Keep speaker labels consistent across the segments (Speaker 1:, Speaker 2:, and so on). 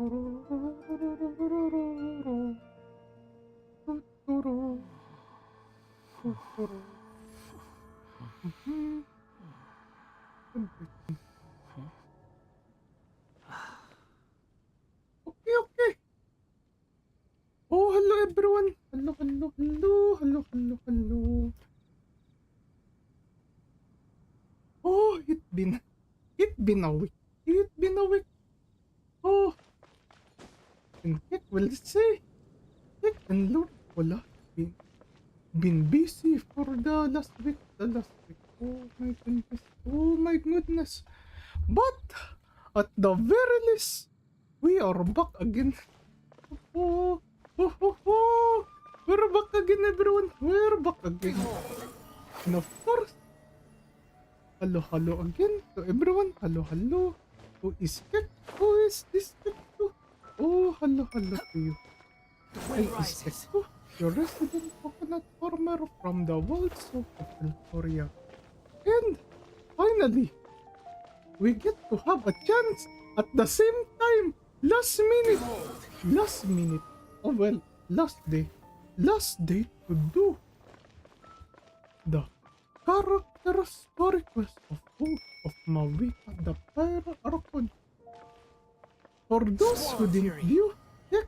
Speaker 1: Okay, okay. Oh, hello everyone. Hello, hello, hello, hello, hello, hello. Oh, it been a week. It been a week. Oh, and Kek will say, Kek and Lord Pola been busy for the last week. Oh my goodness. Oh my goodness. But at the very least, we are back again. Oh, oh, oh, oh. We're back again, everyone. We're back again. And of course, hello, hello again to everyone. Hello, hello. Who is Kek? Who is this Kek Tuu? Oh, hello, hello to you. I is Kek Tuu, your resident coconut farmer from the Wild South of Eltorea. And finally, we get to have a chance at the same time. Last minute. Last minute. Oh well, last day. Last day to do the character story quest of Mavuika the Pyro Archon. For those who didn't view Kek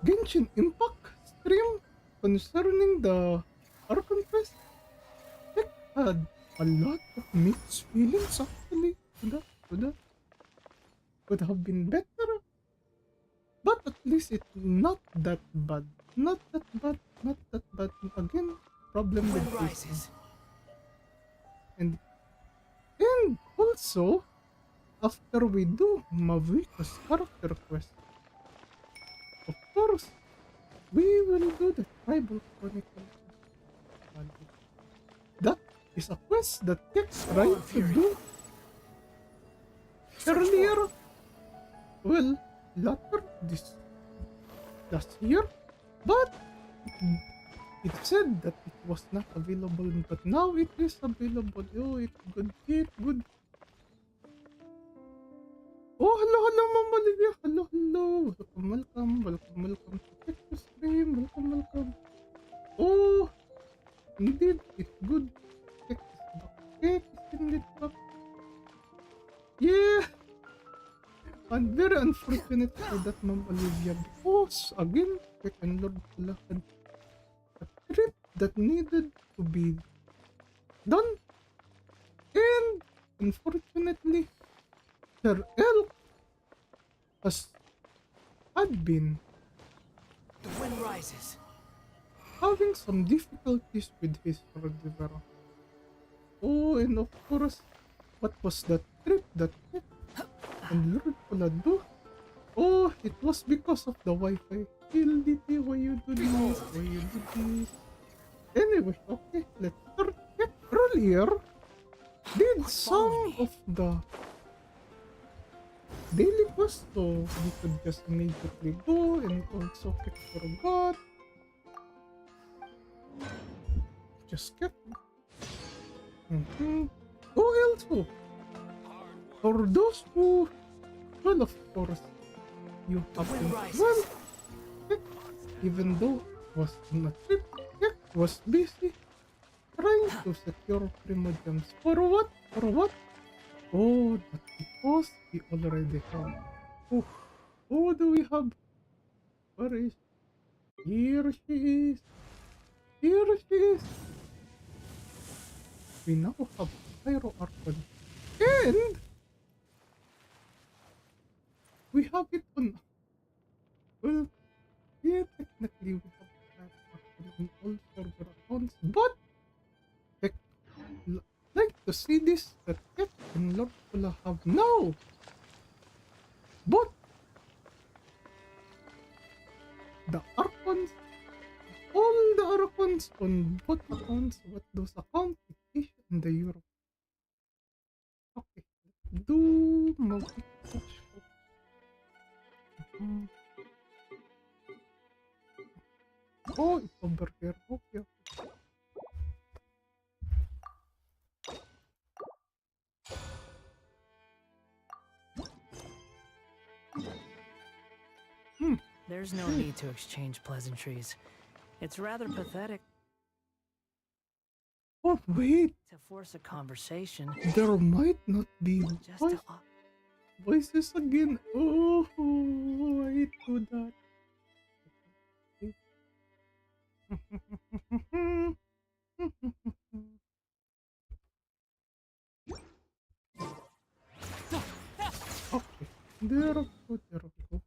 Speaker 1: Genshin Impact stream concerning the Archon quest, Kek had a lot of mixed feelings actually. To that could have been better, but at least it's not that bad. Not that bad. Not that bad. Again, problem with pacing. And also, after we do Mavuika's character quest, of course, we will do the tribal chronicle. That is a quest that Kek tried to do earlier. Well, later this last year, but it said that it was not available, but now it is available. Oh, it's good. It's good. Oh, hello, hello, Mama Olivia. Hello, hello. Welcome, welcome, welcome, welcome to Kek Tuu stream. Welcome, welcome. Oh, indeed, it's good. Kek is back. Kek is indeed back. Yeah. And very unfortunate for that, Mom Olivia, because again, Kek and Lord Pola had a trip that needed to be done, and unfortunately, Sir Elk has had been
Speaker 2: The wind rises.
Speaker 1: having some difficulties with his Rodivera. Oh, and of course, what was that trip that Kek and Lord Pola do? Oh, it was because of the Wi-Fi. LDT, why you do this? Why you do this? Anyway, okay, let's start. Kek earlier did some of the daily quests, so we could just immediately go, and also Kek forgot. Just kept. Oh, also, for those who, well, of course, you happen, well, Kek, even though it was on a trip, Kek was busy trying to secure Primo Gems. For what? For what? Oh, that's because we already have. Oh, who do we have? Where is she? Here she is. Here she is. We now have Pyro Archon. And we have it on. Well, yeah, technically we have Pyro Archon on all server accounts, but Kek like to see this that Kek and Lord Pola have now. But the Archons, all the Archons on both accounts, what those accounts, Asia and the Europe. Okay, let's do multi-touch. Oh, it's over here. Okay, okay.
Speaker 2: There's no need to exchange pleasantries. It's rather pathetic
Speaker 1: Oh, wait.
Speaker 2: to force a conversation
Speaker 1: There might not be
Speaker 2: just to.
Speaker 1: voices again. Oh, I hate to that. Okay, there we go, there we go.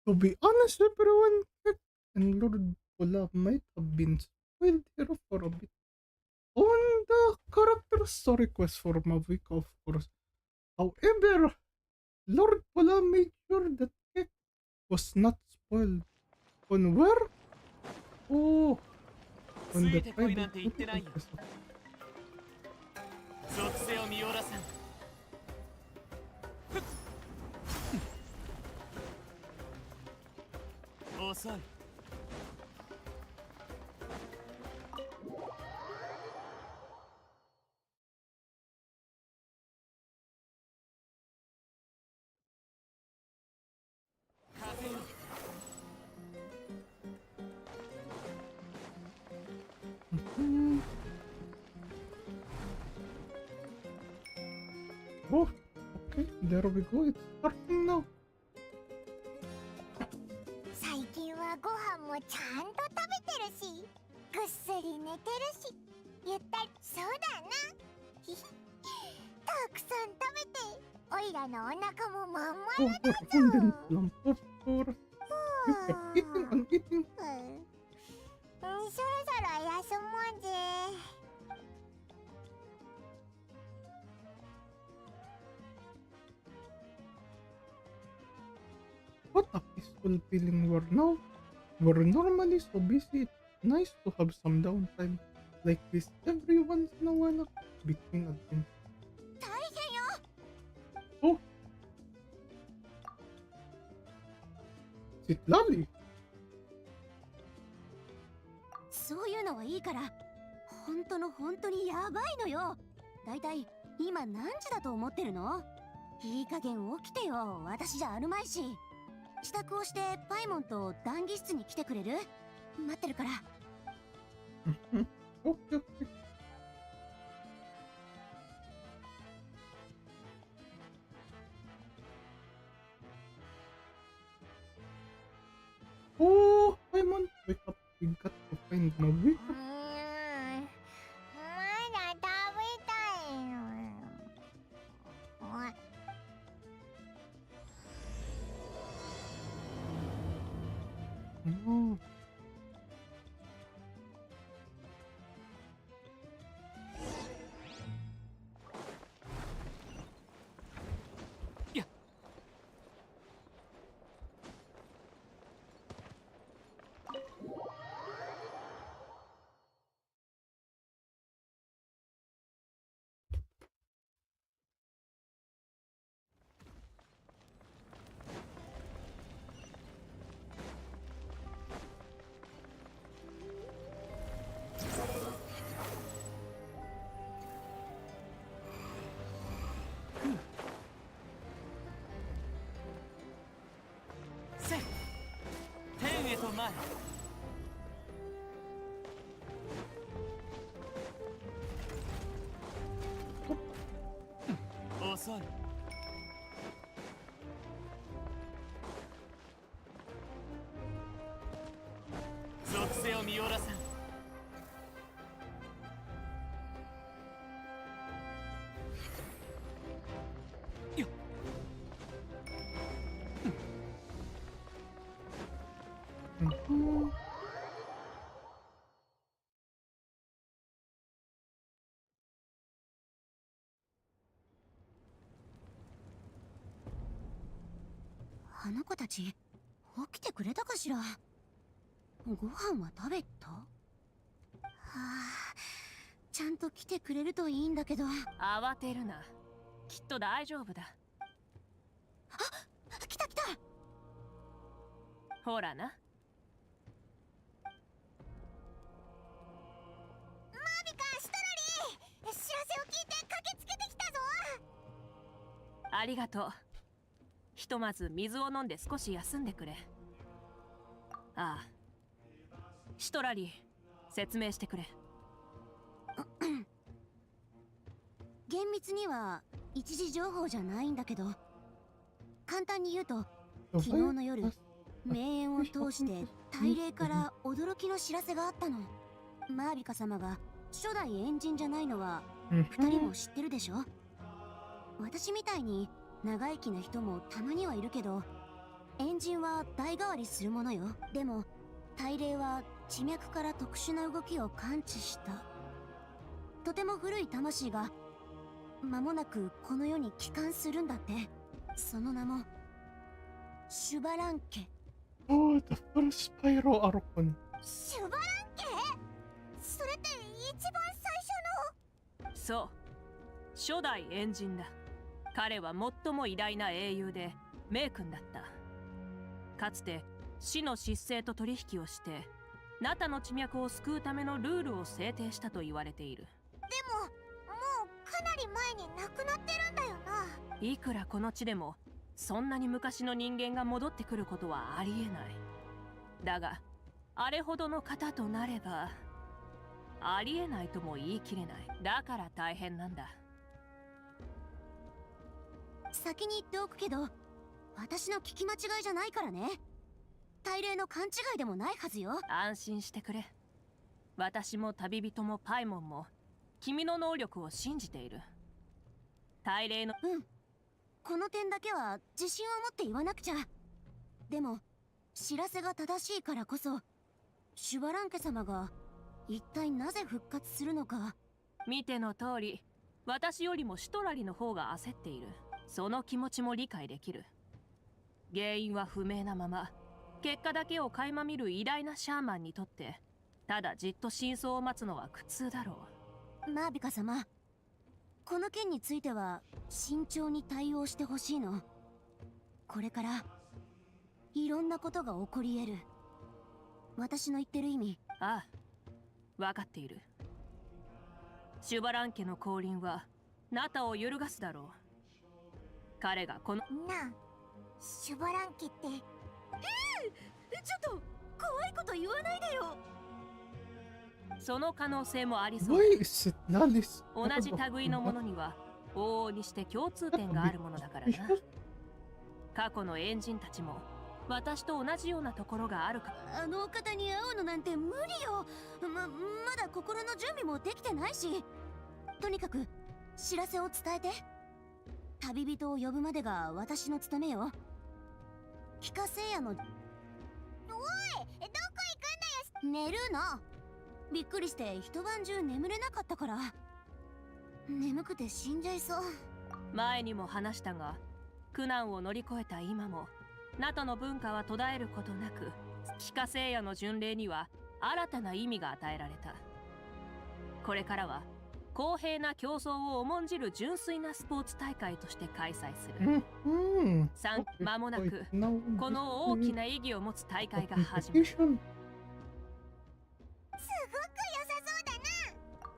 Speaker 1: To be honest, everyone, Kek and Lord Pola might have been spoiled here for a bit. On the character story quest for Mavuika, of course. However, Lord Pola made sure that Kek was not spoiled. On where? Oh, on the tribal Chronicle quest.
Speaker 2: 属性を見下らせん。遅い。風よ。
Speaker 1: Hmm. Oh, okay, there we go. It's starting now.
Speaker 3: 最近はご飯もちゃんと食べてるし、ぐっすり寝てるし、ゆったり。そうだな。ひひ。たくさん食べて、おいらのお腹もまんま
Speaker 1: Oh,
Speaker 3: る
Speaker 1: we're
Speaker 3: だぞ。
Speaker 1: abundant lump, of course. You kept eating and eating.
Speaker 3: そろそろ休もうぜ。
Speaker 1: What a peaceful feeling we're now. We're normally so busy. It's nice to have some downtime like this every once in a while between adventures.
Speaker 3: 大変よ。
Speaker 1: Oh, Citlali.
Speaker 3: そういうのはいいから、本当にやばいのよ。だいたい今何時だと思ってるの？いい加減起きてよ。私じゃあるまいし。支度をしてパイモンと談義室に来てくれる？待ってるから。
Speaker 1: Okay, okay. Oh, Paimon, wake up. We got to find Mavuika.
Speaker 3: まだ食べたいの。
Speaker 1: Oh.
Speaker 2: Yeah. せい。天へと前。遅い。属性を見下らせん。よっ。
Speaker 1: Mhm.
Speaker 3: Ah, あの子たち起きてくれたかしら。ご飯は食べた？はあ、ちゃんと来てくれるといいんだけど。
Speaker 2: 慌てるな。きっと大丈夫だ。ほらな。
Speaker 3: マビカ、シトラリー、知らせを聞いて駆けつけてきたぞ。
Speaker 2: ありがとう。ひとまず水を飲んで少し休んでくれ。ああ、シトラリー、説明してくれ。
Speaker 3: 厳密には一時情報じゃないんだけど、簡単に言うと昨日の夜名演を通して大霊から驚きの知らせがあったの。マービカ様が初代エンジンじゃないのは2人も知ってるでしょ。私みたいに長生きな人もたまにはいるけど、エンジンは代替わりするものよ。でも大霊は地脈から特殊な動きを感知した。とても古い魂が間もなくこの世に帰還するんだって。その名もシュバラン家。
Speaker 1: Oh, the first Pyro Archon.
Speaker 3: シュバラン家？それって一番最初の。
Speaker 2: そう、初代エンジンだ。彼は最も偉大な英雄で名君だった。かつて死の失勢と取引をしてナタの地脈を救うためのルールを制定したと言われている。
Speaker 3: でももうかなり前に亡くなってるんだよな。
Speaker 2: いくらこの地でもそんなに昔の人間が戻ってくることはありえない。だがあれほどの方となればありえないとも言い切れない。だから大変なんだ。
Speaker 3: 先に言っておくけど、私の聞き間違いじゃないからね。大霊の勘違いでもないはずよ。
Speaker 2: 安心してくれ。私も旅人もパイモンも君の能力を信じている。大霊の
Speaker 3: この点だけは自信を持って言わなくちゃ。でも知らせが正しいからこそ、シュバラン家様が一体なぜ復活するのか。
Speaker 2: 見ての通り、私よりもシュトラリの方が焦っている。その気持ちも理解できる。原因は不明なまま結果だけを垣間見る偉大なシャーマンにとって、ただじっと真相を待つのは苦痛だろ
Speaker 3: う。マービカ様、この件については慎重に対応してほしいの。これからいろんなことが起こり得る。私の言ってる意味。
Speaker 2: ああ、分かっている。シュバラン家の降臨はナタを揺るがすだろう。彼がこの
Speaker 3: なあ、シュバラン家って。ちょっと怖いこと言わないでよ。
Speaker 2: その可能性もありそう。同じ類のものには往々にして共通点があるものだからな。過去のエンジンたちも私と同じようなところがあるか。
Speaker 3: あのお方に会うのなんて無理よ。まだ心の準備もできてないし。とにかく知らせを伝えて。旅人を呼ぶまでが私の務めよ。帰化聖夜の。おい、どこ行くんだよ。寝るの。びっくりして一晩中眠れなかったから。眠くて死んじゃいそう。
Speaker 2: 前にも話したが、苦難を乗り越えた今もナタの文化は途絶えることなく、帰化聖夜の巡礼には新たな意味が与えられた。これからは公平な競争を重んじる純粋なスポーツ大会として開催する。間もなくこの大きな意義を持つ大会が始まる。すごく良さ
Speaker 3: そうだな。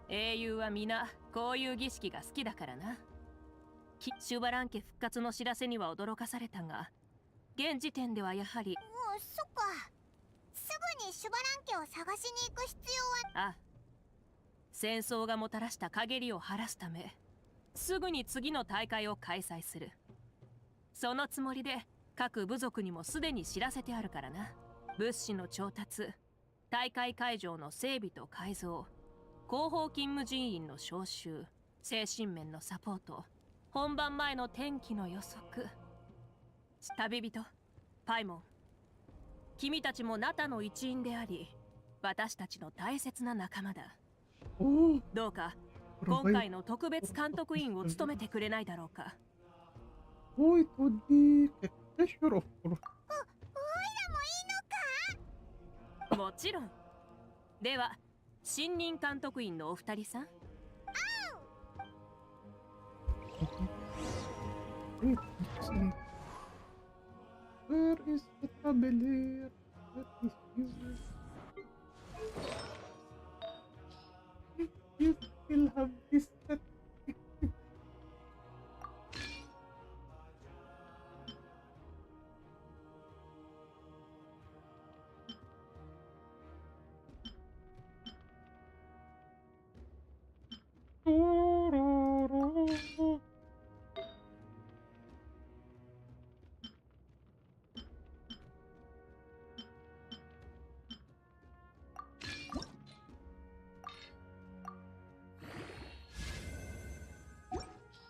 Speaker 2: 英雄は皆こういう儀式が好きだからな。シュバラン家復活の知らせには驚かされたが、現時点ではやはり。
Speaker 3: そっか。すぐにシュバラン家を探しに行く必要は。
Speaker 2: あ、戦争がもたらした陰りを晴らすため、すぐに次の大会を開催する。そのつもりで各部族にもすでに知らせてあるからな。物資の調達、大会会場の整備と改造、後方勤務人員の招集、精神面のサポート、本番前の天気の予測。旅人パイモン、君たちもナタの一員であり、私たちの大切な仲間だ。どうか今回の特別監督員を務めてくれないだろうか。
Speaker 1: おいらもいい
Speaker 3: のか。
Speaker 2: もちろん。では新任監督員のお二人さん。
Speaker 1: Where is the tabler? That is yours. You still have this set.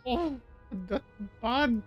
Speaker 1: Oh, that's bad.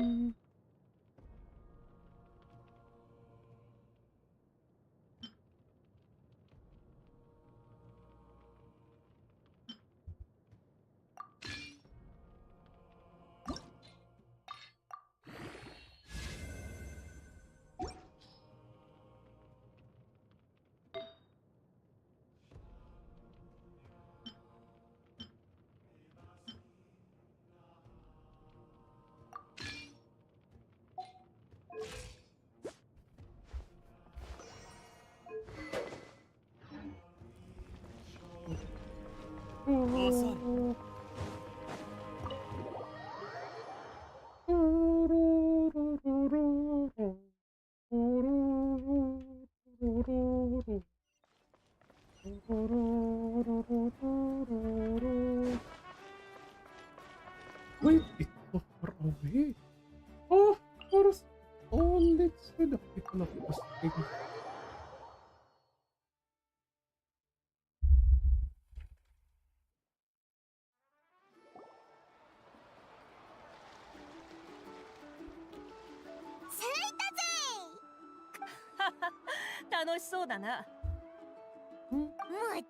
Speaker 1: Mhm. Oh. Wait, it's so far away. Oh, of course. Oh, let's see the people of those things.
Speaker 2: 楽しそうだな。
Speaker 1: Hmm?
Speaker 3: も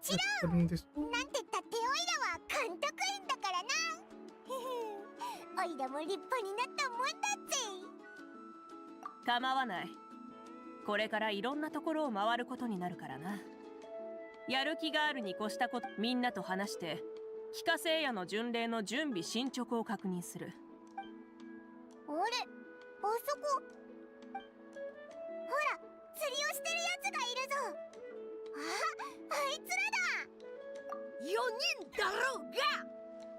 Speaker 3: ち
Speaker 1: Let's turn this
Speaker 3: ろんなんてったっておいらは監督員だからなおいらも立派になったもんだぜ。
Speaker 2: 構わない。これからいろんなところを回ることになるからな。やる気があるに越したこと、みんなと話して帰化聖夜の巡礼の準備進捗を確認する。
Speaker 3: あれ、あそこほら、釣りをしてるやつがいるぞ。あいつらだ。
Speaker 4: 4人だろうが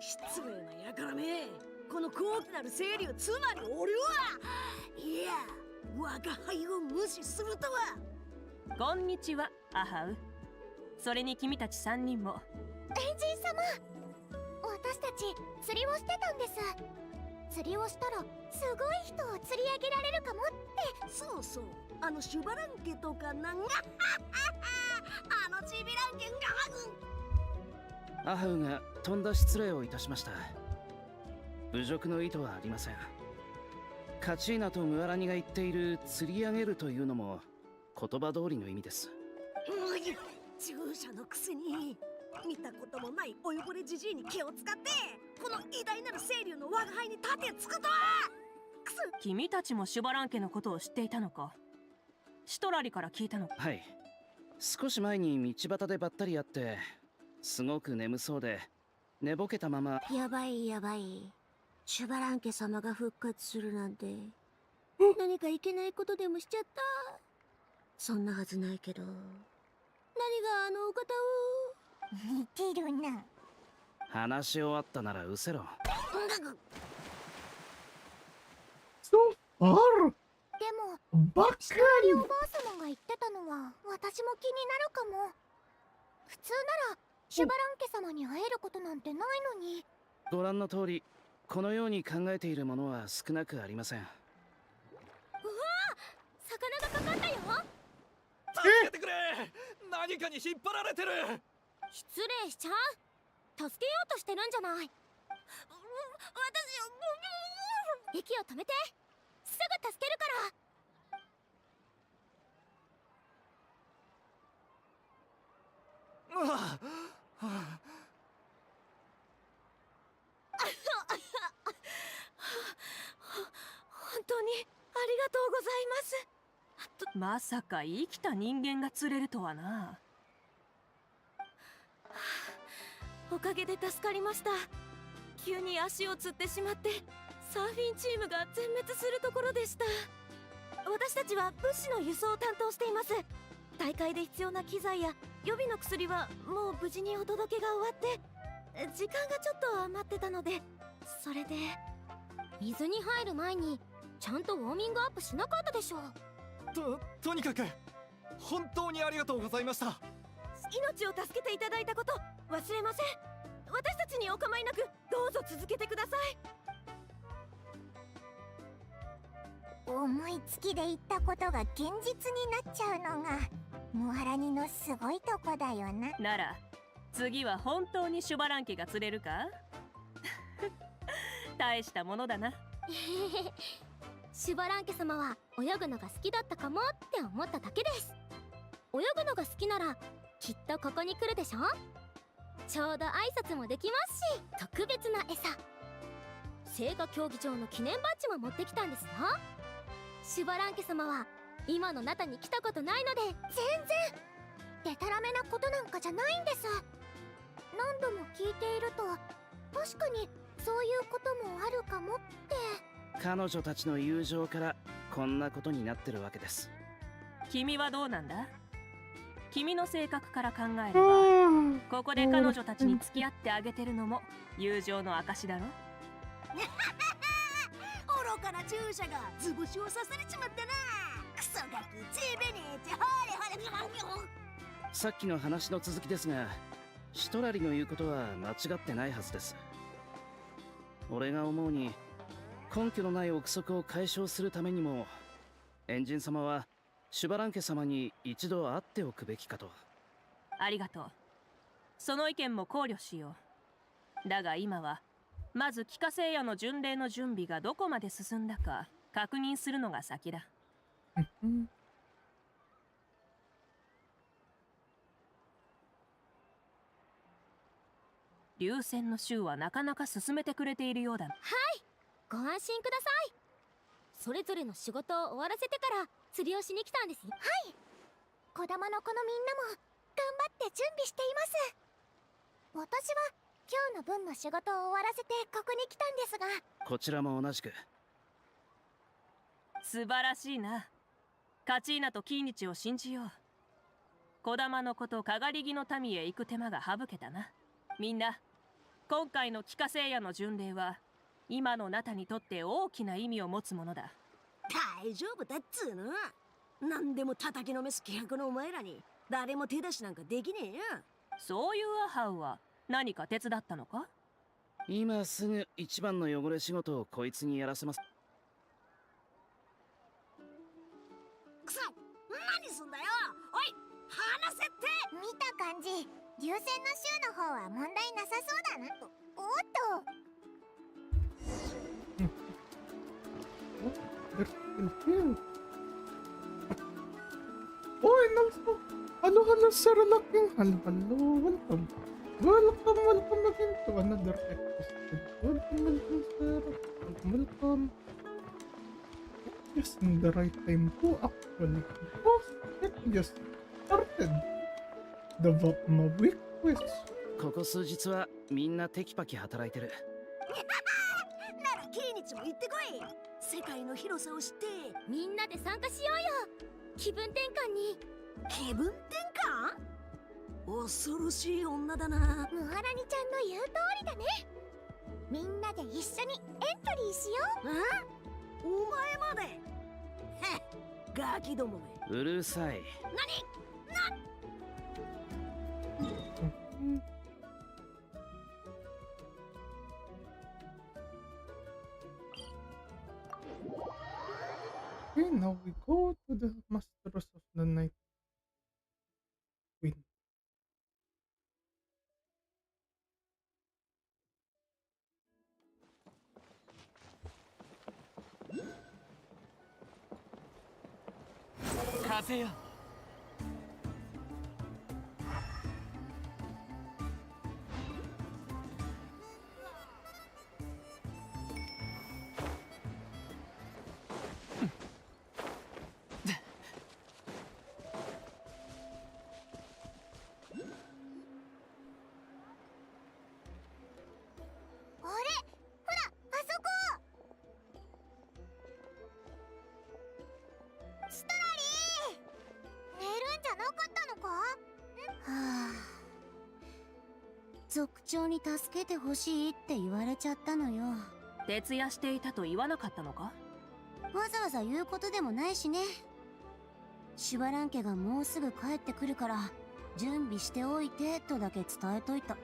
Speaker 4: 失礼なやからめ。この高貴なる清流、つまり俺はいや、我が輩を無視するとは。
Speaker 2: こんにちは、アハウ。それに君たち3人も。
Speaker 3: エンジン様、私たち釣りをしてたんです。釣りをしたらすごい人を釣り上げられるかもって。
Speaker 4: そうそう、あのシュバランケとかなんがあのチビランケンが
Speaker 5: アハウがとんだ失礼をいたしました。侮辱の意図はありません。カチーナとムアラニが言っている釣り上げるというのも言葉通りの意味です。
Speaker 4: 従者のくせに見たこともないお汚れじじいに気を使ってこの偉大なる清流の我が輩に盾つくとは。くす。
Speaker 2: 君たちもシュバラン家のことを知っていたのか。シトラリから聞いたのか。
Speaker 5: はい、少し前に道端でばったり会ってすごく眠そうで寝ぼけたまま。
Speaker 3: やばいやばい、シュバランケ様が復活するなんて何かいけないことでもしちゃった。そんなはずないけど、何があのお方を。似てるな。
Speaker 5: 話し終わったならうせろ。
Speaker 1: so far
Speaker 3: でも
Speaker 1: back.
Speaker 3: シトラリおばあ様が言ってたのは私も気になるかも。普通ならシュバランケ様に会えることなんてないのに。
Speaker 5: ご覧の通り、このように考えているものは少なくありません。
Speaker 3: 魚がかかったよ。
Speaker 6: けてくれ。何かに引っ張られてる。
Speaker 3: 失礼しちゃう。助けようとしてるんじゃない。息を止めて。すぐ助けるから。
Speaker 6: うわはあ
Speaker 3: 本当にありがとうございます。
Speaker 2: まさか生きた人間が釣れるとはな。
Speaker 3: おかげで助かりました。急に足をつってしまってサーフィンチームが全滅するところでした。私たちは物資の輸送を担当しています。大会で必要な機材や予備の薬はもう無事にお届けが終わって、時間がちょっと余ってたので、それで。水に入る前にちゃんとウォーミングアップしなかったでしょ。
Speaker 6: とにかく本当にありがとうございました。
Speaker 3: 命を助けていただいたこと忘れません。私たちにお構いなくどうぞ続けてください。
Speaker 7: 思いつきで言ったことが現実になっちゃうのがモハラニのすごいとこだよな。
Speaker 2: なら次は本当にシュバランケが釣れるか。大したものだな。
Speaker 3: シュバランケ様は泳ぐのが好きだったかもって思っただけです。泳ぐのが好きならきっとここに来るでしょ。ちょうど挨拶もできますし、特別な餌聖火競技場の記念バッジも持ってきたんですよ。シュバランケ様は今のナタに来たことないので。
Speaker 7: 全然デタラメなことなんかじゃないんです。何度も聞いていると確かにそういうこともあるかもって。
Speaker 5: 彼女たちの友情からこんなことになってるわけです。
Speaker 2: 君はどうなんだ。君の性格から考えればここで彼女たちに付き合ってあげてるのも友情の証だろ。
Speaker 4: 愚かな注射が図星を刺されちまったな。クソガキちべねえってほれほれ。
Speaker 5: さっきの話の続きですが、シトラリの言うことは間違ってないはずです。俺が思うに根拠のない憶測を解消するためにもエンジン様はシュバランケ様に一度会っておくべきかと。
Speaker 2: ありがとう。その意見も考慮しよう。だが今はまず帰化聖夜の巡礼の準備がどこまで進んだか確認するのが先だ。流線の衆はなかなか進めてくれているようだ。
Speaker 3: ご安心ください。それぞれの仕事を終わらせてから釣りをしに来たんですよ。
Speaker 7: 子供の子のみんなも頑張って準備しています。私は今日の分の仕事を終わらせてここに来たんですが。
Speaker 5: こちらも同じく。
Speaker 2: 素晴らしいな。カチーナとキーニチを信じよう。小玉の子とかがり木の民へ行く手間が省けたな。みんな今回の帰化聖夜の巡礼は今のナタにとって大きな意味を持つものだ。
Speaker 4: 大丈夫だっつーの。何でも叩きのめす気迫のお前らに誰も手出しなんかできねえよ。
Speaker 2: そういうアハウは何か手伝ったのか。
Speaker 5: 今すぐ一番の汚れ仕事をこいつにやらせます。
Speaker 4: くそ、何すんだよ。おい離せって。
Speaker 7: 見た感じ流線の州の方は問題なさそうだな。おっと
Speaker 1: Oh, and also, hello, Sir Laking. Hello, welcome. Welcome again to another episode. Welcome, sir. Welcome. Just in the right time too, actually. Oh, it just started. The Mavuika quest.
Speaker 5: ここ数日はみんなテキパキ働いてる。
Speaker 4: ならキーニチも行ってこい。世界の広さを知って
Speaker 3: みんなで参加しようよ。気分転換に。
Speaker 4: 気分転換。恐ろしい女だな。
Speaker 7: ムハラニちゃんの言う通りだね。みんなで一緒にエントリーしよう。
Speaker 4: お前まで。へっ、ガキどもめ。
Speaker 5: うるさい。
Speaker 1: Okay, now we go to the Masters of the Night
Speaker 6: せや。
Speaker 7: あれ、ほら、あそこ。シトラリー、寝るんじゃなかったのか？
Speaker 3: はあ、族長に助けてほしいって言われちゃったのよ。
Speaker 2: 徹夜していたと言わなかったのか？
Speaker 3: わざわざ言うことでもないしね。シュバラン家がもうすぐ帰ってくるから準備しておいてとだけ伝えといた。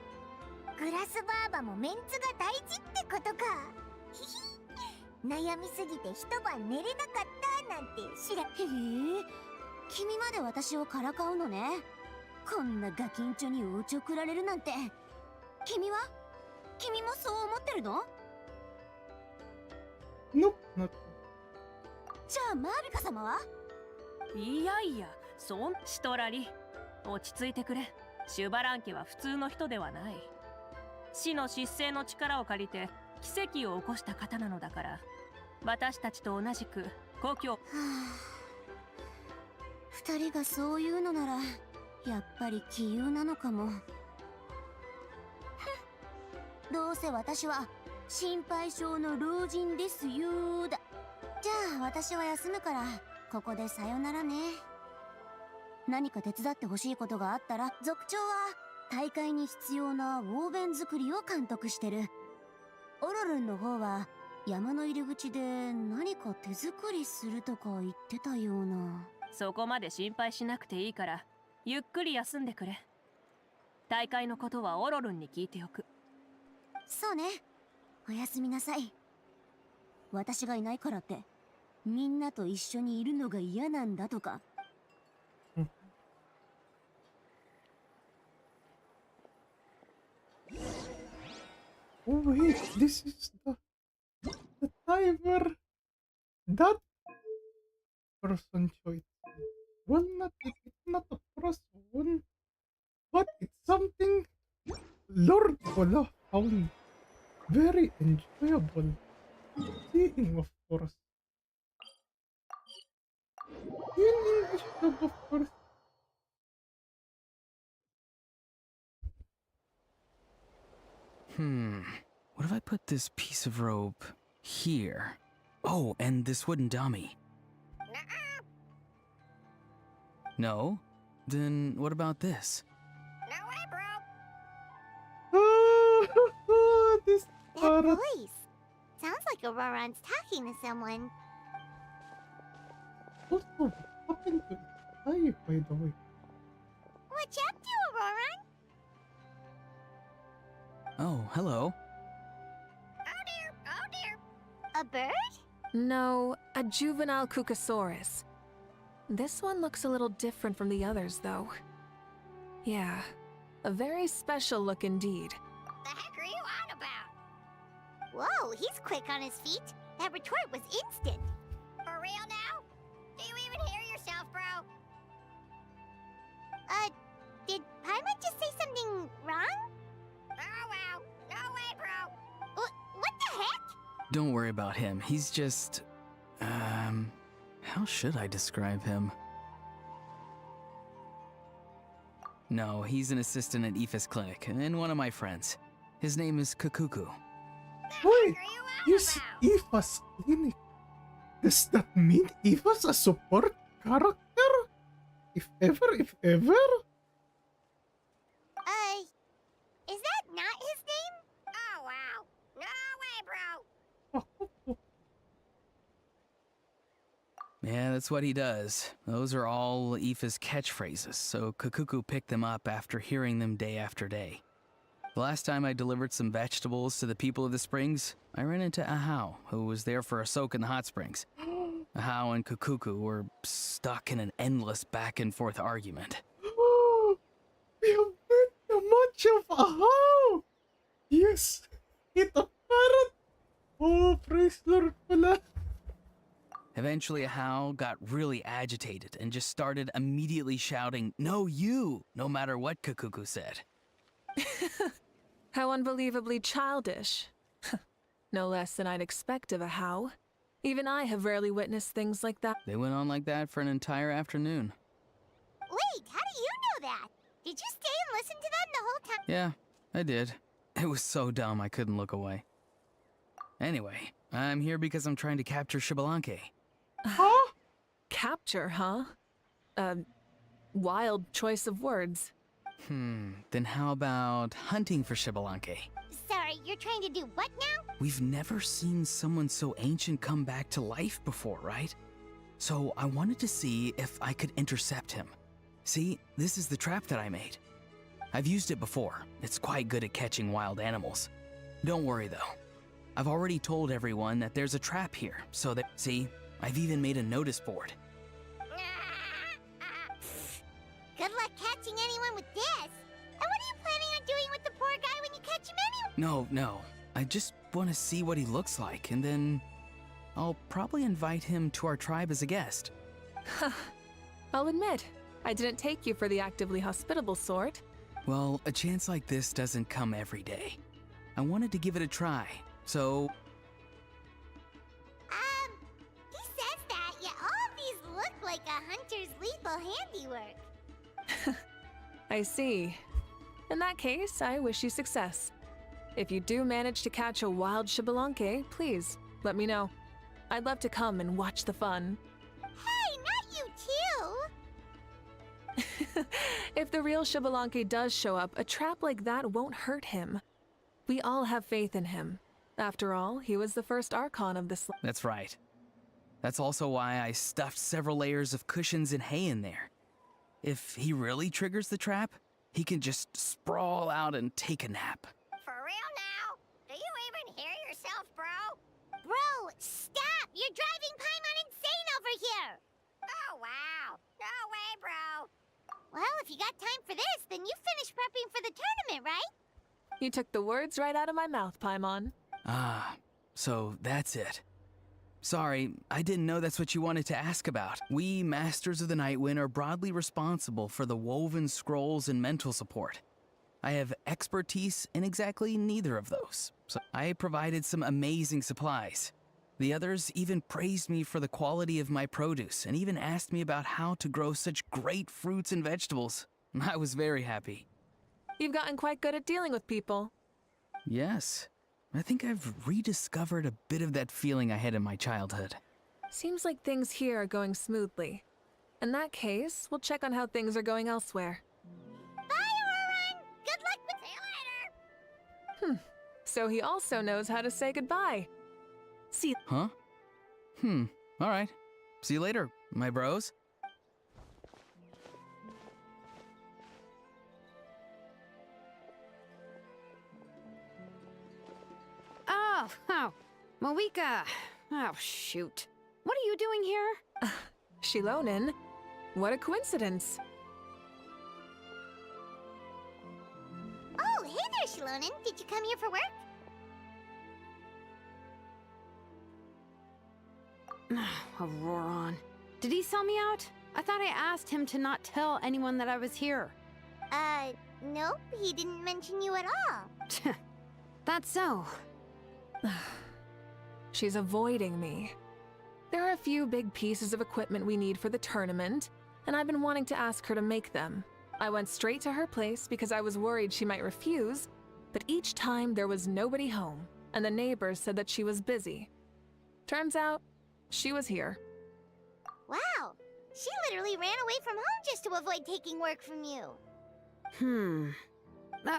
Speaker 7: グラスバーバもメンツが大事ってことか。ひひ、悩みすぎて一晩寝れなかったなんて知ら。
Speaker 3: へえ、君まで私をからかうのね。こんなガキンチョにおちょくられるなんて。君は？君もそう思ってるの？
Speaker 1: Nope, not.
Speaker 3: じゃあマービカ様は？
Speaker 2: いやいや、シトラリ、落ち着いてくれ。シュバラン家は普通の人ではない。死の失勢の力を借りて奇跡を起こした方なのだから、私たちと同じく故郷。
Speaker 3: はあ、二人がそう言うのならやっぱり杞憂なのかも。どうせ私は心配性の老人ですよだ。じゃあ私は休むからここでさよならね。何か手伝ってほしいことがあったら、族長は大会に必要なウォーベン作りを監督してる。オロルンの方は山の入り口で何か手作りするとか言ってたような。
Speaker 2: そこまで心配しなくていいから、ゆっくり休んでくれ。大会のことはオロルンに聞いておく。
Speaker 3: そうね。おやすみなさい。私がいないからってみんなと一緒にいるのが嫌なんだとか。
Speaker 1: Oh wait, this is the timer. That person choice. Well, it's not a person, but it's something Lord Pola found very enjoyable. Seeing, of course. In English dub, of course.
Speaker 8: What if I put this piece of rope here? Oh, and this wooden dummy. No? Then what about this?
Speaker 7: No way, bro.
Speaker 1: This
Speaker 7: That
Speaker 1: parrot.
Speaker 7: voice sounds like Auroran's talking to someone.
Speaker 1: Also, what happened to its eye, by the way?
Speaker 7: What's up to Auroran?
Speaker 8: Oh, hello.
Speaker 7: Oh dear. A bird?
Speaker 9: No, a juvenile Cucosaurus. This one looks a little different from the others, though. Yeah, a very special look indeed.
Speaker 7: The heck are you on about? Whoa, he's quick on his feet. That retort was instant. For real now? Do you even hear yourself, bro? Did Paimon just say something wrong? Oh wow, no way, bro. What the heck?
Speaker 8: Don't worry about him. He's just... how should I describe him? No, he's an assistant at Aoife's clinic, and one of my friends. His name is Kukuku.
Speaker 1: Wait,
Speaker 7: Are you on
Speaker 1: is
Speaker 7: about?
Speaker 1: Eva's clinic? Does that mean Eva's a support character? If ever?
Speaker 7: Is that not his name? Oh wow, no way, bro.
Speaker 8: Yeah, that's what he does. Those are all Aoife's catchphrases, so Kukuku picked them up after hearing them day after day. The last time I delivered some vegetables to the people of the springs, I ran into Ahau, who was there for a soak in the hot springs. Ahau and Kukuku were stuck in an endless back and forth argument.
Speaker 1: We have heard so much of Ahau! Yes, it's a parrot! Oh, praise Lord pala!
Speaker 8: Eventually, a How got really agitated and just started immediately shouting, "No, you!" no matter what Kakuku said.
Speaker 9: How unbelievably childish. No less than I'd expect of a How. Even I have rarely witnessed things like that.
Speaker 8: They went on like that for an entire afternoon.
Speaker 7: Wait, how do you know that? Did you stay and listen to them the whole time?
Speaker 8: Yeah, I did. It was so dumb I couldn't look away. Anyway, I'm here because I'm trying to capture Xbalanque.
Speaker 1: Huh?
Speaker 9: Capture, huh? Wild choice of words.
Speaker 8: Then how about hunting for Xbalanque?
Speaker 7: Sorry, you're trying to do what now?
Speaker 8: We've never seen someone so ancient come back to life before, right? So I wanted to see if I could intercept him. See, this is the trap that I made. I've used it before. It's quite good at catching wild animals. Don't worry though. I've already told everyone that there's a trap here, so that, see, I've even made a notice board.
Speaker 7: Good luck catching anyone with this. And what are you planning on doing with the poor guy when you catch him anyway?
Speaker 8: No. I just want to see what he looks like, and then I'll probably invite him to our tribe as a guest.
Speaker 9: I'll admit, I didn't take you for the actively hospitable sort.
Speaker 8: Well, a chance like this doesn't come every day. I wanted to give it a try, so...
Speaker 7: He says that, yet all of these look like a hunter's lethal handiwork.
Speaker 9: I see. In that case, I wish you success. If you do manage to catch a wild Xbalanque, please, let me know. I'd love to come and watch the fun.
Speaker 7: Hey, not you too!
Speaker 9: If the real Xbalanque does show up, a trap like that won't hurt him. We all have faith in him. After all, he was the first Archon of this.
Speaker 8: That's right. That's also why I stuffed several layers of cushions and hay in there. If he really triggers the trap, he can just sprawl out and take a nap.
Speaker 7: For real now? Do you even hear yourself, bro? Bro, stop! You're driving Paimon insane over here! Oh, wow. No way, bro. Well, if you got time for this, then you finished prepping for the tournament, right?
Speaker 9: You took the words right out of my mouth, Paimon.
Speaker 8: Ah, so that's it. Sorry, I didn't know that's what you wanted to ask about. We, Masters of the Nightwind, are broadly responsible for the woven scrolls and mental support. I have expertise in exactly neither of those, so I provided some amazing supplies. The others even praised me for the quality of my produce and even asked me about how to grow such great fruits and vegetables. I was very happy.
Speaker 9: You've gotten quite good at dealing with people.
Speaker 8: Yes, I think I've rediscovered a bit of that feeling I had in my childhood.
Speaker 9: Seems like things here are going smoothly. In that case, we'll check on how things are going elsewhere.
Speaker 7: Bye, Auron! Good luck with... See you later!
Speaker 9: So he also knows how to say goodbye. See,
Speaker 8: Huh? Alright. See you later, my bros.
Speaker 10: Oh, Mavuika. Oh, shoot. What are you doing here?
Speaker 9: Shilonen, what a coincidence.
Speaker 7: Oh, hey there, Shilonen. Did you come here for work?
Speaker 10: Auroron. Did he sell me out? I thought I asked him to not tell anyone that I was here.
Speaker 7: Nope. He didn't mention you at all.
Speaker 10: That's so.
Speaker 9: She's avoiding me. There are a few big pieces of equipment we need for the tournament, and I've been wanting to ask her to make them. I went straight to her place because I was worried she might refuse, but each time there was nobody home, and the neighbors said that she was busy. Turns out, she was here.
Speaker 7: Wow. She literally ran away from home just to avoid taking work from you.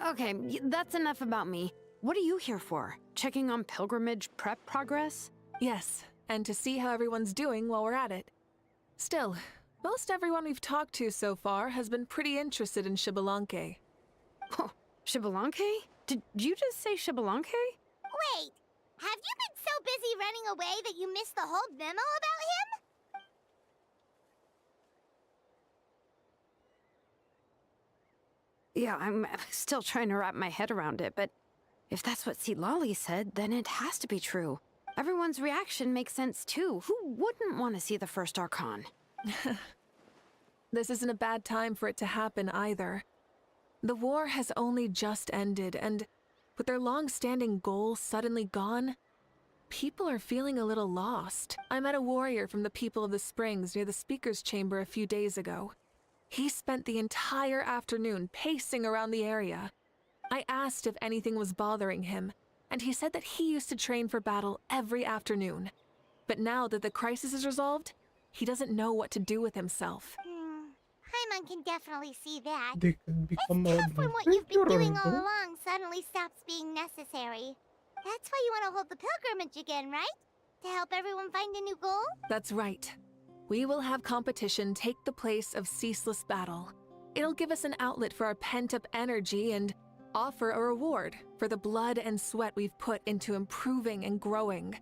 Speaker 10: Okay, that's enough about me. What are you here for? Checking on pilgrimage prep progress?
Speaker 9: Yes, and to see how everyone's doing while we're at it. Still, most everyone we've talked to so far has been pretty interested in Xbalanque.
Speaker 10: Oh, Xbalanque? Did you just say Xbalanque?
Speaker 7: Wait, have you been so busy running away that you missed the whole memo about him?
Speaker 10: Yeah, I'm still trying to wrap my head around it, but if that's what Citlali said, then it has to be true. Everyone's reaction makes sense too. Who wouldn't want to see the first Archon?
Speaker 9: This isn't a bad time for it to happen either. The war has only just ended, and with their long-standing goal suddenly gone, people are feeling a little lost. I met a warrior from the People of the Springs near the Speaker's Chamber a few days ago. He spent the entire afternoon pacing around the area. I asked if anything was bothering him, and he said that he used to train for battle every afternoon. But now that the crisis is resolved, he doesn't know what to do with himself.
Speaker 7: Paimon can definitely see that.
Speaker 1: They could become
Speaker 7: It's tough when what you've been
Speaker 1: adventurer,
Speaker 7: doing all
Speaker 1: though.
Speaker 7: along suddenly stops being necessary. That's why you want to hold the pilgrimage again, right? To help everyone find a new goal?
Speaker 9: That's right. We will have competition take the place of ceaseless battle. It'll give us an outlet for our pent-up energy and offer a reward for the blood and sweat we've put into improving and growing.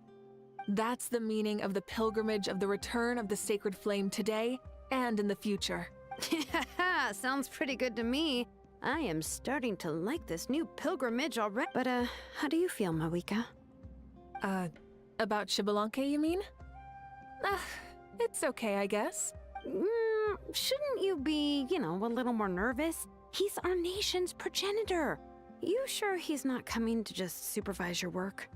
Speaker 9: That's the meaning of the pilgrimage of the return of the sacred flame today and in the future.
Speaker 10: Sounds pretty good to me. I am starting to like this new pilgrimage already. But, how do you feel, Mavuika?
Speaker 9: About Xbalanque, you mean? It's okay, I guess.
Speaker 10: Shouldn't you be, a little more nervous? He's our nation's progenitor. You sure he's not coming to just supervise your work?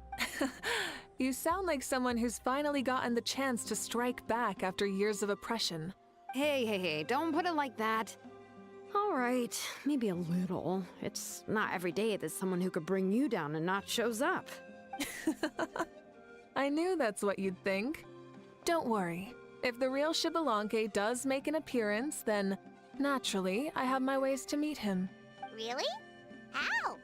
Speaker 9: You sound like someone who's finally gotten the chance to strike back after years of oppression.
Speaker 10: Hey, don't put it like that. All right, maybe a little. It's not every day that someone who could bring you down a notch shows up.
Speaker 9: I knew that's what you'd think. Don't worry. If the real Xbalanque does make an appearance, then naturally I have my ways to meet him.
Speaker 7: Really? How?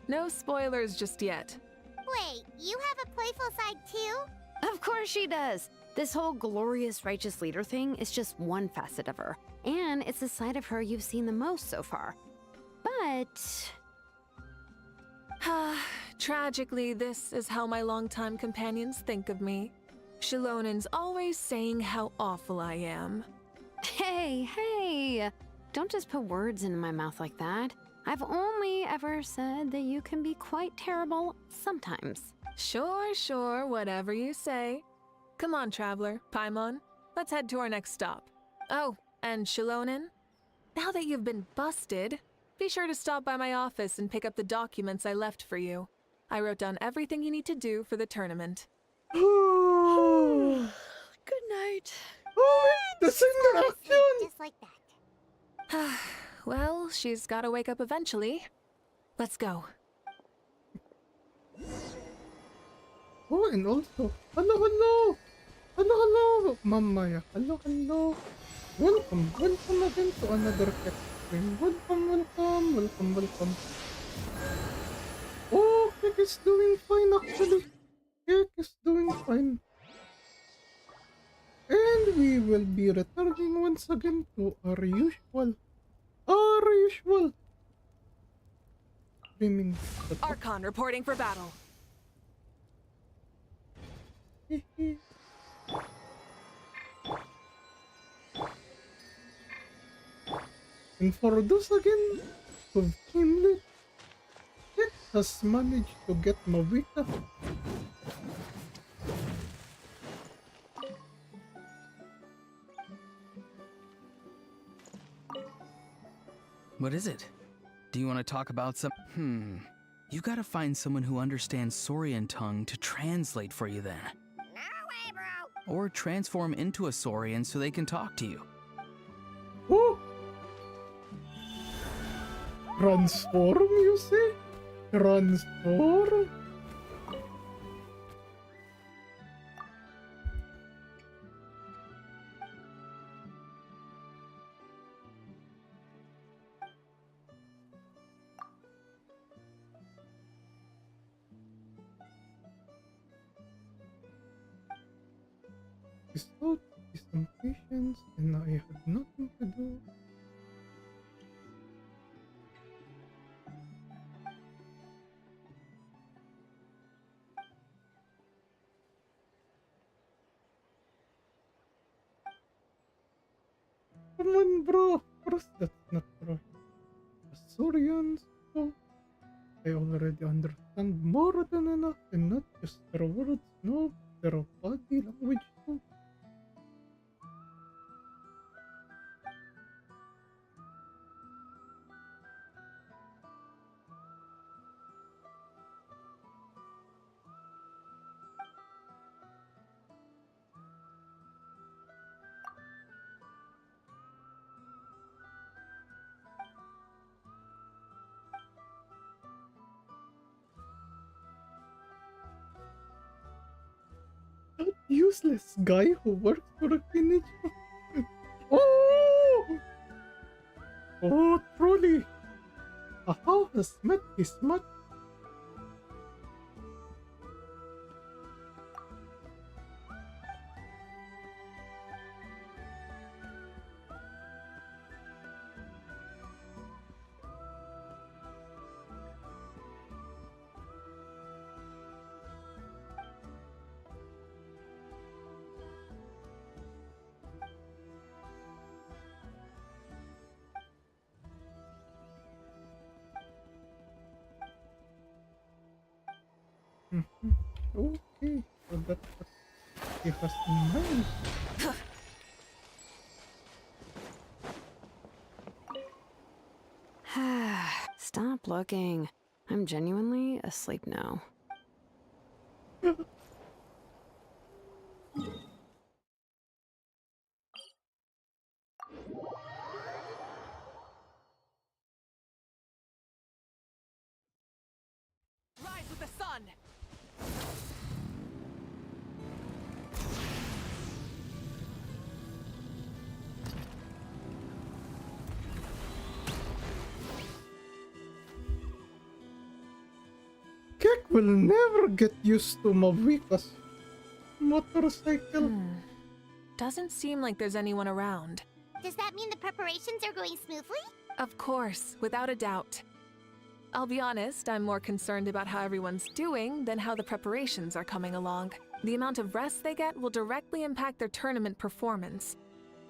Speaker 9: No spoilers just yet.
Speaker 7: Wait, you have a playful side too?
Speaker 10: Of course she does. This whole glorious righteous leader thing is just one facet of her. And it's the side of her you've seen the most so far. But...
Speaker 9: Tragically, this is how my longtime companions think of me. Shilonen's always saying how awful I am.
Speaker 10: Hey! Don't just put words into my mouth like that. I've only ever said that you can be quite terrible sometimes.
Speaker 9: Sure, whatever you say. Come on, traveler, Paimon. Let's head to our next stop. Oh, and Shilonen, now that you've been busted, be sure to stop by my office and pick up the documents I left for you. I wrote down everything you need to do for the tournament.
Speaker 10: Good night.
Speaker 1: The interaction!
Speaker 7: Just like that.
Speaker 9: Well, she's gotta wake up eventually. Let's go.
Speaker 1: Oh, and also, hello, Mamaya, hello. Welcome again to another Kek Tuu. Welcome. Oh, Kek is doing fine actually. Kek is doing fine. And we will be returning once again to our usual. Streaming.
Speaker 9: Archon reporting for battle.
Speaker 1: And for those again who came late, Kek has managed to get Mavuika.
Speaker 8: What is it? Do you want to talk about some... You gotta find someone who understands Saurian tongue to translate for you then.
Speaker 7: No way, bro.
Speaker 8: Or transform into a Saurian so they can talk to you.
Speaker 1: Oh! Transform, you say? Transform? This thought is some patience and I had nothing to do. Come on, bro. Of course that's not right. Assyrians? Oh, I already understand. understand more than enough, and not just their words, no, their body language too. That useless guy who works for a village. Oh! Oh, truly! A how has met his match. Okay, so that's what he has in mind.
Speaker 10: Stop looking. I'm genuinely asleep now.
Speaker 9: Rise with the sun!
Speaker 1: Kek will never get used to Mavuika's motorcycle.
Speaker 9: Doesn't seem like there's anyone around.
Speaker 7: Does that mean the preparations are going smoothly?
Speaker 9: Of course, without a doubt. I'll be honest, I'm more concerned about how everyone's doing than how the preparations are coming along. The amount of rest they get will directly impact their tournament performance.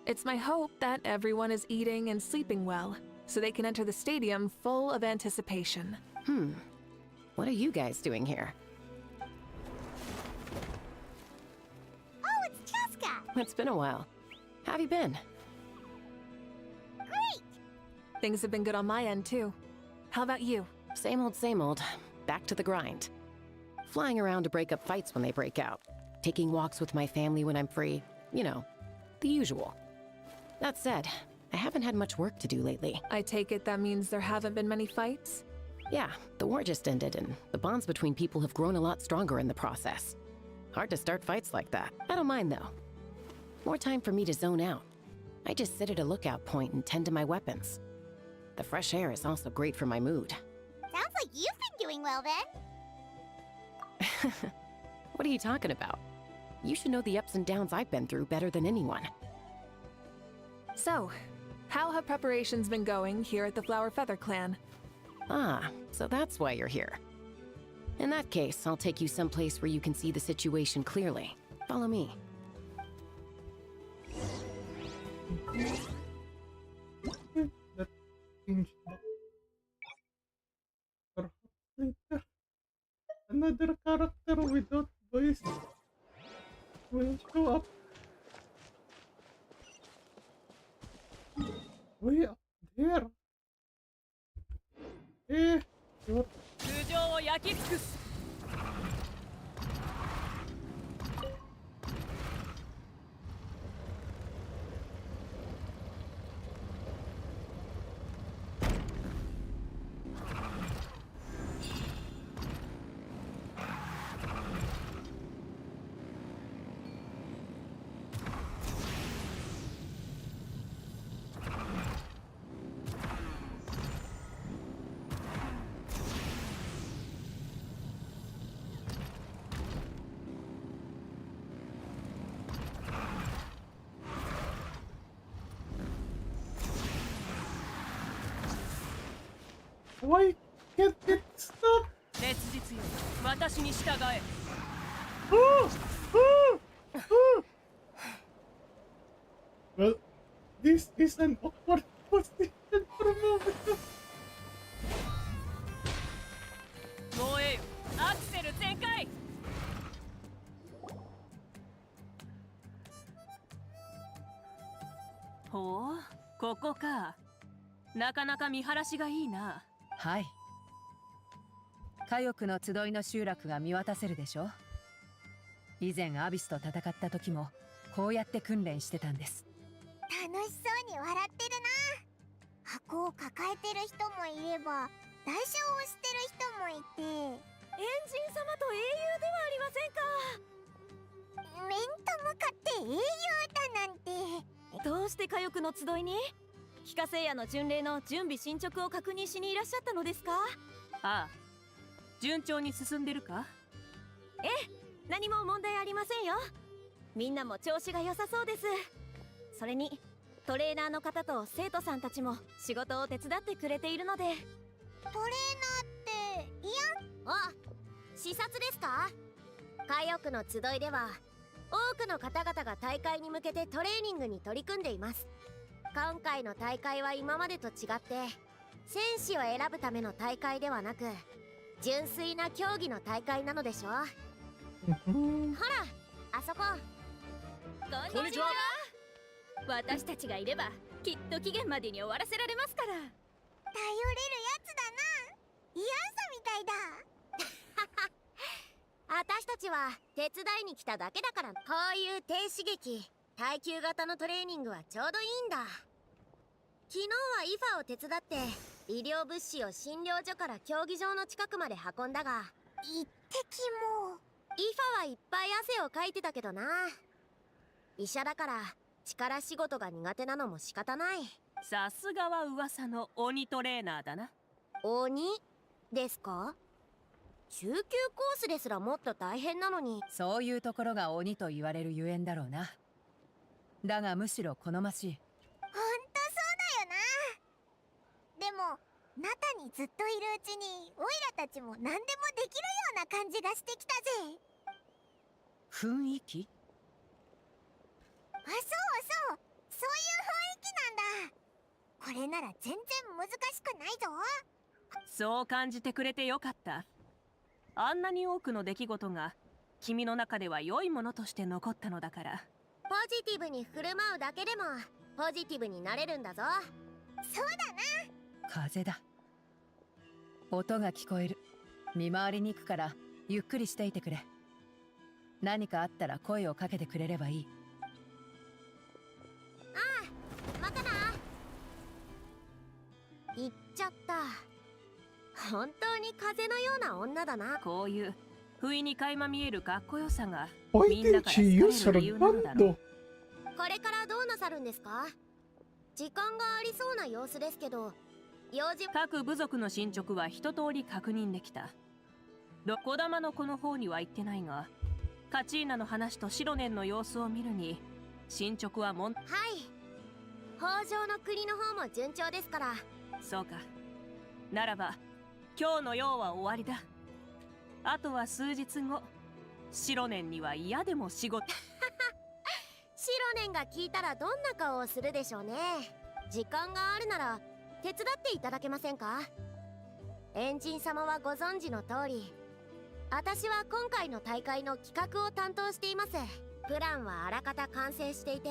Speaker 9: It's my hope that everyone is eating and sleeping well, so they can enter the stadium full of anticipation.
Speaker 11: What are you guys doing here?
Speaker 7: Oh, it's Cheska!
Speaker 11: It's been a while. How have you been?
Speaker 7: Great!
Speaker 9: Things have been good on my end, too. How about you?
Speaker 11: Same old. Back to the grind. Flying around to break up fights when they break out. Taking walks with my family when I'm free. You know, the usual. That said, I haven't had much work to do lately.
Speaker 9: I take it that means there haven't been many fights?
Speaker 11: Yeah, the war just ended, and the bonds between people have grown a lot stronger in the process. Hard to start fights like that. I don't mind, though. More time for me to zone out. I just sit at a lookout point and tend to my weapons. The fresh air is also great for my mood.
Speaker 7: Sounds like you've been doing well then.
Speaker 11: What are you talking about? You should know the ups and downs I've been through better than anyone.
Speaker 9: So, how have preparations been going here at the Flower Feather Clan?
Speaker 11: Ah, so that's why you're here. In that case, I'll take you someplace where you can see the situation clearly. Follow me.
Speaker 1: That changed the... Perhaps later, another character without voice will show up. Way up there. What?
Speaker 2: 通常を焼き尽くす。
Speaker 1: Why can't it stop?
Speaker 2: 烈日よ、私に従え。
Speaker 1: Well, this is an awkward position for a moment.
Speaker 2: 燃えよ、そこか。なかなか見晴らしがいいな。
Speaker 12: はい。火翼の集いの集落が見渡せるでしょ。以前アビスと戦った時もこうやって訓練してたんです。
Speaker 7: 楽しそうに笑ってるな。箱を抱えてる人もいれば台車を押してる人もいて、
Speaker 4: エンジン様と英雄ではありませんか。
Speaker 7: 面と向かって英雄だなんて。
Speaker 4: どうして火翼の集いに？非化聖夜の巡礼の準備進捗を確認しにいらっしゃったのですか？
Speaker 2: ああ、順調に進んでるか？
Speaker 4: ええ、何も問題ありませんよ。みんなも調子が良さそうです。それにトレーナーの方と生徒さんたちも仕事を手伝ってくれているので。
Speaker 7: トレーナーっていや、
Speaker 3: あ、視察ですか？火翼の集いでは多くの方々が大会に向けてトレーニングに取り組んでいます。今回の大会は今までと違って戦士を選ぶための大会ではなく純粋な競技の大会なのでしょ。ほら、あそこ。
Speaker 4: こんにちは。私たちがいればきっと期限までに終わらせられますから。頼れるや
Speaker 7: つだな。イアンサみたいだ。
Speaker 3: 私たちは手伝いに来ただけだから、こういう低刺激耐久型のトレーニングはちょうどいいんだ。昨日はイファを手伝って医療物資を診療所から競技場の近くまで運んだが、
Speaker 7: 一滴も。
Speaker 3: イファはいっぱい汗をかいてたけどな。医者だから力仕事が苦手なのも仕方ない。
Speaker 2: さすがは噂の鬼トレーナーだな。
Speaker 3: 鬼ですか？中級コースですらもっと大変なのに。
Speaker 12: そういうところが鬼と言われるゆえんだろうな。だがむしろ好ましい。
Speaker 7: ほんとそうだよな。でもナタにずっといるうちにオイラたちも何でもできるような感じがしてきたぜ。
Speaker 12: 雰囲気？
Speaker 7: あ、そうそう、そういう雰囲気なんだ。これなら全然難しくないぞ。
Speaker 2: そう感じてくれてよかった。あんなに多くの出来事が君の中では良いものとして残ったのだから。
Speaker 3: ポジティブに振る舞うだけでもポジティブになれるんだぞ。
Speaker 7: そうだな。
Speaker 12: 風だ。音が聞こえる。見回りに行くからゆっくりしていてくれ。何かあったら声をかけてくれればいい。
Speaker 3: ああ、またな。行っちゃった。本当に風のような女だな。
Speaker 2: こういう不意に垣間見えるかっこよさが
Speaker 1: Hoy
Speaker 2: みんな
Speaker 1: din
Speaker 2: から
Speaker 1: siya
Speaker 2: 好かれる理由なのだろ
Speaker 1: servando.
Speaker 2: う。
Speaker 3: これからどうなさるんですか？時間がありそうな様子ですけど。用事。
Speaker 2: 各部族の進捗は一通り確認できた。小玉の子の方には行ってないが、カチーナの話とシロネンの様子を見るに進捗は
Speaker 3: はい。北条の国の方も順調ですから。
Speaker 2: そうか。ならば今日の用は終わりだ。あとは数日後、シロネンには嫌でも仕事。
Speaker 3: シロネンが聞いたらどんな顔をするでしょうね。時間があるなら手伝っていただけませんか？エンジン様はご存知の通り、私は今回の大会の企画を担当しています。プランはあらかた完成していて、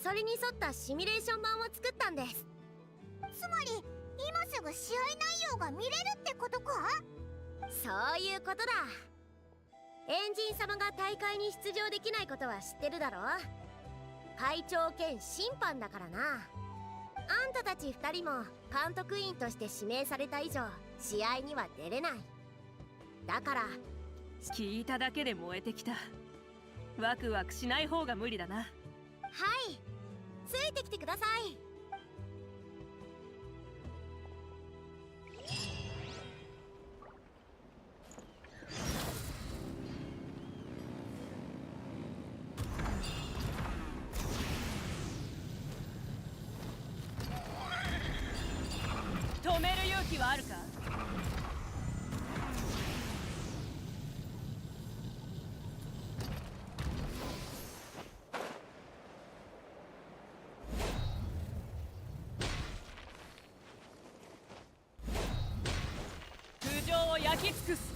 Speaker 3: それに沿ったシミュレーション版を作ったんです。
Speaker 7: つまり今すぐ試合内容が見れるってことか？
Speaker 3: そういうことだ。エンジン様が大会に出場できないことは知ってるだろう。会長兼審判だからな。あんたたち2人も監督員として指名された以上試合には出れない。だから
Speaker 2: 聞いただけで燃えてきた。ワクワクしない方が無理だな。
Speaker 3: はい、ついてきてください。
Speaker 2: 止める勇気はあるか？空上を焼き尽くす。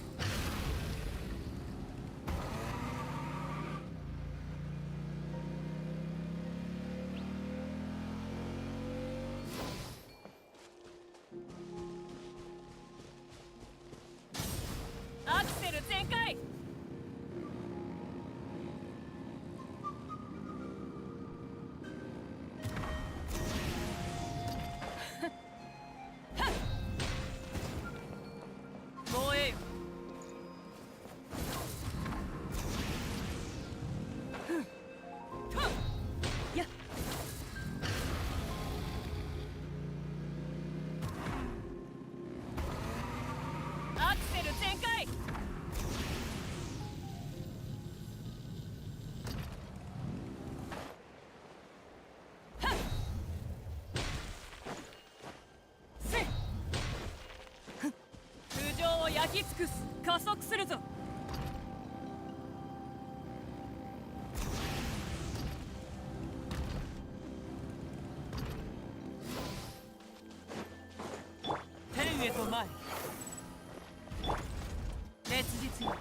Speaker 2: アクセル全開。浮上を焼き尽くす。加速するぞ。天へと前。熱実よ。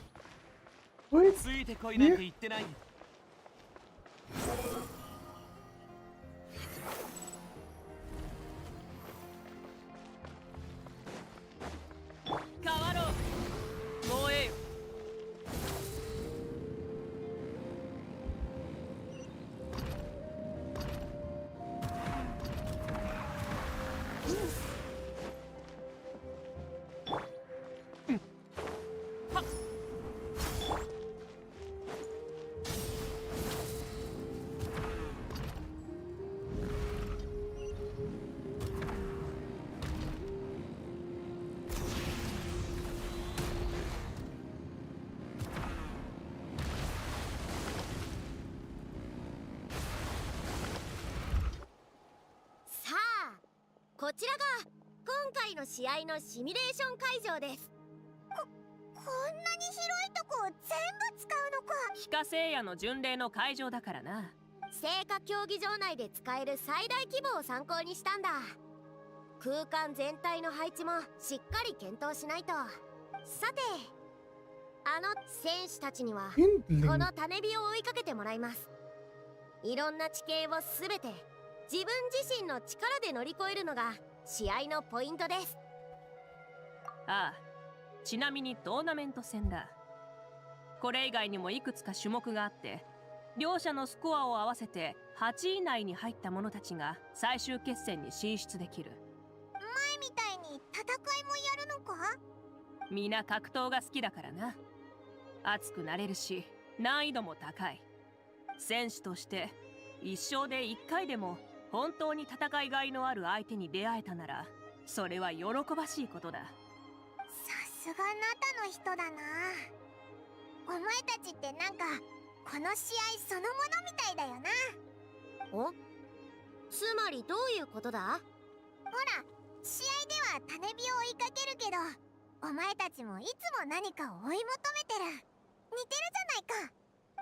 Speaker 1: Wait,
Speaker 6: ついてこいなんて言ってないよ。
Speaker 2: 変わろう。燃えよ。
Speaker 7: さあ、こちらが今回の試合のシミュレーション会場です。こんなに広いとこを全部使うのか。
Speaker 2: 非化聖夜の巡礼の会場だからな。
Speaker 7: 聖火競技場内で使える最大規模を参考にしたんだ。空間全体の配置もしっかり検討しないと。さて、あの選手たちにはこ
Speaker 1: Emblem.
Speaker 7: の種火を追いかけてもらいます。いろんな地形をすべて自分自身の力で乗り越えるのが試合のポイントです。
Speaker 2: ああ、ちなみにトーナメント戦だ。これ以外にもいくつか種目があって、両者のスコアを合わせて8位以内に入った者たちが最終決戦に進出できる。
Speaker 7: 前みたいに戦いもやるのか。
Speaker 2: みんな格闘が好きだからな。熱くなれるし、難易度も高い。選手として一生で1回でも本当に戦いがいのある相手に出会えたなら、それは喜ばしいことだ。
Speaker 7: さすがあなたの人だな。お前たちってなんかこの試合そのものみたいだよな。お？つまりどういうことだ？ほら、試合では種火を追いかけるけど、お前たちもいつも何かを追い求めてる。似てるじゃないか。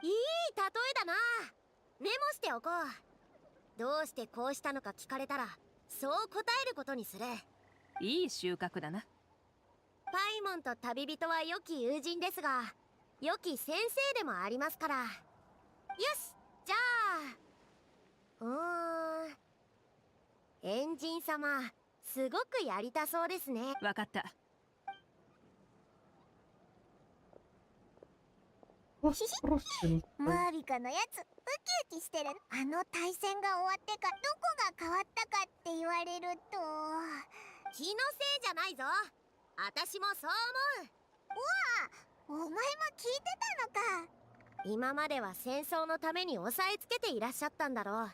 Speaker 7: いい例えだな。メモしておこう。どうしてこうしたのか聞かれたら、そう答えることにする。
Speaker 2: いい収穫だな。
Speaker 7: パイモンと旅人は良き友人ですが、良き先生でもありますから。よし、じゃあエンジン様、すごくやりたそうですね。
Speaker 2: わかった。
Speaker 7: マービカのやつ、ウキウキしてる。あの対戦が終わってか、どこが変わったかって言われると、気のせいじゃないぞ。私もそう思う。お前も聞いてたのか。今までは戦争のために押さえつけていらっしゃったんだろう。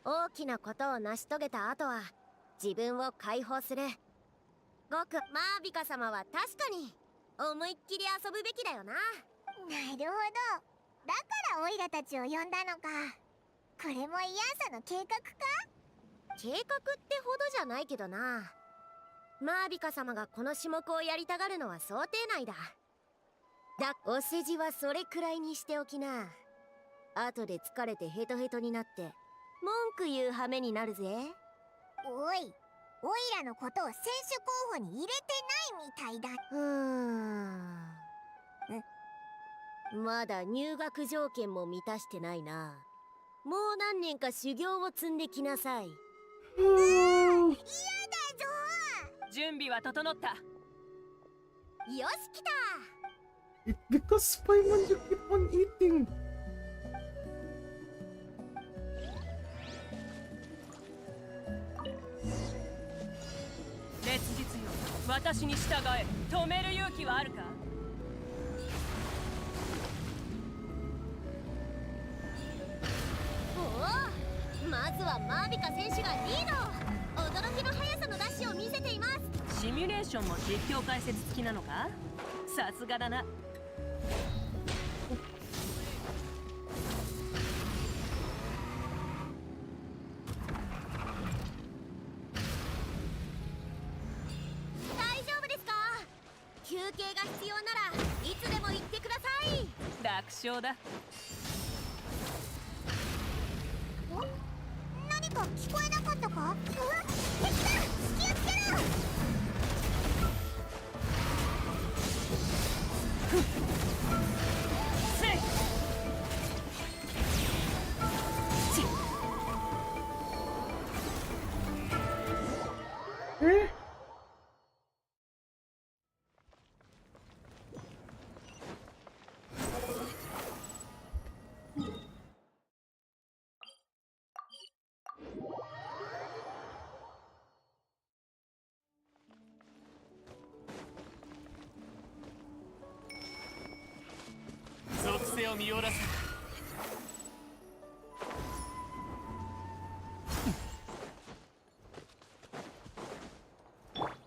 Speaker 7: 大きなことを成し遂げた後は自分を解放する。僕、マービカ様は確かに思いっきり遊ぶべきだよな。なるほど。だからオイラたちを呼んだのか。これもイヤーサの計画か。計画ってほどじゃないけどな。マービカ様がこの種目をやりたがるのは想定内だ。お世辞はそれくらいにしておきな。後で疲れてヘトヘトになって文句言う羽目になるぜ。おい、オイラのことを選手候補に入れてないみたいだ。まだ入学条件も満たしてないな。もう何年か修行を積んできなさい。嫌だぞ。
Speaker 2: 準備は整った。
Speaker 7: よし、来た。
Speaker 1: It's because Paimon you keep on eating.
Speaker 2: 烈日よ、私に従え。止める勇気はあるか。まずはマービカ選手がリード。驚きの速さのダッシュを見せています。シミュミュレーションも実況解説付きなのか？さすがだな。
Speaker 3: 大丈夫ですか？休憩が必要ならいつでも言ってください。
Speaker 2: 楽勝だ。
Speaker 7: 何か聞こえなかったか？うわ、敵だ！気をつけろ！
Speaker 2: せい！属性を見下ろす。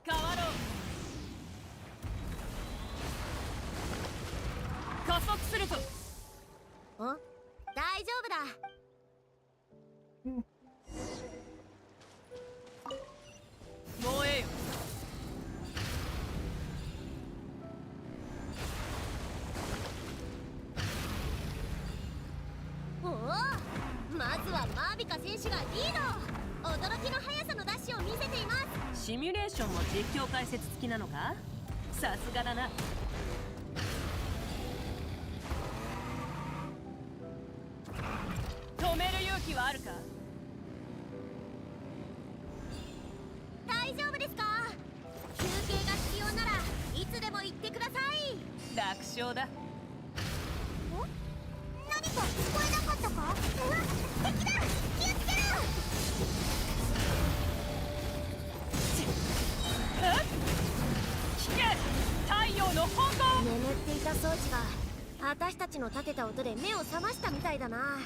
Speaker 2: 変わろう。加速するぞ。
Speaker 3: 大丈夫だ。
Speaker 2: もうええよ。
Speaker 3: おお、まずはマービカ選手がリード。驚きの速さのダッシュを見せています。
Speaker 2: シミュレーションも実況解説付きなのか？さすがだな。止める勇気はあるか？
Speaker 3: 大丈夫ですか？休憩が必要ならいつでも言ってください。
Speaker 2: 楽勝だ。
Speaker 7: 何か聞こえなかったか？うわ、敵だ！気をつけろ！
Speaker 2: 聞け！太陽の炎！
Speaker 3: 眠っていた装置が私たちの立てた音で目を覚ましたみたいだな。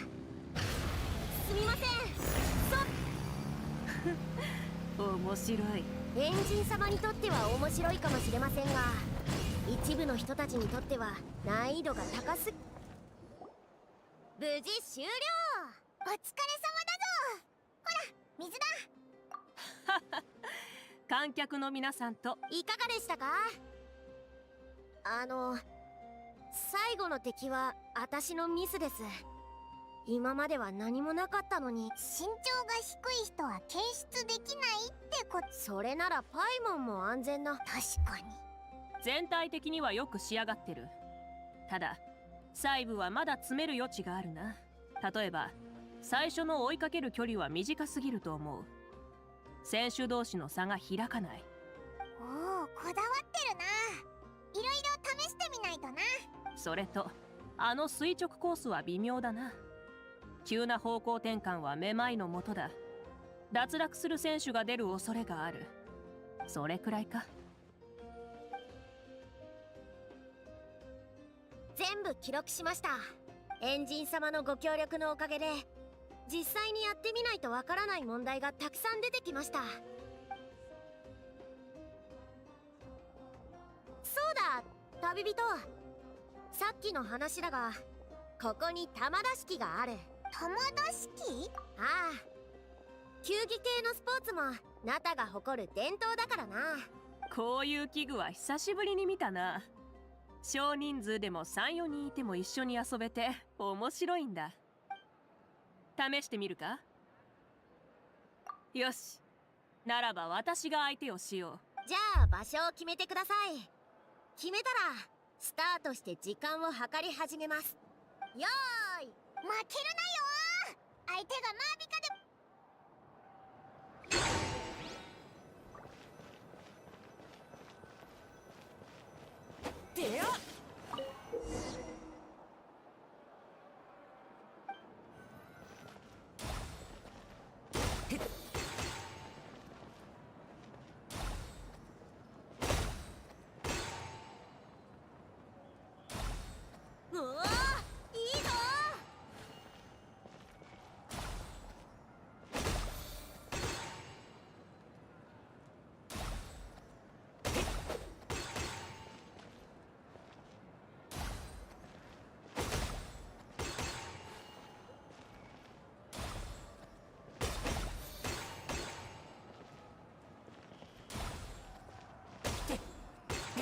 Speaker 3: すみません。
Speaker 2: 面白い。
Speaker 3: エンジン様にとっては面白いかもしれませんが、一部の人たちにとっては難易度が高すぎ。無事終了。
Speaker 7: お疲れ様だぞ。ほら、水だ。
Speaker 2: 観客の皆さんと
Speaker 3: いかがでしたか？最後の敵は私のミスです。今までは何もなかったのに。
Speaker 7: 身長が低い人は検出できないってこと。
Speaker 3: それならパイモンも安全な。
Speaker 7: 確かに。
Speaker 2: 全体的にはよく仕上がってる。ただ細部はまだ詰める余地があるな。例えば最初の追いかける距離は短すぎると思う。選手同士の差が開かない。
Speaker 7: おお、こだわってるな。いろいろ試してみないとな。
Speaker 2: それとあの垂直コースは微妙だな。急な方向転換はめまいのもとだ。脱落する選手が出る恐れがある。それくらいか。
Speaker 3: 全部記録しました。エンジン様のご協力のおかげで実際にやってみないとわからない問題がたくさん出てきました。そうだ、旅人。さっきの話だが、ここに玉出し機がある。
Speaker 7: 玉出し機？
Speaker 3: ああ、球技系のスポーツもナタが誇る伝統だからな。
Speaker 2: こういう器具は久しぶりに見たな。少人数でも 3,4 人いても一緒に遊べて面白いんだ。試してみるか？よし、ならば私が相手をしよう。
Speaker 3: じゃあ場所を決めてください。決めたらスタートして時間を計り始めます。よーい。
Speaker 7: 負けるなよ。相手がマービカで。
Speaker 3: でやっ。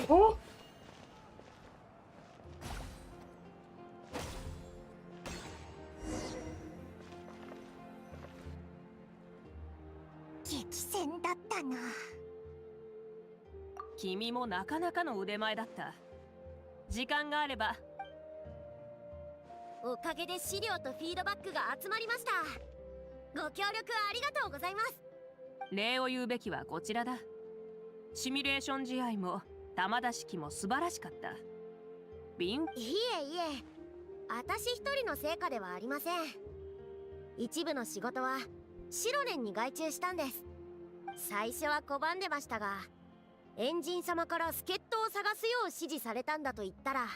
Speaker 1: Oh!
Speaker 2: "君もなかなかの腕前だった。時間があれば。
Speaker 3: おかげで資料とフィードバックが集まりました。ご協力ありがとうございます。
Speaker 2: 礼を言うべきはこちらだ。シミュレーション試合も球出し機も素晴らしかった。
Speaker 3: いえいえ、私一人の成果ではありません。一部の仕事は白年に外注したんです。最初は拒んでましたが、エンジン様から助っ人を探すよう指示されたんだと言ったら、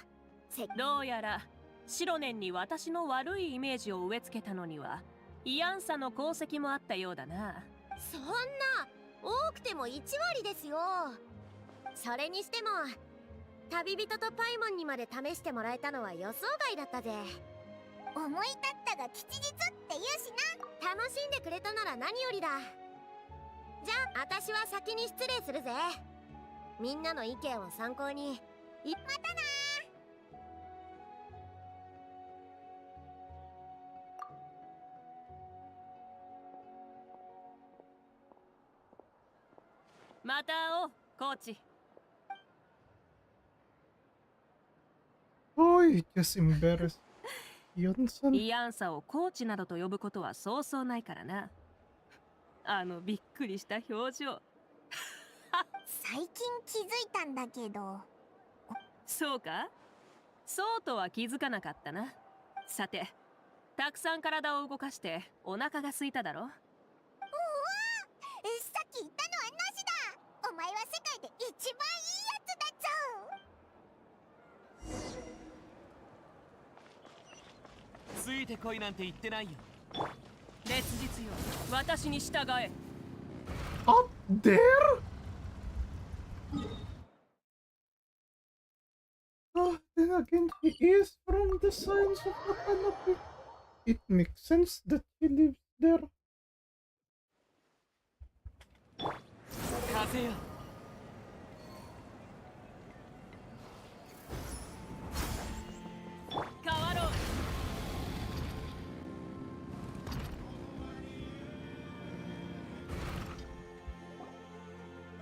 Speaker 2: どうやら白年に私の悪いイメージを植え付けたのにはイアンサの功績もあったようだな。
Speaker 3: そんな、多くても1割ですよ。それにしても旅人とパイモンにまで試してもらえたのは予想外だったぜ。
Speaker 7: 思い立ったが吉日って言うしな。
Speaker 3: 楽しんでくれたなら何よりだ。じゃあ私は先に失礼するぜ。みんなの意見を参考に。
Speaker 7: またな。
Speaker 2: また会おう、コーチ。
Speaker 1: Oh, you just embarrassed Johnson.
Speaker 2: イアンサをコーチなどと呼ぶことはそうそうないからな。あのびっくりした表情。
Speaker 7: 最近気づいたんだけど。
Speaker 2: そうか？そうとは気づかなかったな。さて、たくさん体を動かしてお腹が空いただろ？
Speaker 7: おお、さっき言ったのはなしだ。お前は世界で一番いいやつだぞ。
Speaker 6: ついてこいなんて言ってないよ。
Speaker 2: 烈日よ、私に従え。
Speaker 1: Up there? Oh, then again, he is from the signs of the canopy. It makes sense that he lives there.
Speaker 6: 風よ。
Speaker 2: 変わろう。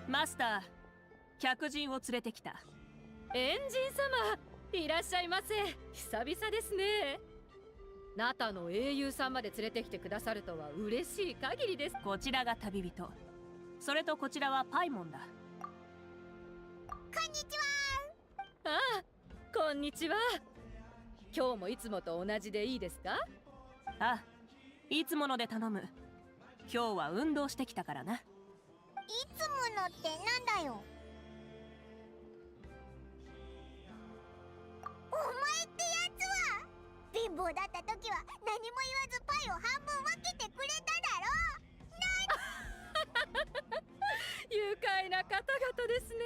Speaker 2: マスター、客人を連れてきた。
Speaker 13: エンジン様、いらっしゃいませ。久々ですね。ナタの英雄さんまで連れてきてくださるとは嬉しい限りです。
Speaker 2: こちらが旅人。それとこちらはパイモンだ。
Speaker 7: こんにちは。
Speaker 13: ああ、こんにちは。今日もいつもと同じでいいですか？
Speaker 2: ああ、いつもので頼む。今日は運動してきたからな。
Speaker 7: いつものってなんだよ。お前ってやつは貧乏だった時は何も言わずパイを半分分けてくれただろ。
Speaker 13: 愉快な方々ですね。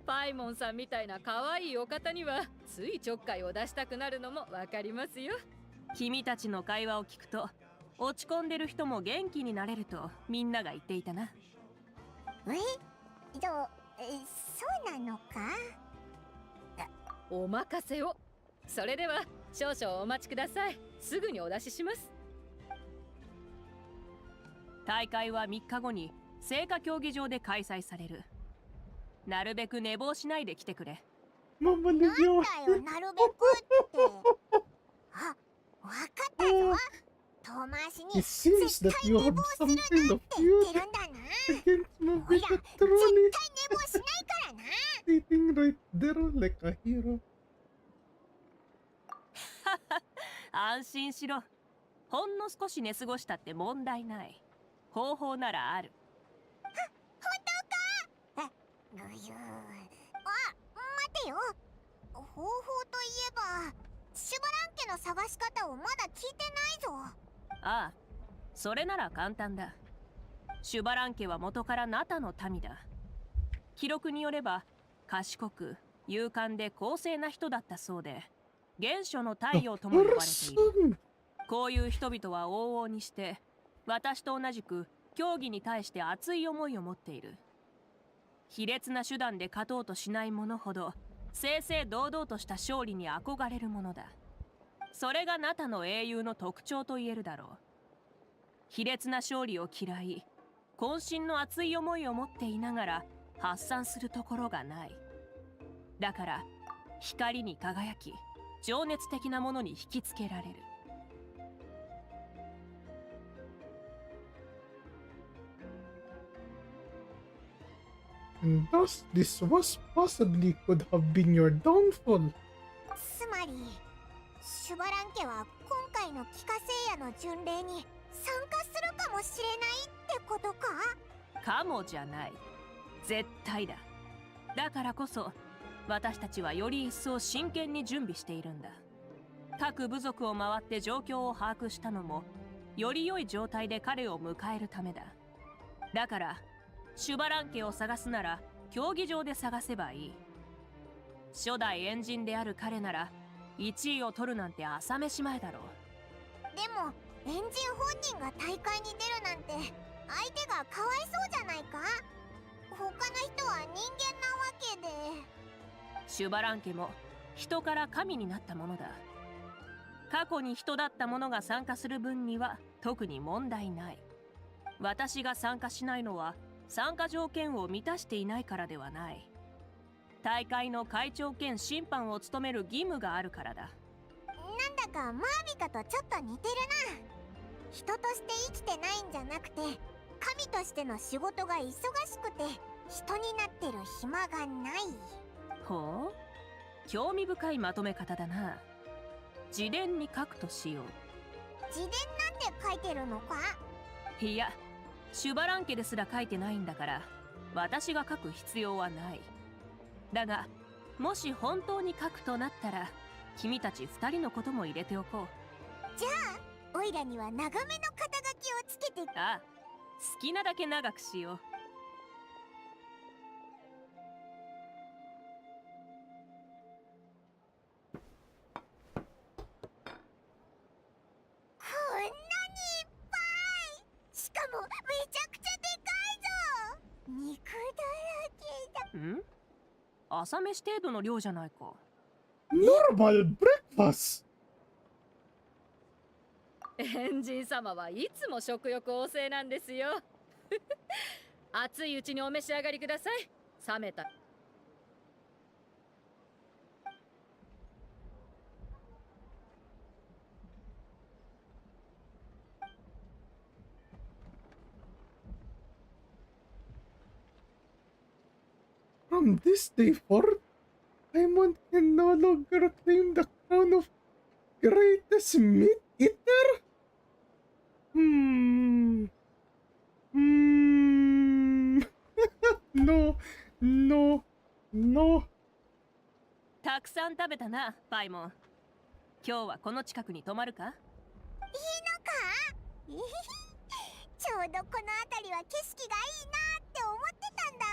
Speaker 13: パイモンさんみたいな可愛いお方にはついちょっかいを出したくなるのもわかりますよ。
Speaker 2: 君たちの会話を聞くと落ち込んでる人も元気になれるとみんなが言っていたな。
Speaker 7: そうなのか？
Speaker 13: お任せを。それでは少々お待ちください。すぐにお出しします。
Speaker 2: 大会は3日後に聖火競技場で開催される。なるべく寝坊しないで来てくれ。
Speaker 7: なんだよ、なるべくって。あ、わかったぞ。遠回しに
Speaker 1: It seems that you have some kind of feud against Mavuika truly. Sitting right there like a hero.
Speaker 2: 安心しろ。ほんの少し寝過ごしたって問題ない。方法ならある。
Speaker 7: 本当か？ぐゆー。あ、待てよ。方法といえば、シュバラン家の探し方をまだ聞いてないぞ。
Speaker 2: ああ、それなら簡単だ。シュバラン家は元からナタの民だ。記録によれば賢く勇敢で公正な人だったそうで、原初の太陽とも呼ばれている。こういう人々は往々にして私と同じく競技に対して熱い思いを持っている。卑劣な手段で勝とうとしない者ほど正々堂々とした勝利に憧れるものだ。それがナタの英雄の特徴と言えるだろう。卑劣な勝利を嫌い、渾身の熱い思いを持っていながら発散するところがない。だから光に輝き、情熱的なものに引きつけられる。
Speaker 1: And thus, this was possibly could have been your downfall.
Speaker 7: つまりシュバラン家は今回の帰化聖夜の巡礼に参加するかもしれないってことか？
Speaker 2: かもじゃない。絶対だ。だからこそ私たちはより一層真剣に準備しているんだ。各部族を回って状況を把握したのもより良い状態で彼を迎えるためだ。だからシュバラン家を探すなら競技場で探せばいい。初代エンジンである彼なら1位を取るなんて朝飯前だろう。
Speaker 7: でもエンジン本人が大会に出るなんて相手がかわいそうじゃないか？他の人は人間なわけで。
Speaker 2: シュバラン家も人から神になったものだ。過去に人だった者が参加する分には特に問題ない。私が参加しないのは参加条件を満たしていないからではない。大会の会長兼審判を務める義務があるからだ。
Speaker 7: なんだかマービカとちょっと似てるな。人として生きてないんじゃなくて神としての仕事が忙しくて人になってる暇がない。
Speaker 2: ほう、興味深いまとめ方だな。自伝に書くとしよう。
Speaker 7: 自伝なんて書いてるのか？
Speaker 2: いや、シュバラン家ですら書いてないんだから私が書く必要はない。だがもし本当に書くとなったら君たち2人のことも入れておこう。
Speaker 7: じゃあオイラには長めの肩書きをつけて。
Speaker 2: ああ、好きなだけ長くしよう。
Speaker 7: こんなにいっぱい！しかもめちゃくちゃでかいぞ！肉だらけだ。
Speaker 2: ん？朝飯程度の量じゃないか。
Speaker 1: Normal breakfast!
Speaker 13: エンジン様はいつも食欲旺盛なんですよ。熱いうちにお召し上がりください。冷めた。
Speaker 1: From this day forth, Paimon can no longer claim the crown of greatest meat eater? No, no, no.
Speaker 2: たくさん食べたな、パイモン。今日はこの近くに泊まるか？
Speaker 7: いいのか？ちょうどこの辺りは景色がいいなって思ってたんだ。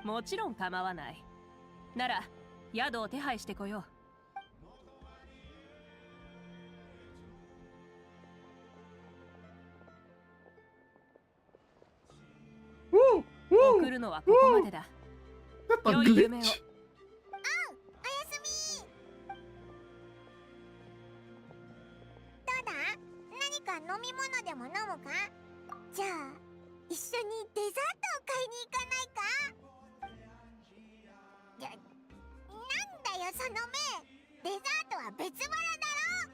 Speaker 2: もちろん構わない。なら宿を手配してこよう。送るのはここまでだ。良い夢を。
Speaker 7: おやすみ。どうだ？何か飲み物でも飲むか？じゃあ一緒にデザートを買いに行かないか？なんだよその目。デザートは別腹だろ。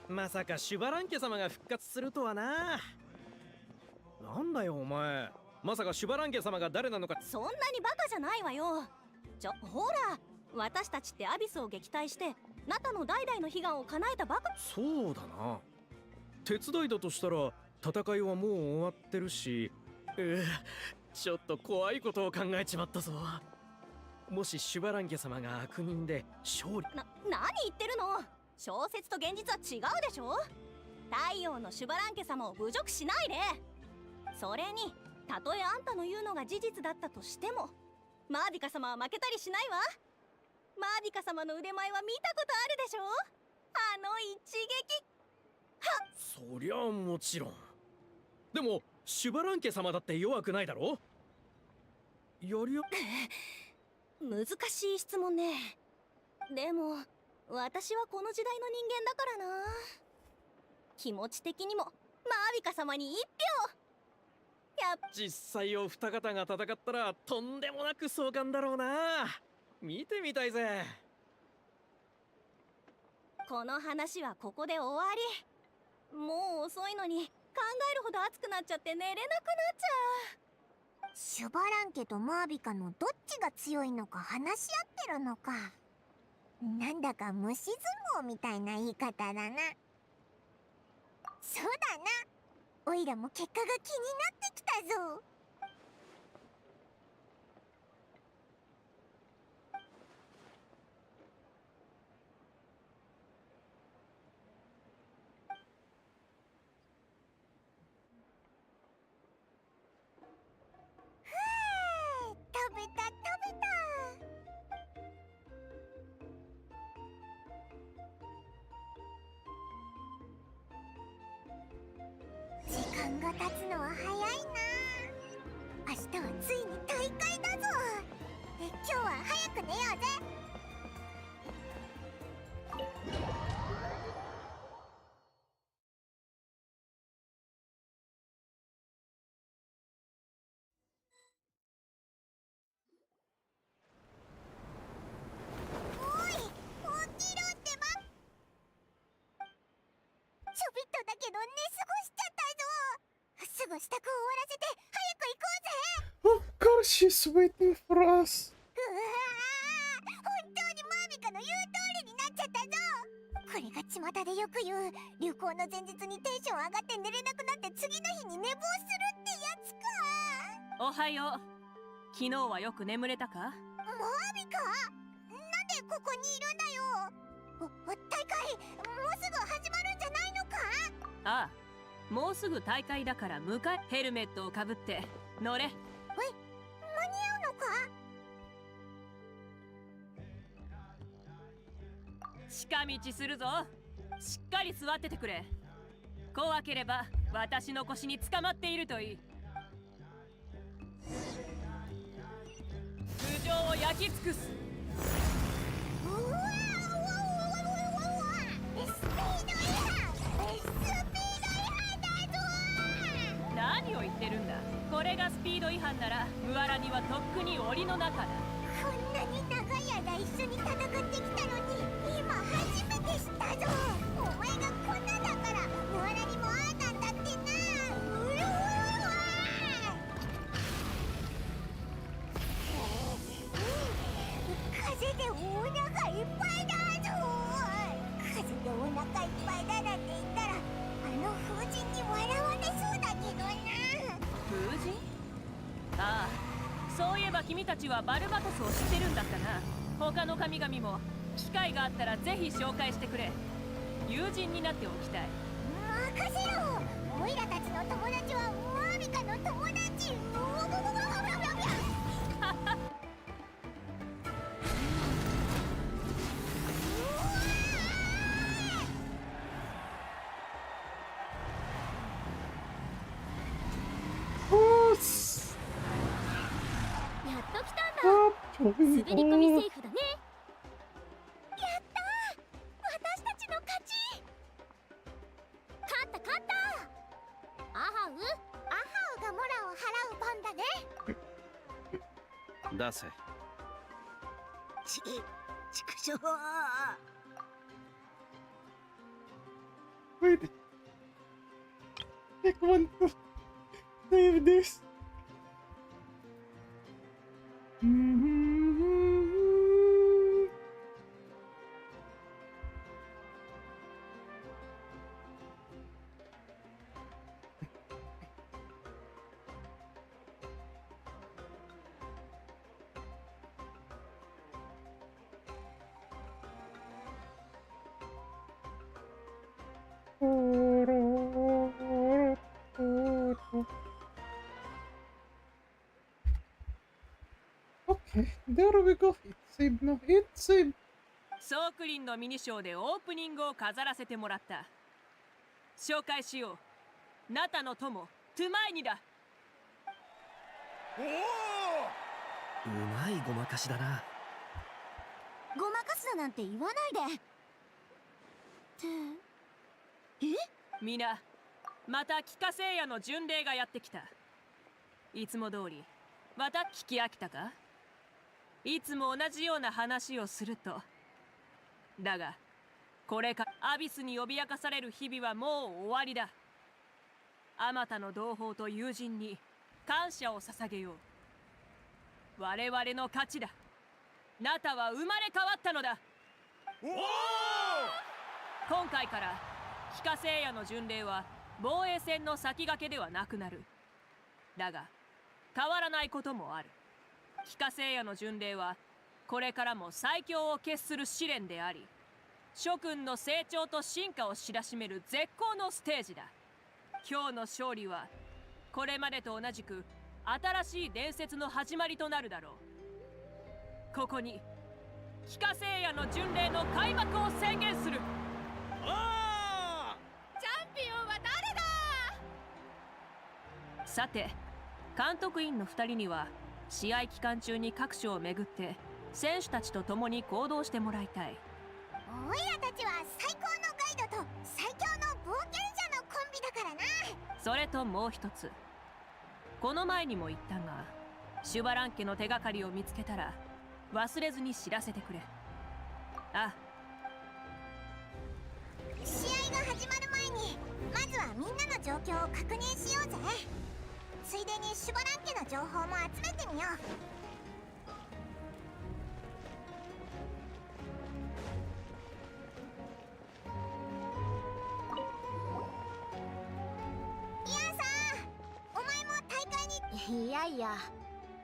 Speaker 6: まさかシュバラン家様が復活するとはな。なんだよお前、まさかシュバラン家様が誰なのか。
Speaker 3: そんなにバカじゃないわよ。ほら、私たちってアビスを撃退してナタの代々の悲願を叶えたばか。
Speaker 6: そうだな。手伝いだとしたら戦いはもう終わってるし、ちょっと怖いことを考えちまったぞ。もしシュバラン家様が悪人で勝利。
Speaker 3: 何言ってるの？小説と現実は違うでしょ。太陽のシュバラン家様を侮辱しないで。それにたとえあんたの言うのが事実だったとしてもマービカ様は負けたりしないわ。マービカ様の腕前は見たことあるでしょ。あの一撃。
Speaker 6: そりゃもちろん。でもシュバラン家様だって弱くないだろ。やりや
Speaker 3: 難しい質問ね。でも私はこの時代の人間だからな。気持ち的にもマービカ様に一票。
Speaker 6: 実際お二方が戦ったらとんでもなく壮観だろうな。見てみたいぜ。
Speaker 3: この話はここで終わり。もう遅いのに考えるほど熱くなっちゃって寝れなくなっちゃう。
Speaker 7: シュバラン家とマービカのどっちが強いのか話し合ってるのか。なんだか虫相撲みたいな言い方だな。そうだな。おいらも結果が気になってきたぞ。食べた食べた。時間が経つのは早いな。明日はついに大会だぞ。今日は早く寝ようぜ。おい、起きろってば。ちょびっとだけど寝過ごしちゃったぞ。すぐ支度を終わらせて早く行こうぜ。
Speaker 1: Of course she's waiting for us.
Speaker 7: うわー、本当にマービカの言う通りになっちゃったぞ。これが巷でよく言う流行の前日にテンション上がって寝れなくなって次の日に寝坊するってやつか。
Speaker 2: おはよう。昨日はよく眠れたか？
Speaker 7: マービカ、なんでここにいるんだよ。大会もうすぐ始まるんじゃないのか。
Speaker 2: ああ、もうすぐ大会だから迎え。ヘルメットをかぶって乗れ。
Speaker 7: 間に合うのか。
Speaker 2: 近道するぞ。しっかり座っててくれ。怖ければ私の腰に捕まっているといい。頭上を焼き尽くす。
Speaker 7: うわー、スピード違反、スピード違反だぞ。
Speaker 2: 何を言ってるんだ。これがスピード違反ならムアラにはとっくに檻の中だ。
Speaker 7: こんなに長い間一緒に戦ってきたのに今初めて知ったぞ。お前がこんなだからムアラにもああなんだってな。うわ風でお腹いっぱいだぞ。風でお腹いっぱいだなんて言ったら風神に笑われそうだけどな。
Speaker 2: 風神？ああ、そういえば君たちはバルバトスを知ってるんだったな。他の神々も機会があったらぜひ紹介してくれ。友人になっておきたい。
Speaker 7: 任せろ。オイラたちの友達はマービカの友達。やっと来たんだ。滑り込みセーフだね。やったー、私たちの勝ち。勝った勝った。アハウがモラを払う番だね。
Speaker 5: 出せ。
Speaker 4: 畜生。
Speaker 1: Wait. I want to save this. Okay, there we go. It's saved now. It's saved.
Speaker 2: ソークリンのミニショーでオープニングを飾らせてもらった。紹介しよう。ナタの友トゥマイニだ。
Speaker 6: うまいごまかしだな。
Speaker 3: ごまかすだなんて言わないで。
Speaker 2: 皆、また帰化聖夜の巡礼がやってきた。いつも通りまた聞き飽きたか？いつも同じような話をすると。だがこれからアビスに脅かされる日々はもう終わりだ。あまたの同胞と友人に感謝を捧げよう。我々の勝ちだ。ナタは生まれ変わったのだ。今回から帰化聖夜の巡礼は防衛戦の先駆けではなくなる。だが変わらないこともある。帰化聖夜の巡礼はこれからも最強を決する試練であり、諸君の成長と進化を知らしめる絶好のステージだ。今日の勝利はこれまでと同じく新しい伝説の始まりとなるだろう。ここに帰化聖夜の巡礼の開幕を宣言する。
Speaker 13: チャンピオンは誰だ？
Speaker 2: さて、監督員の2人には試合期間中に各所を巡って選手たちと共に行動してもらいたい。
Speaker 7: おいらたちは最高のガイドと最強の冒険者のコンビだからな。
Speaker 2: それともう一つ、この前にも言ったが、シュバラン家の手がかりを見つけたら忘れずに知らせてくれ。あ、
Speaker 7: 試合が始まる前にまずはみんなの状況を確認しようぜ。ついでにシュバラン家の情報も集めてみよう。
Speaker 3: いやいや、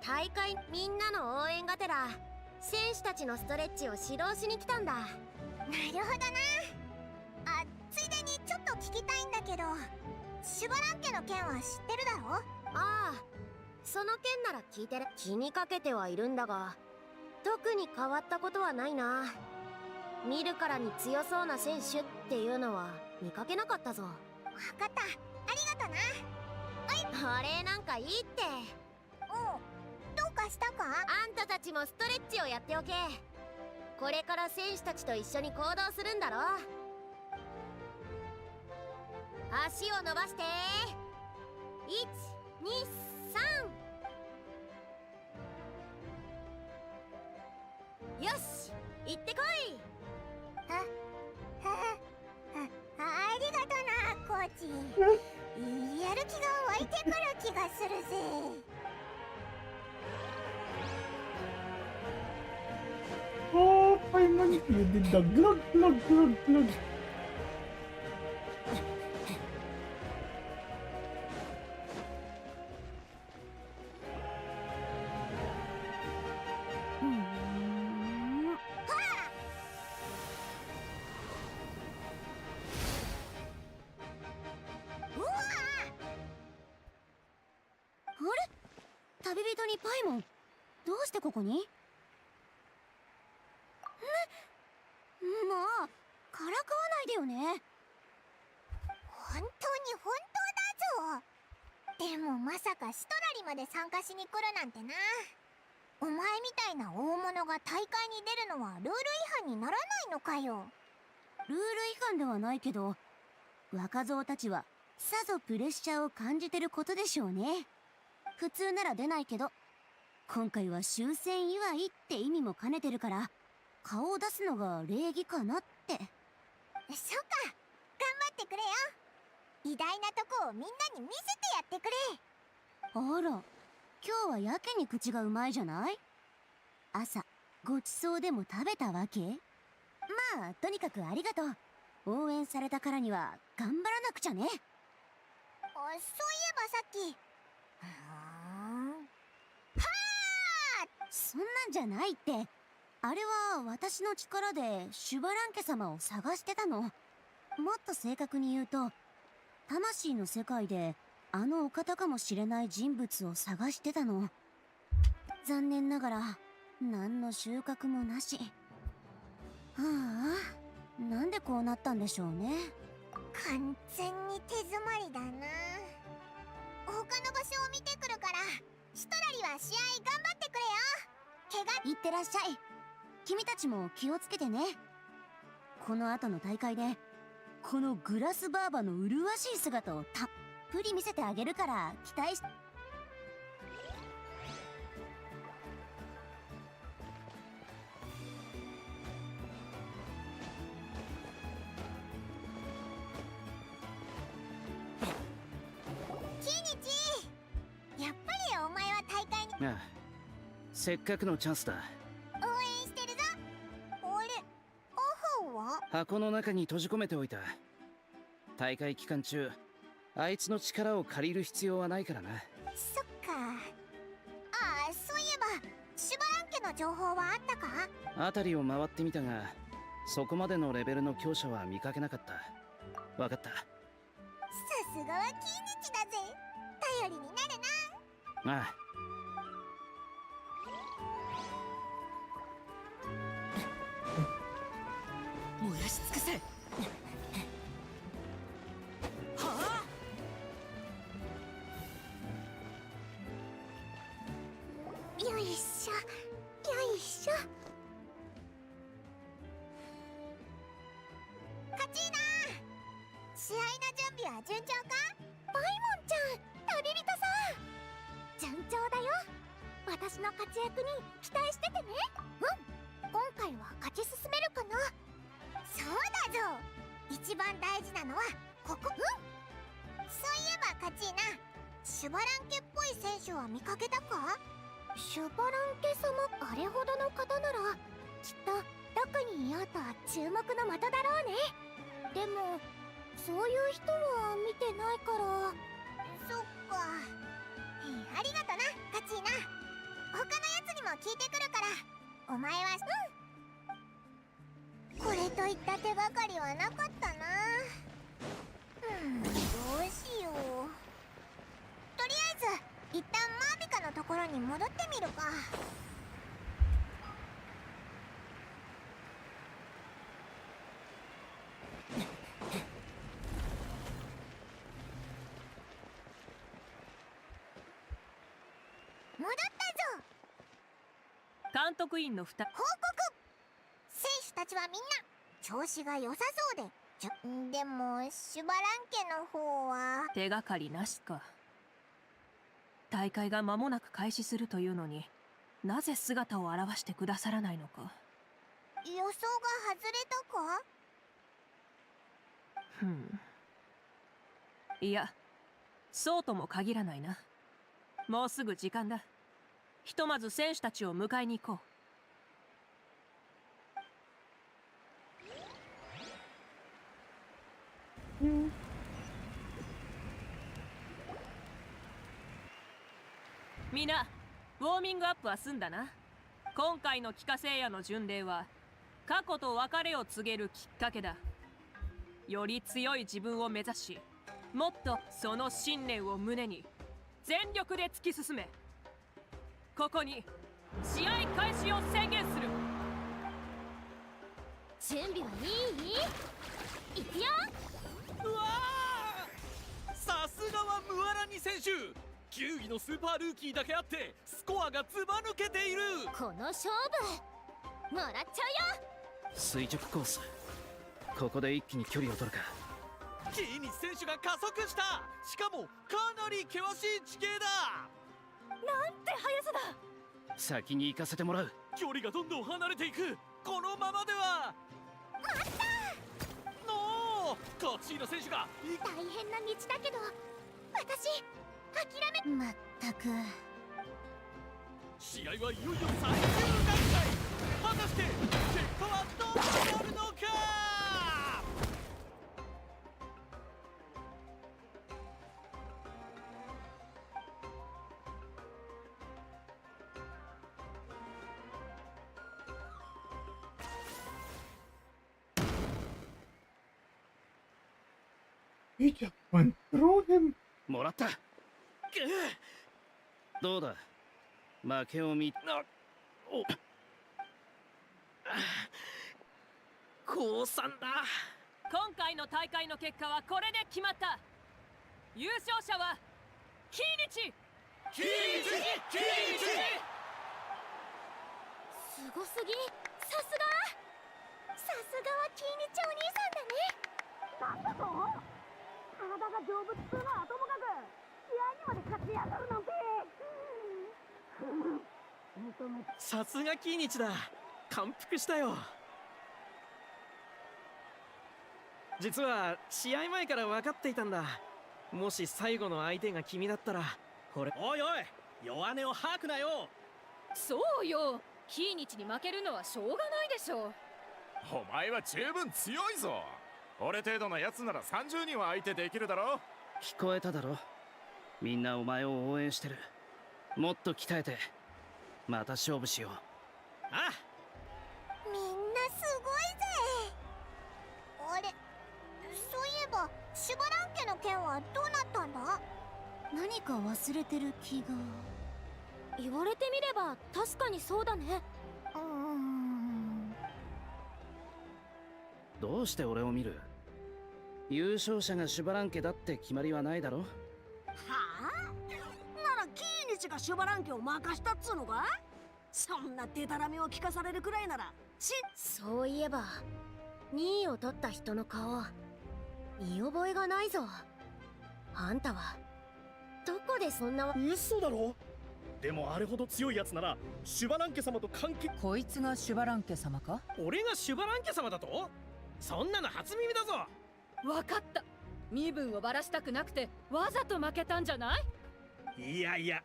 Speaker 3: 大会みんなの応援がてら選手たちのストレッチを指導しに来たんだ。
Speaker 7: なるほどな。あ、ついでにちょっと聞きたいんだけど、シュバラン家の件は知ってるだろ？
Speaker 3: ああ、その件なら聞いてる。気にかけてはいるんだが、特に変わったことはないな。見るからに強そうな選手っていうのは見かけなかったぞ。わ
Speaker 7: かった、ありがとな。
Speaker 3: お礼なんかいいって。
Speaker 7: どうかしたか？
Speaker 3: あんたたちもストレッチをやっておけ。これから選手たちと一緒に行動するんだろ。足を伸ばして。1、2、3。よし、行ってこい。
Speaker 7: ありがとな、コーチ。やる気が湧いてくる気がするぜ。
Speaker 1: Oh, Paimon, you did the glug, glug, glug, glug.
Speaker 3: どうしてここに？もうからかわないでよね。
Speaker 7: 本当に本当だぞ。でもまさかシトラリまで参加しに来るなんてな。お前みたいな大物が大会に出るのはルール違反にならないのかよ。
Speaker 3: ルール違反ではないけど、若造たちはさぞプレッシャーを感じてることでしょうね。普通なら出ないけど、今回は終戦祝いって意味も兼ねてるから、顔を出すのが礼儀かなって。
Speaker 7: そっか、頑張ってくれよ。偉大なとこをみんなに見せてやってくれ。
Speaker 3: あら、今日はやけに口がうまいじゃない？朝ごちそうでも食べたわけ？まあとにかくありがとう。応援されたからには頑張らなくちゃね。
Speaker 7: そういえばさっき
Speaker 3: そんなんじゃないって。あれは私の力でシュバラン家様を探してたの。もっと正確に言うと、魂の世界であのお方かもしれない人物を探してたの。残念ながら何の収穫もなし。ああ、なんでこうなったんでしょうね。
Speaker 7: 完全に手詰まりだな。他の場所を見てくるから、シトラリは試合頑張ってくれよ。怪我。
Speaker 3: いってらっしゃい。君たちも気をつけてね。この後の大会でこのグラスバーバの麗しい姿をたっぷり見せてあげるから期待し。
Speaker 7: キニチ、やっぱりお前は大会に
Speaker 5: ああ、せっかくのチャンスだ。
Speaker 7: 応援してるぞ。俺、アホは
Speaker 5: 箱の中に閉じ込めておいた。大会期間中あいつの力を借りる必要はないからな。
Speaker 7: そっか。ああ、そういえばシュバラン家の情報はあったか？
Speaker 5: 辺りを回ってみたが、そこまでのレベルの強者は見かけなかった。わかった。
Speaker 7: さすがはキニチだぜ。頼りになるな。
Speaker 5: ああ。
Speaker 4: 燃やし尽くせ。はあ。
Speaker 7: よいしょ、よいしょ。カチーナ、試合の準備は順調か？パイモンちゃん、旅人さん。順調だよ。私の活躍に期待しててね。うん、今回は勝ち進めるかな。そうだぞ。一番大事なのはここ。そういえばカチーナ、シュバラン家っぽい選手は見かけたか？シュバラン家様、あれほどの方ならきっとどこにいようと注目の的だろうね。でもそういう人は見てないから。そっか。ありがとなカチーナ。他のやつにも聞いてくるから、お前はこれといった手がかりはなかったな。どうしよう。とりあえず一旦マービカのところに戻ってみるか。戻ったぞ。
Speaker 2: 監督員の2人。
Speaker 7: 報告。選手たちはみんな調子が良さそうで、でもシュバラン家の方は
Speaker 2: 手がかりなしか。大会が間もなく開始するというのに、なぜ姿を現してくださらないのか。
Speaker 7: 予想が外れたか？
Speaker 2: いや、そうとも限らないな。もうすぐ時間だ。ひとまず選手たちを迎えに行こう。みんな、ウォーミングアップは済んだな。今回の帰化聖夜の巡礼は過去と別れを告げるきっかけだ。より強い自分を目指し、もっとその信念を胸に全力で突き進め。ここに試合開始を宣言する。
Speaker 7: 準備はいい？いくよ。
Speaker 6: うわー、さすがはムアラニ選手。球技のスーパールーキーだけあってスコアがずば抜けている。
Speaker 7: この勝負もらっちゃうよ。
Speaker 5: 垂直コース、ここで一気に距離を取るか。
Speaker 6: キーニチ選手が加速した。しかもかなり険しい地形だ。
Speaker 2: なんて速さだ。
Speaker 5: 先に行かせてもらう。
Speaker 6: 距離がどんどん離れていく。このままでは。
Speaker 7: 待った
Speaker 6: のカチーナ選手が
Speaker 7: 大変な道だけど私諦め。
Speaker 3: まったく。
Speaker 6: 試合はいよいよ最終段階。果たして結果はどうなるのか。
Speaker 1: He just went through him.
Speaker 5: もらった。どうだ、負けを見。
Speaker 6: 降参だ。
Speaker 2: 今回の大会の結果はこれで決まった。優勝者はキイニチ。
Speaker 3: すごすぎ。さすがはキイニチお兄さんだね。なんだと。体が丈夫っつうのはともかく試合にまで勝ち上がるなんて。
Speaker 6: さすがキイニチだ。感服したよ。実は試合前から分かっていたんだ。もし最後の相手が君だったら俺。
Speaker 14: おいおい、弱音を吐くなよ。
Speaker 13: そうよ、キイニチに負けるのはしょうがないでしょう。
Speaker 15: お前は十分強いぞ。俺程度のやつなら30人は相手できるだろ。
Speaker 5: 聞こえただろ。みんなお前を応援してる。もっと鍛えてまた勝負しよう。
Speaker 14: ああ、
Speaker 3: みんなすごいぜ。あれ、そういえばシュバラン家の件はどうなったんだ。何か忘れてる気が。言われてみれば確かにそうだね。
Speaker 5: どうして俺を見る？優勝者がシュバラン家だって決まりはないだろ。
Speaker 4: はあ？ならキイニチがシュバラン家を任したっつうのか？そんなデタラメを聞かされるくらいなら
Speaker 3: そういえば2位を取った人の顔見覚えがないぞ。あんたはどこでそんな。
Speaker 14: 嘘だろ。でもあれほど強いやつならシュバラン家様と関係。
Speaker 12: こいつがシュバラン家様か？
Speaker 6: 俺がシュバラン家様だと？そんなの初耳だぞ。
Speaker 13: わかった。身分をばらしたくなくてわざと負けたんじゃない？
Speaker 14: いやいや、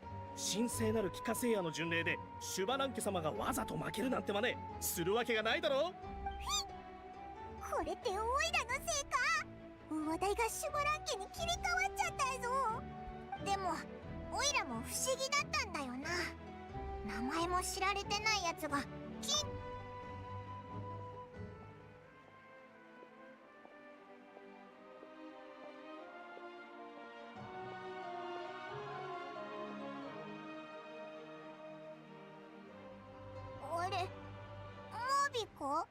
Speaker 14: 神聖なる帰化聖夜の巡礼でシュバラン家様がわざと負けるなんて真似するわけがないだろ。
Speaker 3: これってオイラのせいか？話題がシュバラン家に切り替わっちゃったぞ。でもオイラも不思議だったんだよな。名前も知られてないやつがあれ、マービか？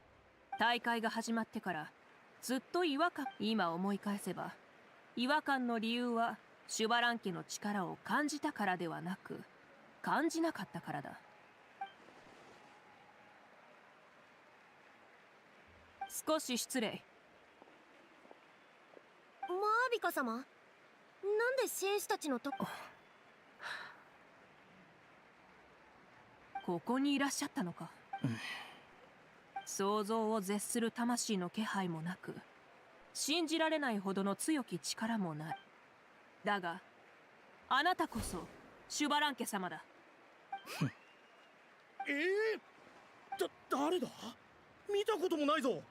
Speaker 2: 大会が始まってからずっと違和感。今思い返せば違和感の理由はシュバラン家の力を感じたからではなく感じなかったからだ。少し失礼。
Speaker 3: マービカ様、なんで戦士たちのと
Speaker 2: ここにいらっしゃったのか。想像を絶する魂の気配もなく信じられないほどの強き力もない。だがあなたこそシュバラン家様だ。
Speaker 14: 誰だ？見たこともないぞ。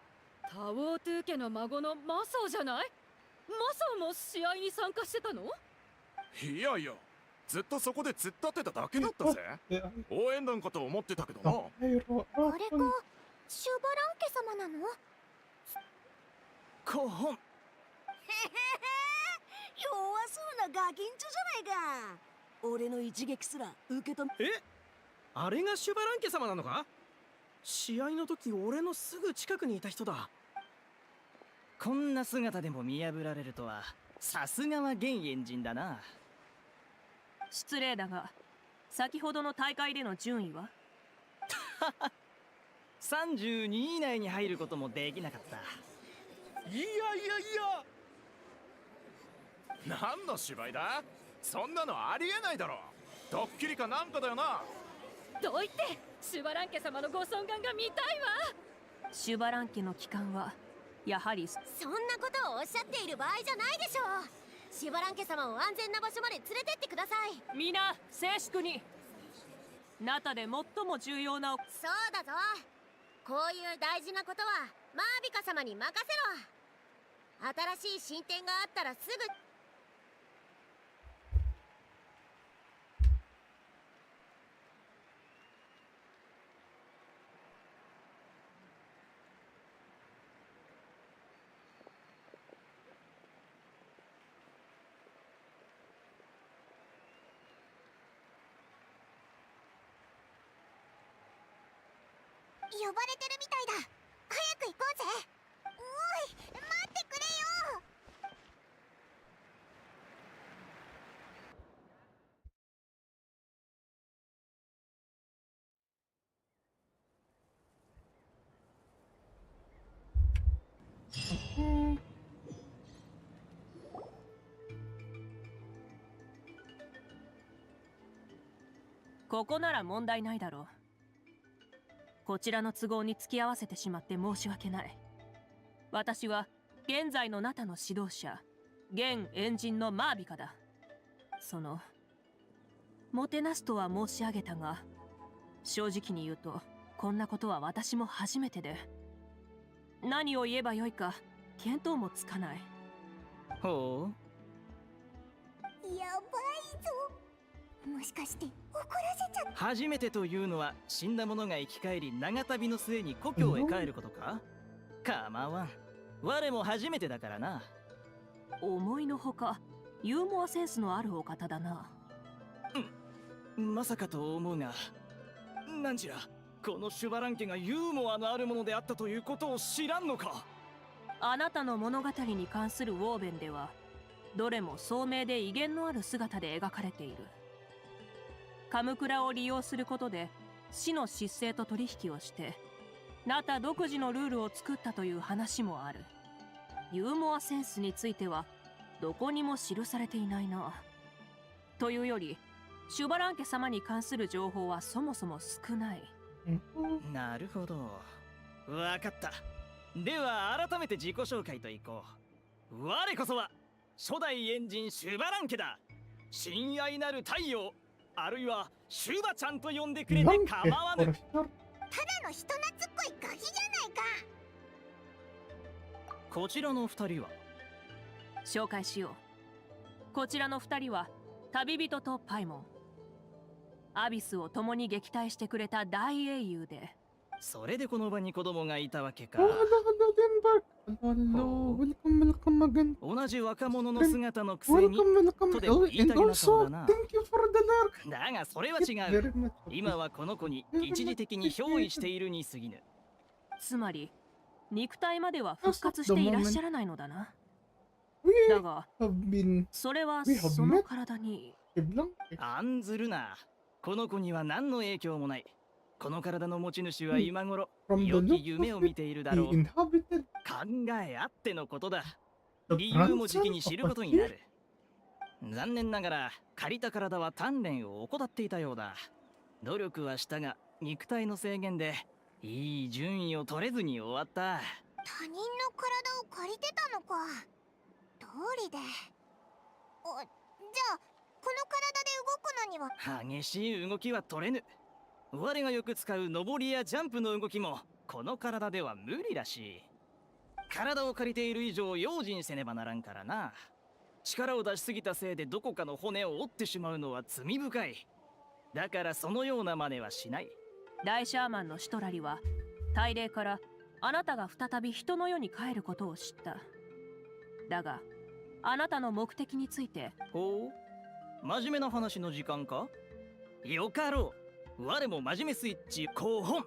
Speaker 13: タウォートゥー家の孫のマソーじゃない？マソーも試合に参加してたの？
Speaker 15: いやいや、ずっとそこで突っ立ってただけだったぜ。応援団かと思ってたけどな。
Speaker 3: あれか、シュバラン家様なの？
Speaker 6: 候補。
Speaker 4: へへへ、弱そうなガキンチョじゃないか。俺の一撃すら受け止め。
Speaker 6: あれがシュバラン家様なのか？試合の時俺のすぐ近くにいた人だ。
Speaker 16: こんな姿でも見破られるとはさすがは現エ人だな。
Speaker 2: 失礼だが先ほどの大会での順位は
Speaker 16: 32位以内に入ることもできなかった。
Speaker 14: いやいやいや、
Speaker 15: 何の芝居だ？そんなのありえないだろ。ドッキリかなんかだよな。
Speaker 13: どう言ってシュバラン家様のご尊顔が見たいわ。
Speaker 2: シュバラン家の帰還はやはり
Speaker 3: そんなことをおっしゃっている場合じゃないでしょう。シュバラン家様を安全な場所まで連れてってください。
Speaker 2: 皆静粛に。中で最も重要な
Speaker 3: そうだぞ。こういう大事なことはマービカ様に任せろ。新しい進展があったらすぐ。呼ばれてるみたいだ。
Speaker 7: 早く行こうぜ。おい、待ってくれよ。
Speaker 2: ここなら問題ないだろう。こちらの都合に付き合わせてしまって申し訳ない。私は現在のナタの指導者、現エンジンのマービカだ。もてなすとは申し上げたが、正直に言うとこんなことは私も初めてで、何を言えばよいか見当もつかない。
Speaker 16: ほう。
Speaker 7: やばいぞ。もしかして怒らせちゃった。
Speaker 16: 初めてというのは死んだ者が生き返り長旅の末に故郷へ帰ることか？構わん。我も初めてだからな。
Speaker 2: 思いのほかユーモアセンスのあるお方だな。
Speaker 16: まさかと思うが、なんじゃこのシュバラン家がユーモアのあるものであったということを知らんのか？
Speaker 2: あなたの物語に関するウォーベンではどれも聡明で威厳のある姿で描かれている。カムクラを利用することで死の失勢と取引をしてナタ独自のルールを作ったという話もある。ユーモアセンスについてはどこにも記されていないな。というよりシュバラン家様に関する情報はそもそも少ない。
Speaker 16: なるほど、わかった。では改めて自己紹介といこう。我こそは初代エンジンシュバラン家だ。親愛なる太陽、あるいはシュバちゃんと呼んでくれて構わぬ。
Speaker 7: ただの人懐っこいガキじゃないか。
Speaker 16: こちらの二人は？
Speaker 2: 紹介しよう。こちらの二人は旅人とパイモン。アビスを共に撃退してくれた大英雄で。
Speaker 16: それでこの場に子供がいたわけか。同じ若者の姿のくせにとでも言いたげな顔だな。だがそれは違う。今はこの子に一時的に憑依しているに過ぎぬ。
Speaker 2: つまり肉体までは復活していらっしゃらないのだな。だがそれはその体に
Speaker 16: 案ずるな。この子には何の影響もない。この体の持ち主は今頃良き夢を見ているだろう。考えあってのことだ。理由も時期に知ることになる。残念ながら借りた体は鍛錬を怠っていたようだ。努力はしたが肉体の制限でいい順位を取れずに終わった。
Speaker 7: 他人の体を借りてたのか。通りで。じゃあこの体で動くのには
Speaker 16: 激しい動きは取れぬ。我がよく使う登りやジャンプの動きもこの体では無理らしい。体を借りている以上用心せねばならんからな。力を出しすぎたせいでどこかの骨を折ってしまうのは罪深い。だからそのような真似はしない。
Speaker 2: 大シャーマンのシトラリは大霊からあなたが再び人の世に帰ることを知った。だがあなたの目的について。
Speaker 16: ほう、真面目な話の時間か？よかろう。我も真面目スイッチ候補。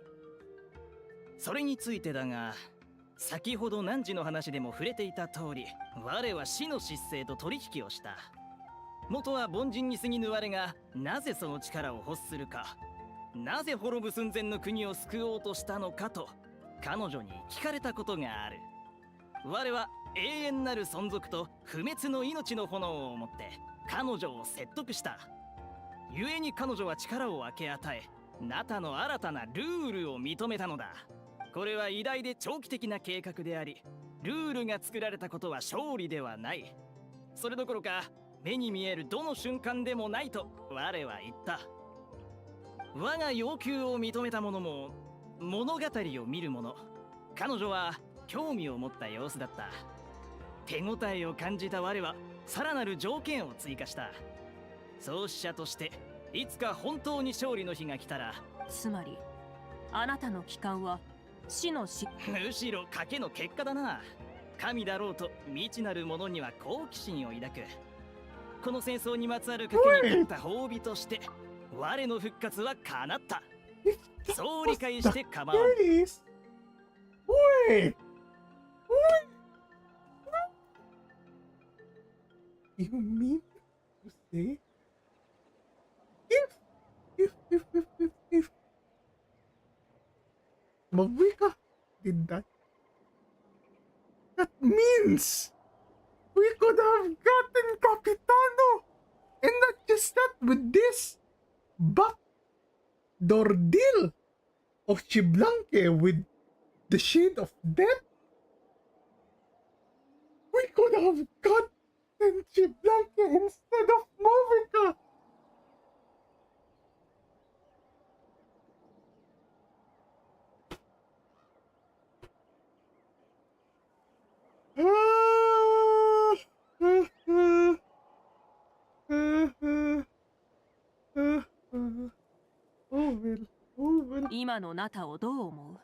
Speaker 16: それについてだが、先ほど汝の話でも触れていた通り、我は死の失勢と取引をした。元は凡人に過ぎぬ我がなぜその力を欲するか、なぜ滅ぶ寸前の国を救おうとしたのかと彼女に聞かれたことがある。我は永遠なる存続と不滅の命の炎をもって彼女を説得した。故に彼女は力を分け与え、ナタの新たなルールを認めたのだ。これは偉大で長期的な計画であり、ルールが作られたことは勝利ではない。それどころか目に見えるどの瞬間でもないと我は言った。我が要求を認めた者も物語を見る者、彼女は興味を持った様子だった。手応えを感じた我はさらなる条件を追加した。創始者としていつか本当に勝利の日が来たら、
Speaker 2: つまりあなたの帰還は死の死。
Speaker 16: むしろ賭けの結果だな。神だろうと未知なる者には好奇心を抱く。この戦争にまつわる賭けに勝った褒美として我の復活は叶った。そう理解して構わん。
Speaker 1: Wait! What? You mean to say if Mavuika did that, that means we could have gotten Capitano! And not just that, with this, but the ordeal of Chiblanque with the Shade of Death, we could have gotten Chiblanque instead of Mavuika!
Speaker 2: 今のナタをどう思う？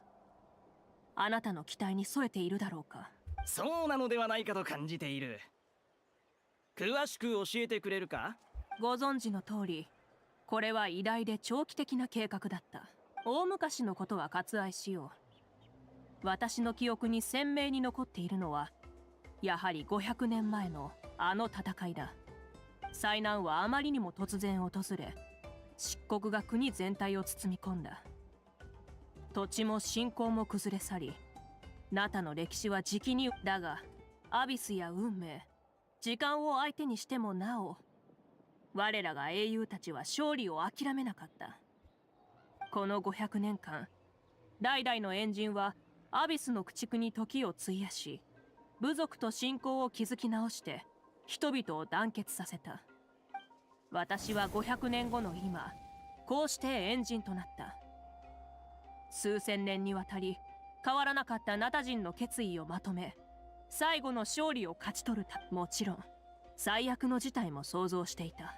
Speaker 2: あなたの期待に添えているだろうか？
Speaker 16: そうなのではないかと感じている。詳しく教えてくれるか？
Speaker 2: ご存知の通り、これは偉大で長期的な計画だった。大昔のことは割愛しよう。私の記憶に鮮明に残っているのは、やはり500年前のあの戦いだ。災難はあまりにも突然訪れ、漆黒が国全体を包み込んだ。土地も信仰も崩れ去り、ナタの歴史はじきにだが、アビスや運命、時間を相手にしてもなお、我らが英雄たちは勝利を諦めなかった。この500年間、代々のエンジンはアビスの駆逐に時を費やし、部族と信仰を築き直して人々を団結させた。私は500年後の今、こうしてエンジンとなった。数千年にわたり変わらなかったナタ人の決意をまとめ、最後の勝利を勝ち取るた。もちろん最悪の事態も想像していた。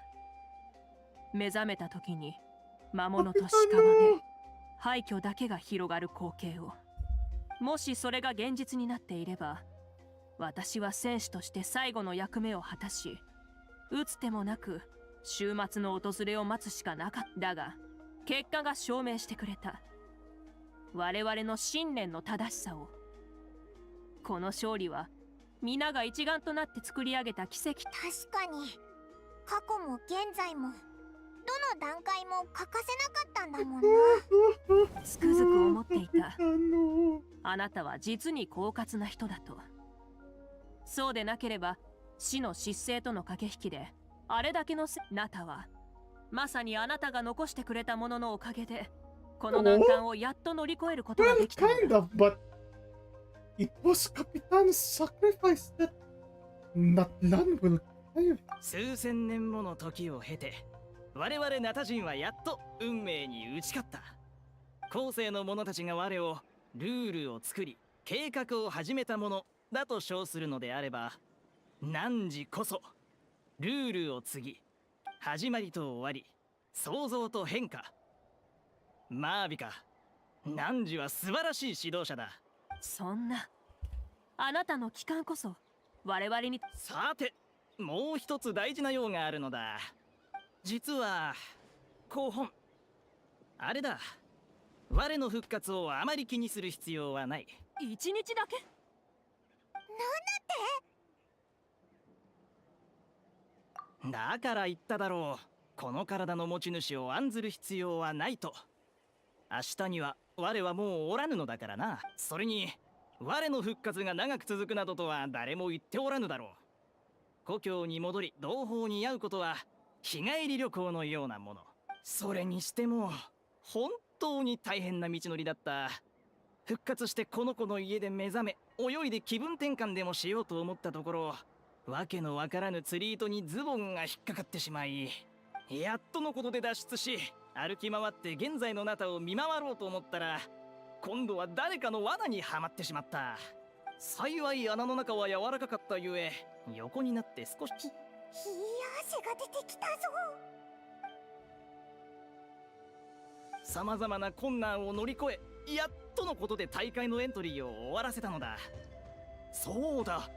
Speaker 2: 目覚めた時に魔物と屍、廃墟だけが広がる光景を。もしそれが現実になっていれば、私は戦士として最後の役目を果たし、打つ手もなく終末の訪れを待つしかなかった。だが結果が証明してくれた。我々の信念の正しさを。この勝利は皆が一丸となって作り上げた奇跡。
Speaker 7: 確かに過去も現在もどの段階も欠かせなかったんだもんな。
Speaker 2: つくづく思っていた。あなたは実に狡猾な人だと。そうでなければ死の失勢との駆け引きであれだけのナタはまさにあなたが残してくれたもののおかげでこの難関をやっと乗り越えることができた。
Speaker 1: Kind of, but it was Capitan's sacrifice that not land will die.
Speaker 16: 数千年もの時を経て、我々ナタ人はやっと運命に打ち勝った。後世の者たちが我をルールを作り計画を始めたものだと称するのであれば、汝こそルールを継ぎ、始まりと終わり、創造と変化。マービカ、汝は素晴らしい指導者だ。
Speaker 2: そんな、あなたの帰還こそ我々に。
Speaker 16: さて、もう一つ大事な用があるのだ。実は候補あれだ。我の復活をあまり気にする必要はない。
Speaker 2: 一日だけ？
Speaker 16: なんだって？だから言っただろう。この体の持ち主を案ずる必要はないと。明日には我はもうおらぬのだからな。それに我の復活が長く続くなどとは誰も言っておらぬだろう。故郷に戻り同胞に会うことは日帰り旅行のようなもの。それにしても本当に大変な道のりだった。復活してこの子の家で目覚め、泳いで気分転換でもしようと思ったところ、わけのわからぬ釣り糸にズボンが引っかかってしまい、やっとのことで脱出し、歩き回って現在のナタを見回ろうと思ったら、今度は誰かの罠にはまってしまった。幸い穴の中は柔らかかったゆえ、横になって少し。
Speaker 7: 冷や汗が出てきたぞ。
Speaker 16: さまざまな困難を乗り越え、やっとのことで大会のエントリーを終わらせたのだ。そうだ、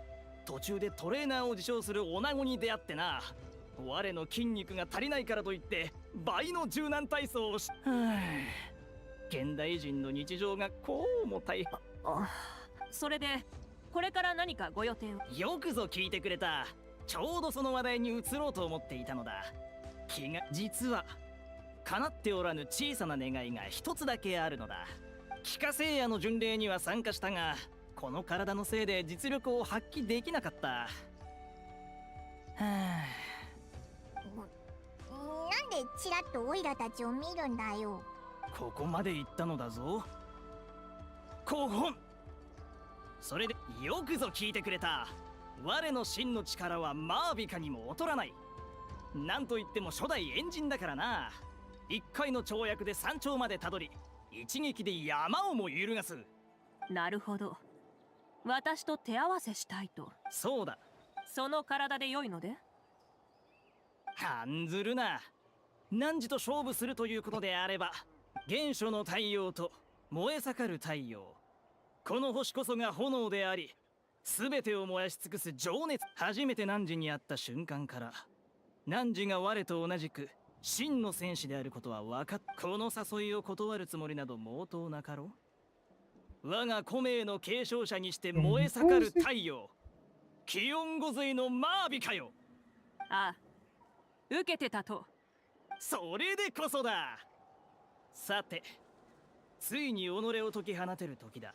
Speaker 16: 途中でトレーナーを自称する女子に出会ってな。我の筋肉が足りないからといって倍の柔軟体操をし。現代人の日常がこうも大変。
Speaker 2: それでこれから何かご予定を？
Speaker 16: よくぞ聞いてくれた。ちょうどその話題に移ろうと思っていたのだ。実は叶っておらぬ小さな願いが一つだけあるのだ。帰化聖夜の巡礼には参加したが、この体のせいで実力を発揮できなかった。はあ、
Speaker 7: なんでチラッとオイラたちを見るんだよ。
Speaker 16: ここまで行ったのだぞ。候補。それでよくぞ聞いてくれた。我の真の力はマービカにも劣らない。なんといっても初代エンジンだからな。一回の跳躍で山頂までたどり、一撃で山をも揺るがす。
Speaker 2: なるほど。私と手合わせしたいと。
Speaker 16: そうだ。
Speaker 2: その体で良いので？
Speaker 16: 案ずるな。汝と勝負するということであれば、原初の太陽と燃え盛る太陽、この星こそが炎であり、全てを燃やし尽くす情熱。初めて汝に会った瞬間から、汝が我と同じく真の戦士であることは分かっ。この誘いを断るつもりなど毛頭なかろう。我が古名の継承者にして燃え盛る太陽、気温御勢のマービカよ。
Speaker 2: ああ、受けてたと。
Speaker 16: それでこそだ。さて、ついに己を解き放てる時だ。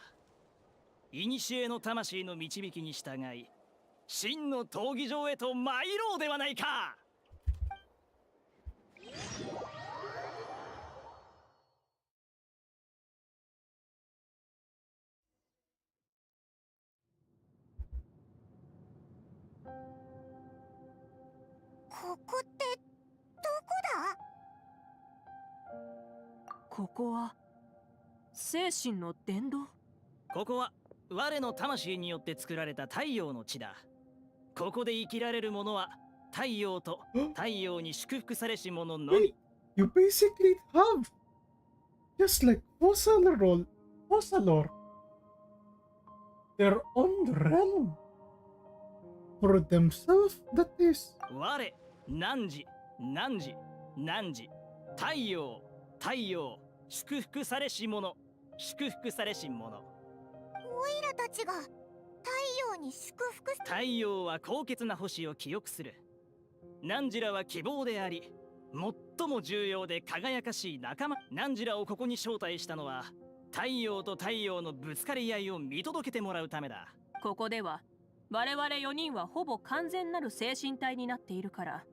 Speaker 16: 古の魂の導きに従い、真の闘技場へと参ろうではないか。
Speaker 7: ここってどこだ？
Speaker 2: ここは精神の殿堂？
Speaker 16: ここは我の魂によって作られた太陽の地だ。ここで生きられる者は太陽と太陽に祝福されし者のみ。
Speaker 1: You basically have just like Fossalor, their own realm for themselves. That is.
Speaker 16: 我、汝、太陽、祝福されし者、祝福されし者。
Speaker 7: オイラたちが太陽に祝福。
Speaker 16: 太陽は高潔な星を記憶する。汝らは希望であり、最も重要で輝かしい仲間。汝らをここに招待したのは、太陽と太陽のぶつかり合いを見届けてもらうためだ。
Speaker 2: ここでは我々4人はほぼ完全なる精神体になっているから、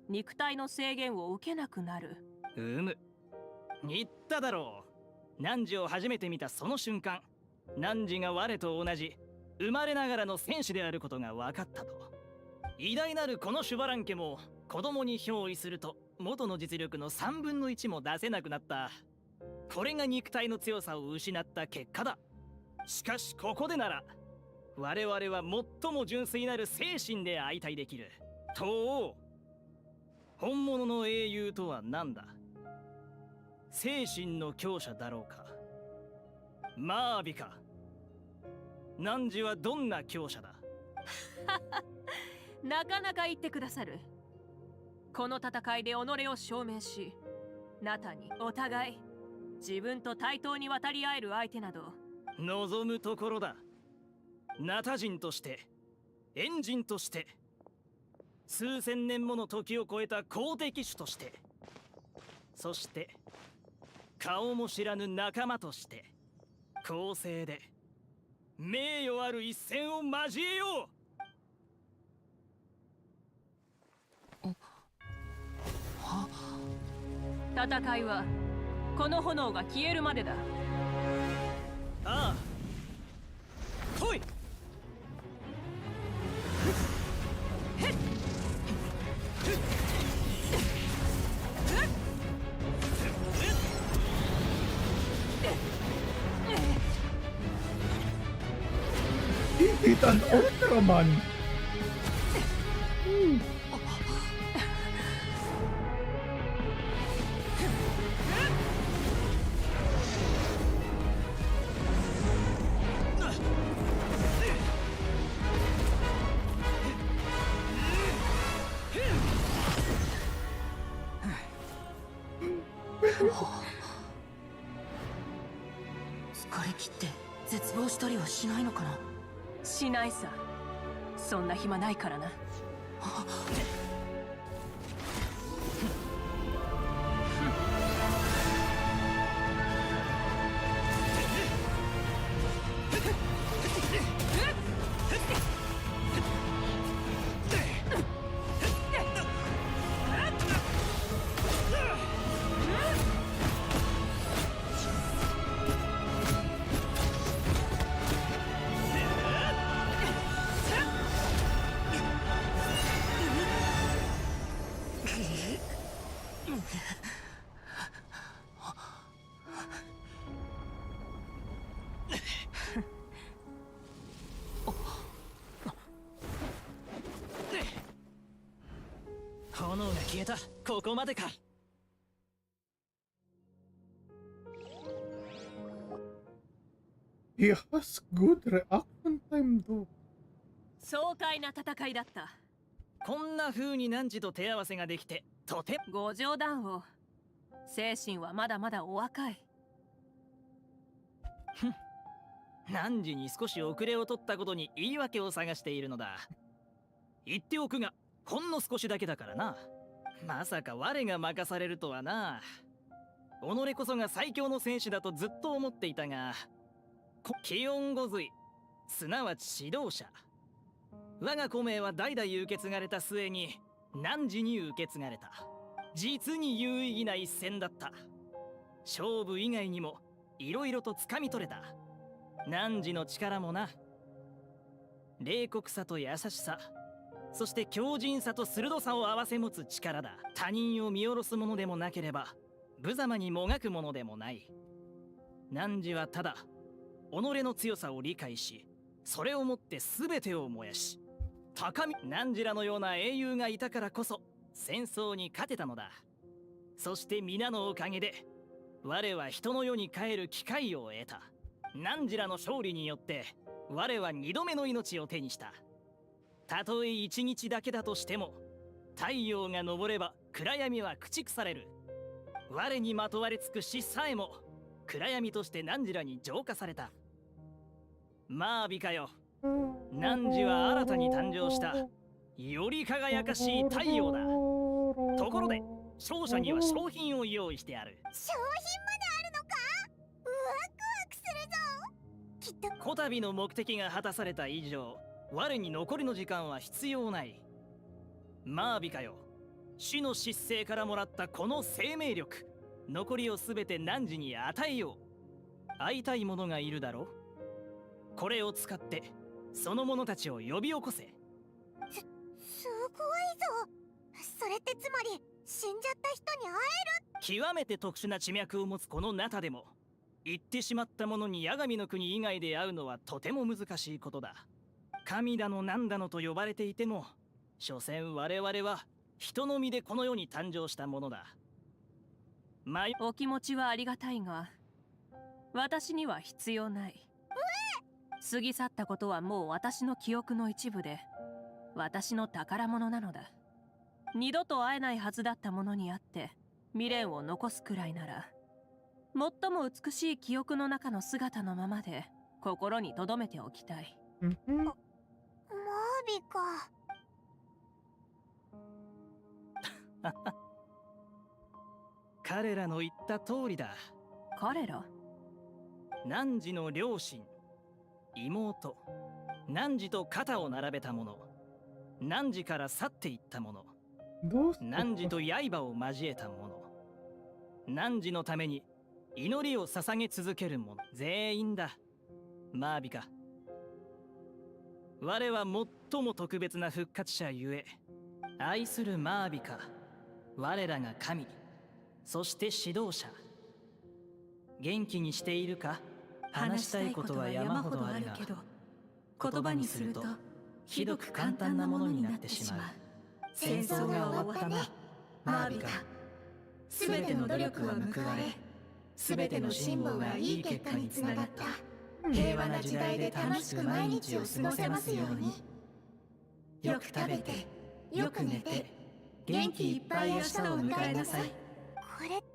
Speaker 2: 肉体の制限を受けなくなる。
Speaker 16: 言っただろう。汝を初めて見たその瞬間、汝が我と同じ生まれながらの戦士であることが分かったと。偉大なるこのシュバラン家も子供に憑依すると元の実力の3分の1も出せなくなった。これが肉体の強さを失った結果だ。しかしここでなら我々は最も純粋なる精神で相対できる。と王、本物の英雄とは何だ？精神の強者だろうか。マービカ、汝はどんな強者だ？
Speaker 2: なかなか言ってくださる。この戦いで己を証明し、ナタにお互い自分と対等に渡り合える相手など
Speaker 16: 望むところだ。ナタ人としてエンジンとして数千年もの時を超えた好敵手として、そして顔も知らぬ仲間として、公正で名誉ある一戦を交えよう。
Speaker 2: 戦いはこの炎が消えるまでだ。
Speaker 16: ああ、来い。
Speaker 1: He beat an Ultraman.
Speaker 2: 絶望したりはしないのかな。しないさ。そんな暇ないからな。
Speaker 16: 炎が消えた。ここまでか。
Speaker 1: He has good reaction time though.
Speaker 2: 爽快な戦いだった。
Speaker 16: こんな風に汝と手合わせができてとて
Speaker 2: ご冗談を。精神はまだまだお若い。
Speaker 16: 汝に少し遅れを取ったことに言い訳を探しているのだ。言っておくが、ほんの少しだけだからな。まさか我が任されるとはな。己こそが最強の戦士だとずっと思っていたが、気温御随、すなわち指導者。我が古名は代々受け継がれた末に汝に受け継がれた。実に有意義な一戦だった。勝負以外にもいろいろと掴み取れた。汝の力もな。冷酷さと優しさ、そして強靭さと鋭さを併せ持つ力だ。他人を見下ろすものでもなければ無様にもがくものでもない。汝はただ己の強さを理解し、それをもって全てを燃やし、高み汝らのような英雄がいたからこそ戦争に勝てたのだ。そして皆のおかげで我は人の世に帰る機会を得た。汝らの勝利によって我は二度目の命を手にした。たとえ一日だけだとしても、太陽が昇れば暗闇は駆逐される。我にまとわれつく死さえも暗闇として汝らに浄化された。マービカよ、汝は新たに誕生したより輝かしい太陽だ。ところで勝者には商品を用意してある。
Speaker 3: 商品まであるのか。ワクワクするぞ。きっと
Speaker 16: こたびの目的が果たされた以上、我に残りの時間は必要ない。マービカよ、死の失勢からもらったこの生命力、残りをすべて汝に与えよう。会いたい者がいるだろう。これを使ってその者たちを呼び起こせ。
Speaker 3: すごいぞ。それってつまり死んじゃった人に会える。
Speaker 16: 極めて特殊な地脈を持つこのナタでも、言ってしまった者に八神の国以外で会うのはとても難しいことだ。神だの何だのと呼ばれていても、所詮我々は人の身でこの世に誕生したものだ。
Speaker 2: お気持ちはありがたいが、私には必要ない。過ぎ去ったことはもう私の記憶の一部で、私の宝物なのだ。二度と会えないはずだったものに会って未練を残すくらいなら、最も美しい記憶の中の姿のままで心に留めておきたい。
Speaker 3: マービか。
Speaker 16: 彼らの言った通りだ。
Speaker 2: 彼ら？
Speaker 16: 汝の両親、妹、汝と肩を並べた者、汝から去っていった者、汝と刃を交えた者、汝のために祈りを捧げ続ける者、全員だ。マービカ、我は最も特別な復活者ゆえ、愛するマービカ、我らが神、そして指導者。元気にしているか？話したいことは山ほどあるけど、言葉にするとひどく簡単なものになってしまう。戦争が終わったな、マービカ。すべての努力は報われ、すべての辛抱がいい結果につながった。平和な時代で楽しく毎日を過ごせますように。よく食べて、よく寝て、元気いっぱい明日を迎えなさい。
Speaker 3: これって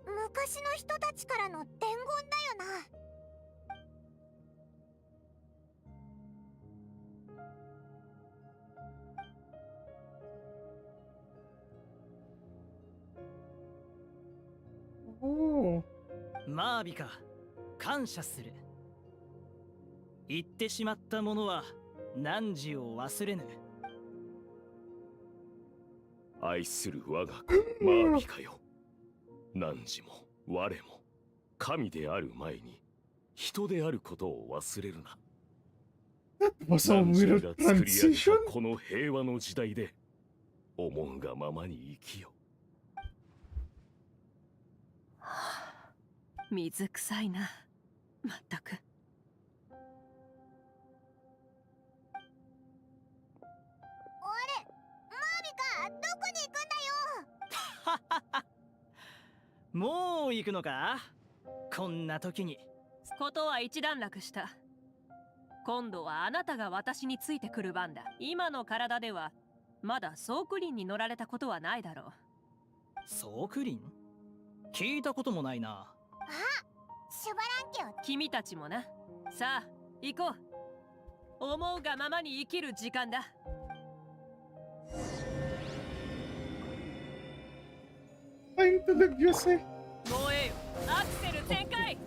Speaker 3: 昔の人たちからの伝言だよな。
Speaker 1: Oh.
Speaker 16: マービカ、感謝する。言ってしまったものは汝を忘れぬ。
Speaker 17: 愛する我が子マービカよ。汝も我も神である前に人であることを忘れるな。
Speaker 1: Was a
Speaker 17: 汝
Speaker 1: weird
Speaker 17: が作り上げ
Speaker 1: transition.
Speaker 17: たこの平和の時代で思うがままに生きよ。
Speaker 2: 水臭いな。まったく。
Speaker 16: もう行くのか？こんな時に。
Speaker 2: ことは一段落した。今度はあなたが私についてくる番だ。今の体ではまだソークリンに乗られたことはないだろう。
Speaker 16: ソークリン？聞いたこともないな。
Speaker 7: シュバラン家を
Speaker 2: 君たちもな。さあ行こう。思うがままに生きる時間だ。
Speaker 1: Time to live, you say?
Speaker 2: 燃えよ、アクセル全開。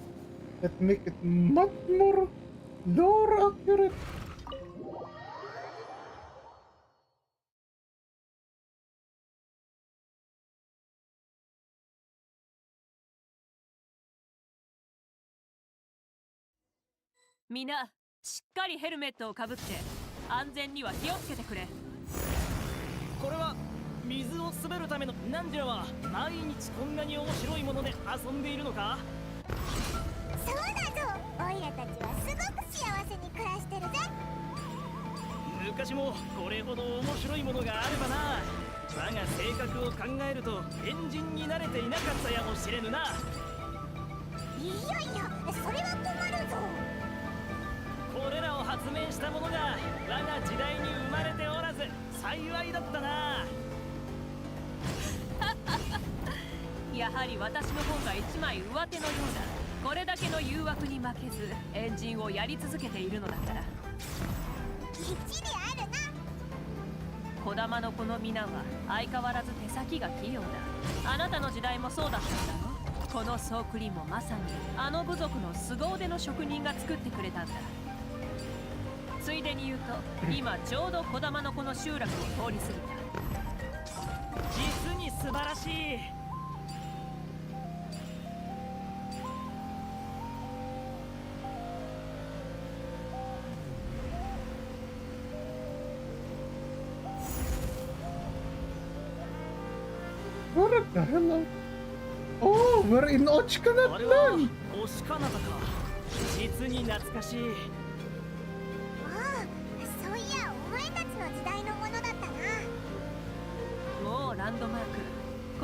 Speaker 1: That make it much more lore accurate.
Speaker 2: みんな、しっかりヘルメットをかぶって安全には気をつけてくれ。
Speaker 16: これは水を滑るための。汝らは毎日こんなに面白いもので遊んでいるのか？
Speaker 7: そうだぞ。オイラたちはすごく幸せに暮らしてるぜ。
Speaker 16: 昔もこれほど面白いものがあればな。我が性格を考えるとエンジンに慣れていなかったやもしれぬな。
Speaker 7: いやいや、それは困るぞ。
Speaker 16: これらを発明した者が我が時代に生まれておらず幸いだったな。
Speaker 2: やはり私の方が一枚上手のようだ。これだけの誘惑に負けずエンジンをやり続けているのだから。
Speaker 7: 一理あるな。
Speaker 2: 児玉のこの皆は相変わらず手先が器用だ。あなたの時代もそうだったんだろ。このソークリンもまさにあの部族の凄腕の職人が作ってくれたんだ。ついでに言うと今ちょうど児玉のこの集落を通り過ぎた。
Speaker 16: 実に素晴らしい。
Speaker 1: What the hell? Oh, we're in オチカナ
Speaker 16: あれは
Speaker 1: タン。
Speaker 16: オシカナタか。実に懐かしい。
Speaker 7: ああ、そういやお前たちの時代のものだったな。
Speaker 2: もうランドマーク、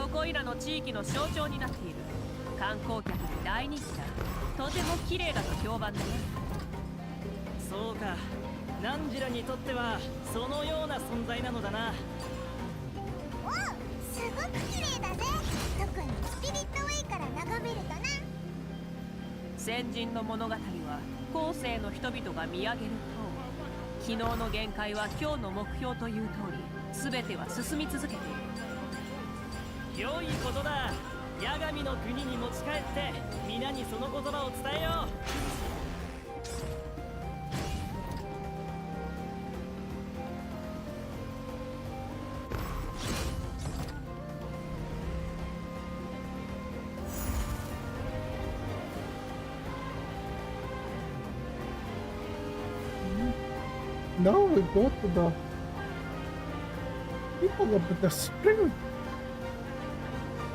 Speaker 2: ここいらの地域の象徴になっている。観光客に大人気だ。とても綺麗だと評判だな。
Speaker 16: そうか、汝らにとってはそのような存在なのだな。
Speaker 7: おう、すごく綺麗だぜ。特にスピリットウェイから眺めるとな。
Speaker 2: 先人の物語は後世の人々が見上げると、昨日の限界は今日の目標という通り、全ては進み続けている。
Speaker 16: 良いことだ。八神の国に持ち帰って皆にその言葉を伝えよう。
Speaker 1: Now we go to the people of the spring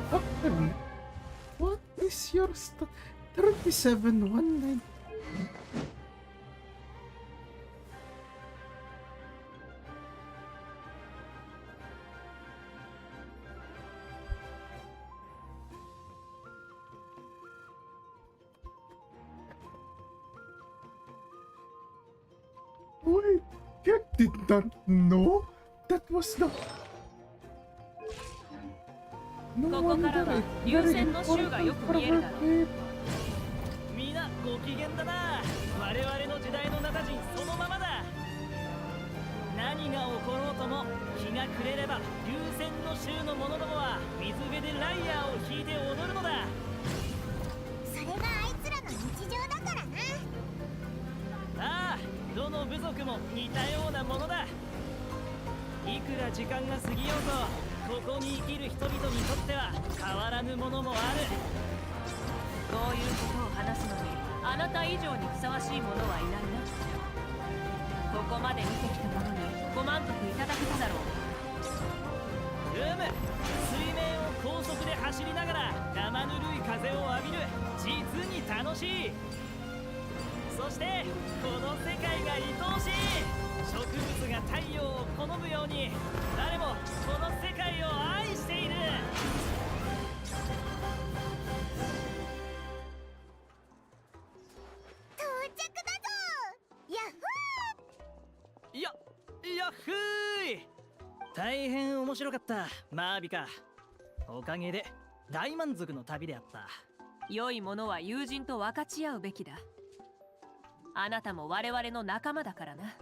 Speaker 1: factory. What is your stat? 3719. Wait, Kek did not know that was the.
Speaker 2: ここからは流線の州がよく見えるだろう。
Speaker 16: 皆ご機嫌だな。我々の時代のナタ人そのままだ。何が起ころうとも日が暮れれば流線の州の者どもは水辺でライアーを弾いて踊るのだ。どの部族も似たようなものだ。いくら時間が過ぎようと、ここに生きる人々にとっては変わらぬものもある。
Speaker 2: こういうことを話すのにあなた以上にふさわしい者はいないな。ここまで見てきた者にご満足いただけただろう。
Speaker 16: 水面を高速で走りながら生ぬるい風を浴びる、実に楽しい。そしてこの世界が愛おしい。植物が太陽を好むように誰もこの世界を愛している。
Speaker 7: 到着だぞ。ヤッフー。
Speaker 16: やっふーい。大変面白かったマービカ。おかげで大満足の旅であった。
Speaker 2: 良いものは友人と分かち合うべきだ。あなたも我々の仲間だからな。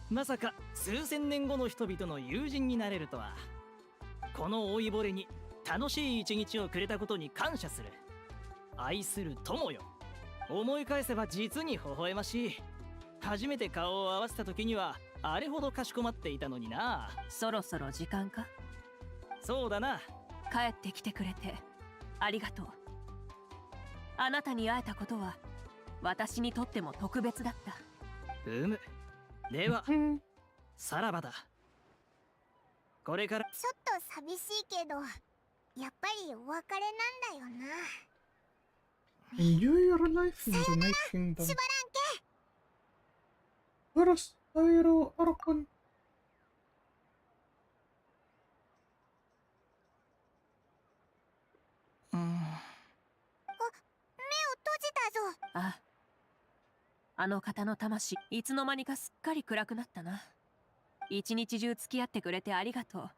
Speaker 16: まさか数千年後の人々の友人になれるとは。この老いぼれに楽しい一日をくれたことに感謝する。愛する友よ。思い返せば実に微笑ましい。初めて顔を合わせた時にはあれほどかしこまっていたのにな。
Speaker 2: そろそろ時間か。
Speaker 16: そうだな。
Speaker 2: 帰ってきてくれてありがとう。あなたに会えたことは私にとっても特別だった。
Speaker 16: ではさらばだ。これから
Speaker 7: ちょっと寂しいけど、やっぱりお別れなんだよな。
Speaker 1: Enjoy your life in the Night Kingdom.
Speaker 7: しばらんけ。
Speaker 1: First, Pyro Archon.
Speaker 2: あ、あの方の魂、いつの間にかすっかり暗くなったな。一日中付き合ってくれてありがとう。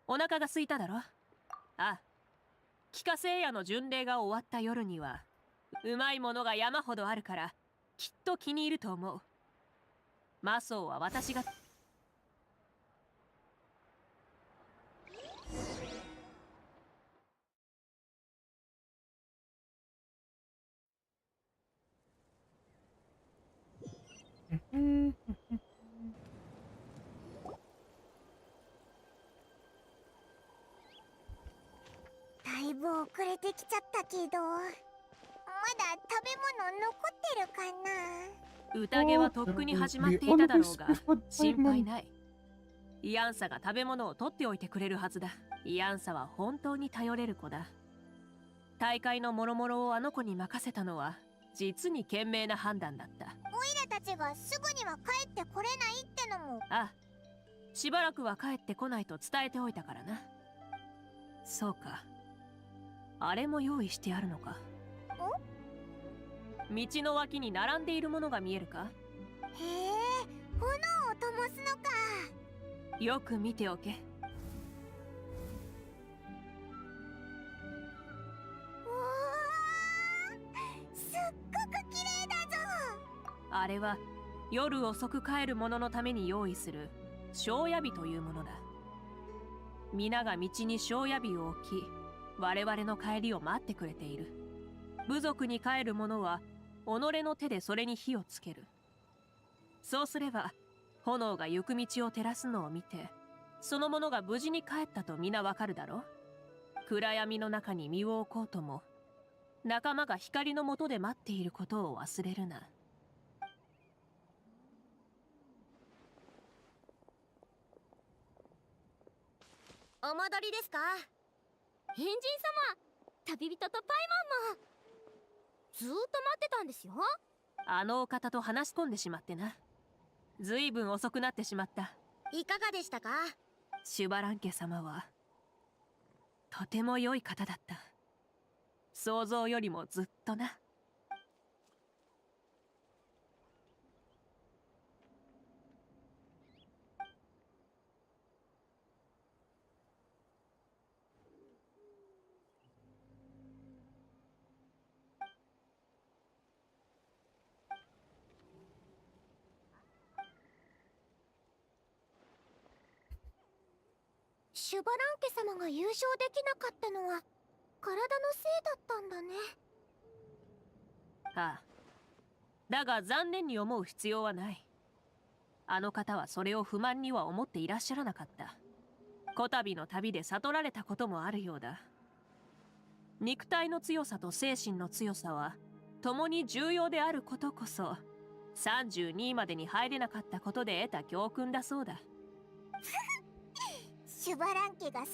Speaker 2: お腹が空いただろ。あ、帰化聖夜の巡礼が終わった夜にはうまいものが山ほどあるからきっと気に入ると思う。マソーは私が
Speaker 7: だいぶ遅れてきちゃったけど、まだ食べ物残ってるかな。
Speaker 2: 宴はとっくに始まっていただろうが心配ない。イアンサが食べ物を取っておいてくれるはずだ。イアンサは本当に頼れる子だ。大会の諸々をあの子に任せたのは実に賢明な判断だった。
Speaker 7: オイラたちがすぐには帰ってこれないってのも。
Speaker 2: ああ、しばらくは帰ってこないと伝えておいたからな。そうか、あれも用意してあるのか。道の脇に並んでいるものが見えるか。
Speaker 7: へえ、炎を灯すのか。
Speaker 2: よく見ておけ。
Speaker 7: すっごく綺麗だぞ。
Speaker 2: あれは夜遅く帰る者のために用意する小ヤビというものだ。皆が道に小ヤビを置き、我々の帰りを待ってくれている。部族に帰る者は己の手でそれに火をつける。そうすれば炎が行く道を照らすのを見て、その者が無事に帰ったと皆わかるだろう。暗闇の中に身を置こうとも、仲間が光の下で待っていることを忘れるな。
Speaker 3: お戻りですか？変人様、旅人とパイモンもずーっと待ってたんですよ。
Speaker 2: あのお方と話し込んでしまってな。ずいぶん遅くなってしまった。
Speaker 3: いかがでしたか？
Speaker 2: シュバラン家様はとても良い方だった。想像よりもずっとな。
Speaker 7: シュバラン家様が優勝できなかったのは体のせいだったんだね。
Speaker 2: ああ、だが残念に思う必要はない。あの方はそれを不満には思っていらっしゃらなかった。こたびの旅で悟られたこともあるようだ。肉体の強さと精神の強さは共に重要であることこそ、32位までに入れなかったことで得た教訓だそうだ。
Speaker 7: シュバラン家が32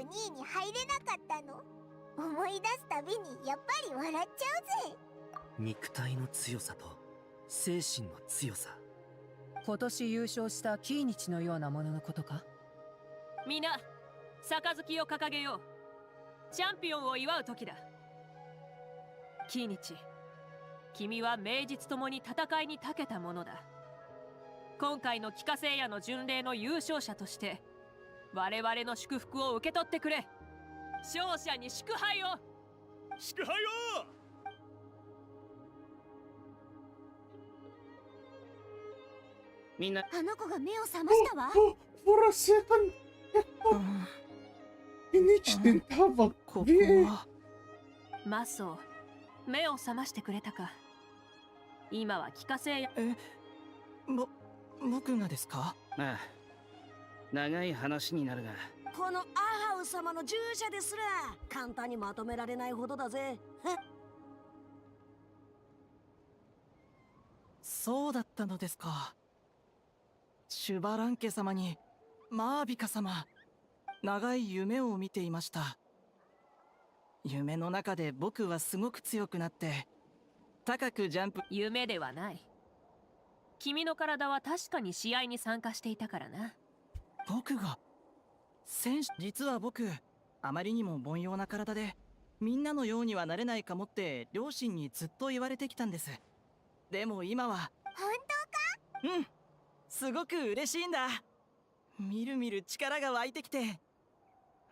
Speaker 7: 位に入れなかったの？思い出すたびにやっぱり笑っちゃうぜ。
Speaker 18: 肉体の強さと精神の強さ。
Speaker 12: 今年優勝したキーニチのようなもののことか？
Speaker 2: みんな、杯を掲げよう。チャンピオンを祝う時だ。キーニチ、君は名実ともに戦いに長けたものだ。今回の帰化聖夜の巡礼の優勝者として我々の祝福を受け取ってくれ。勝者に祝杯を。
Speaker 14: 祝杯を。
Speaker 5: みんな、
Speaker 3: あの子が目を覚ましたわ。
Speaker 1: For a second, Inich didn't have a VA.
Speaker 2: マソ、目を覚ましてくれたか。今は帰化聖夜。
Speaker 16: 僕がですか？
Speaker 5: ああ、長い話になるが、
Speaker 4: このアハウ様の従者ですら簡単にまとめられないほどだぜ。
Speaker 16: そうだったのですか。シュバラン家様にマービカ様、長い夢を見ていました。夢の中で僕はすごく強くなって高くジャンプ。
Speaker 2: 夢ではない。君の体は確かに試合に参加していたからな。
Speaker 16: 僕が選手？実は僕、あまりにも凡庸な体でみんなのようにはなれないかもって両親にずっと言われてきたんです。でも今は。
Speaker 7: 本当か？
Speaker 16: うん、すごく嬉しいんだ。みるみる力が湧いてきて、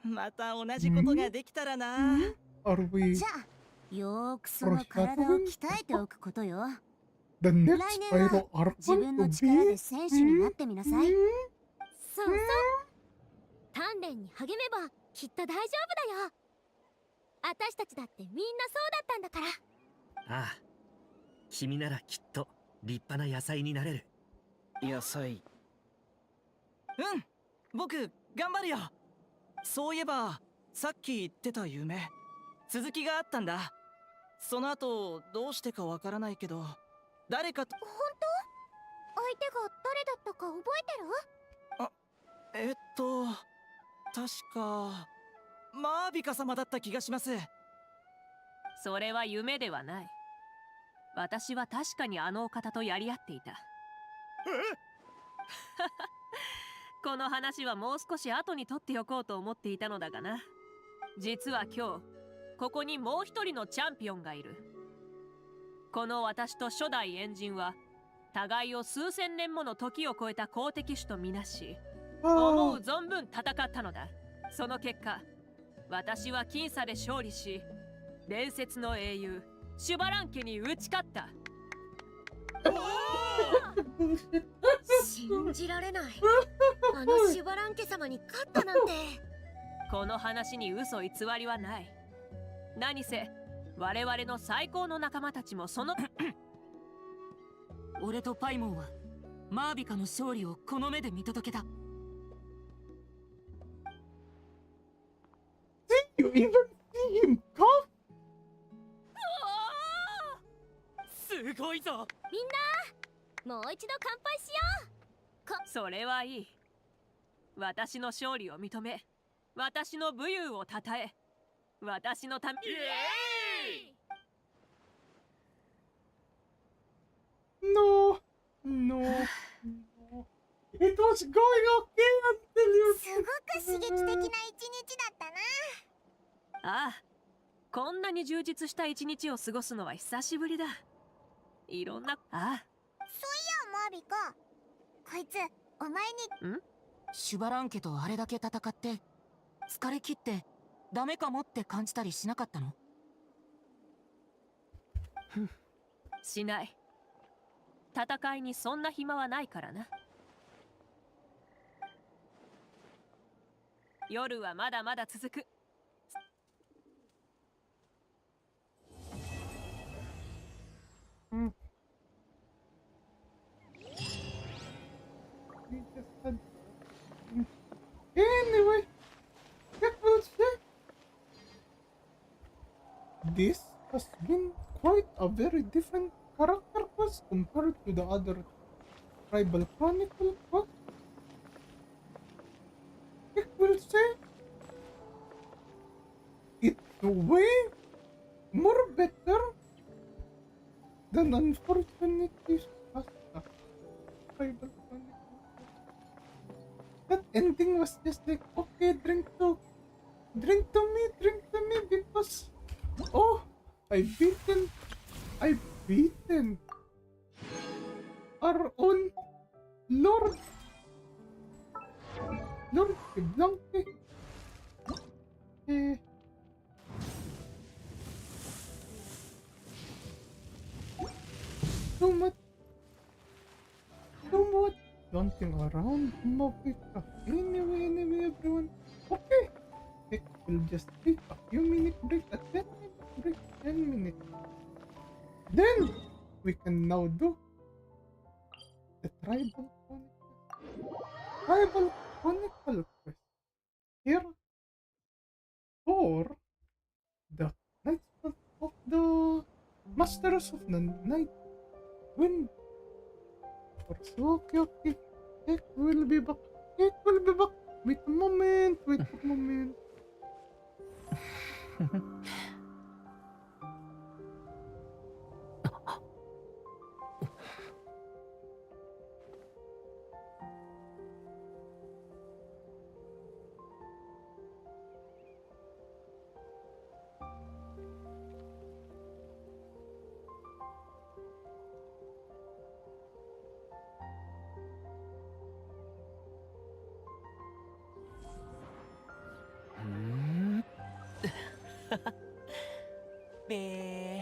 Speaker 16: また同じことができたらな。
Speaker 3: じゃあよーくその体を鍛えておくことよ。来年は自分の力で選手になってみなさい。
Speaker 7: そうそう。鍛錬に励めばきっと大丈夫だよ。私たちだってみんなそうだったんだから。
Speaker 18: ああ、君ならきっと立派な野菜になれる。
Speaker 5: 野菜。
Speaker 16: うん、僕頑張るよ。そういえばさっき言ってた夢、続きがあったんだ。その後どうしてかわからないけど、誰かと。
Speaker 7: 本当？相手が誰だったか覚えてる？
Speaker 16: 確かマービカ様だった気がします。
Speaker 2: それは夢ではない。私は確かにあのお方とやり合っていた。この話はもう少し後に取っておこうと思っていたのだがな。実は今日ここにもう一人のチャンピオンがいる。この私と初代エンジンは互いを数千年もの時を超えた好敵手とみなし、思う存分戦ったのだ。その結果、私は僅差で勝利し、伝説の英雄シュバラン家に打ち勝った。
Speaker 4: 信じられない。あのシュバラン家様に勝ったなんて。
Speaker 2: この話に嘘偽りはない。何せ我々の最高の仲間たちもその
Speaker 19: 俺とパイモンはマービカの勝利をこの目で見届けた。
Speaker 1: You even see him cough?
Speaker 2: すごいぞ。
Speaker 7: みんなもう一度乾杯しよう。
Speaker 2: それはいい。私の勝利を認め、私の武勇をたたえ、私のため。
Speaker 1: No, no, no. It was going okay until you.
Speaker 7: すごく刺激的な一日だったな。
Speaker 2: ああ、こんなに充実した一日を過ごすのは久しぶりだ。いろんな。ああ、
Speaker 7: そういやマービカ、こいつお前に。
Speaker 19: シュバラン家とあれだけ戦って疲れ切ってダメかもって感じたりしなかったの？
Speaker 2: しない。戦いにそんな暇はないからな。夜はまだまだ続く。
Speaker 1: anything. Anyway, Kek will say this has been quite a very different character quest compared to the other tribal chronicle quest. Kek will say it's way more better than unfortunately Shasta tribal chronicle. That ending was just like, okay, drink to me because oh, I've beaten our own Lord Blanque. Eh, too much dancing around Mavuika. Anyway, everyone. Okay, it will just take a few minute break, a 10-minute break, 10 minutes. Then we can now do the tribal chronicle quest here for the Knights of the Masters of the Night Wind. Okay. It will be back. Wait a moment.
Speaker 18: Be.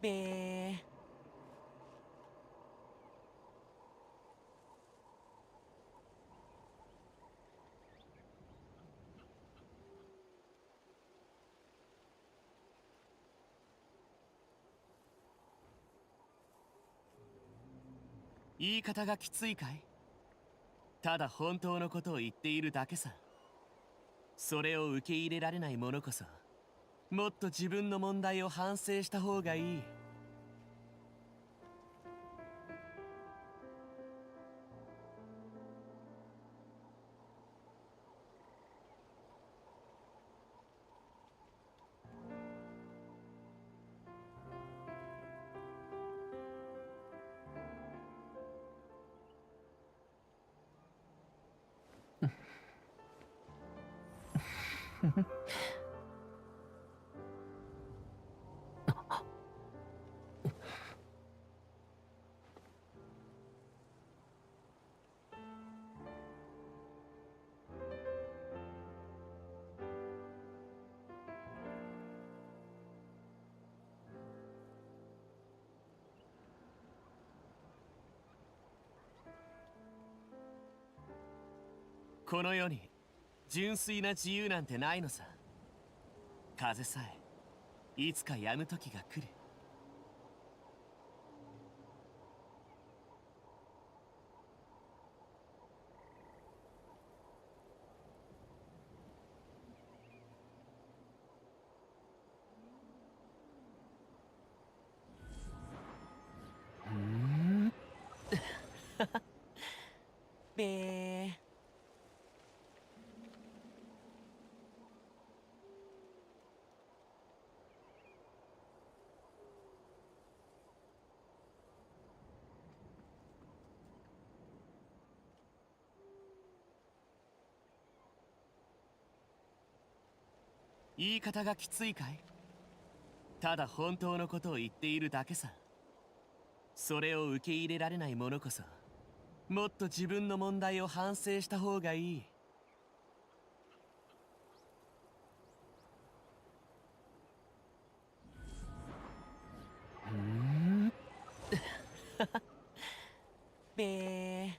Speaker 18: べ言い方がきついかい？ただ本当のことを言っているだけさ。それを受け入れられない者こそ、もっと自分の問題を反省した方がいい。この世に純粋な自由なんてないのさ。風さえいつか止む時が来る。べー言い方がきついかい？ただ本当のことを言っているだけさ。それを受け入れられない者こそ、もっと自分の問題を反省した方がいい。べー。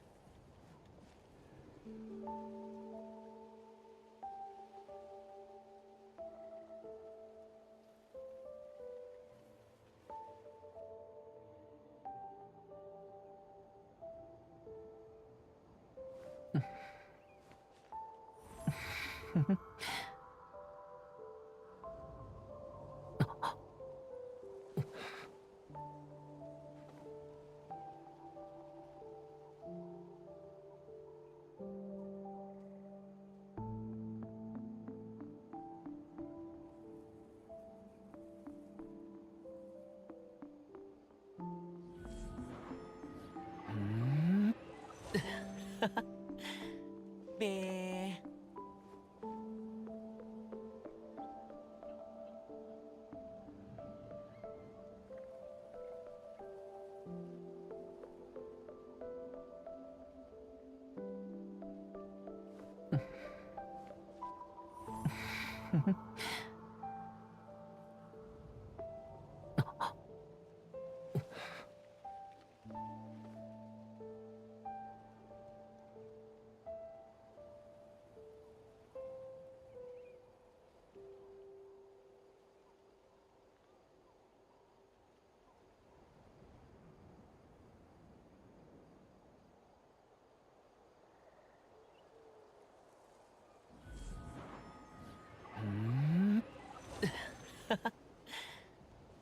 Speaker 18: べー。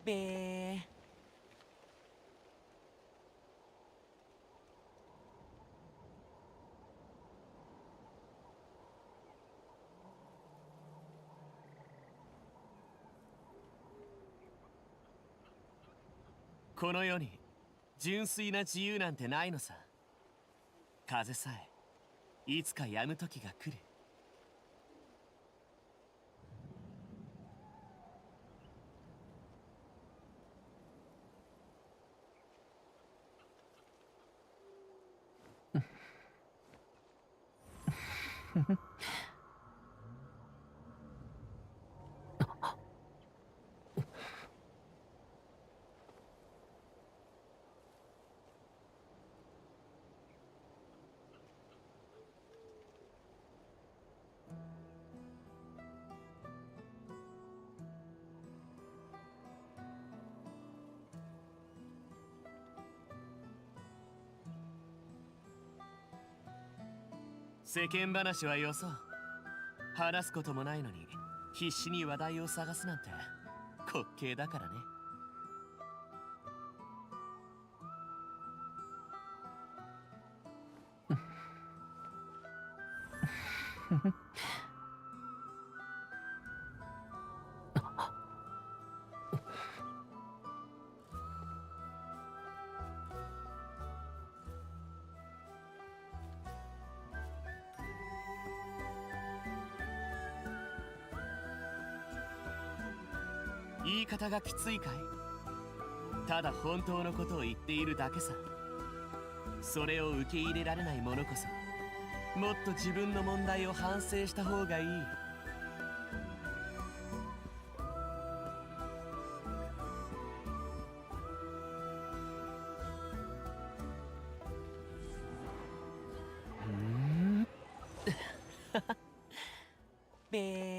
Speaker 18: べー。この世に純粋な自由なんてないのさ。風さえいつか止む時が来る。世間話はよそう。話すこともないのに必死に話題を探すなんて滑稽だからね。言い方がきついかい？ただ本当のことを言っているだけさ。それを受け入れられない者こそ、もっと自分の問題を反省した方がいい。べー。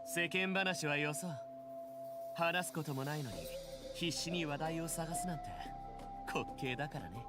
Speaker 18: 世間話はよそう。話すこともないのに必死に話題を探すなんて滑稽だからね。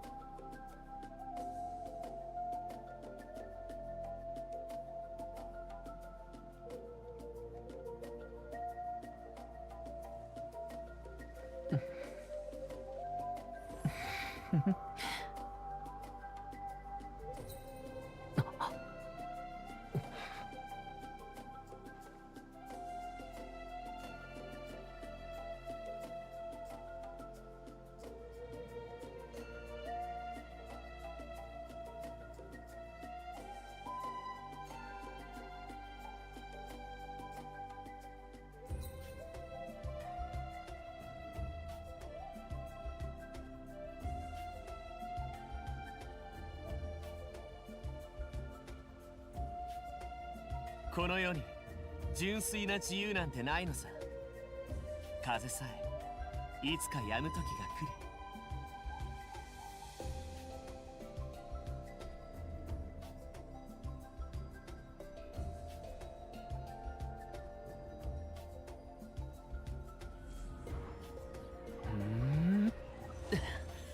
Speaker 18: この世に純粋な自由なんてないのさ。風さえいつか止む時が来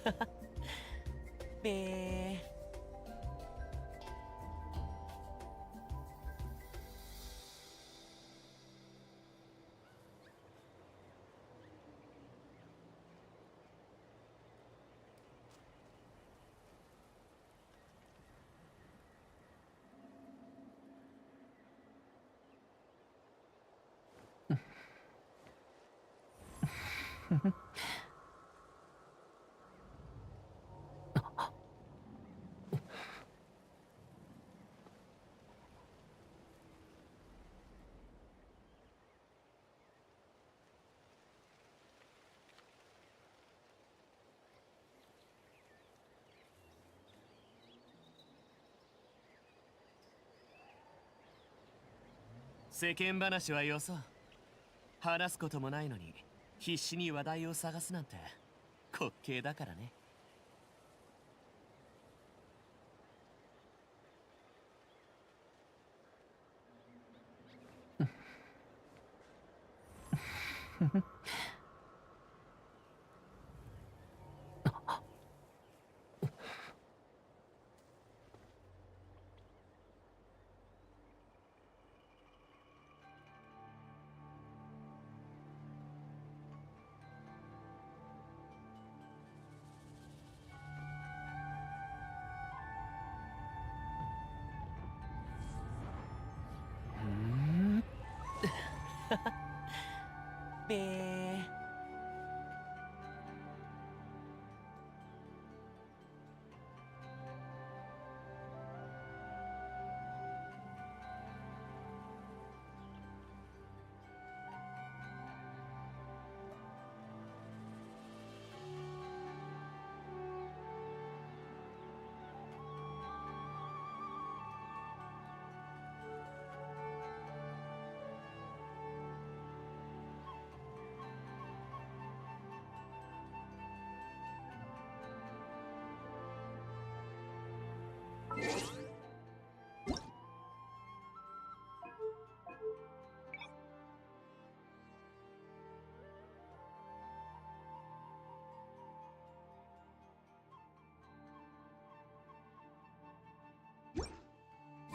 Speaker 18: る。べー。世間話はよそう。話すこともないのに必死に話題を探すなんて滑稽だからね。べー。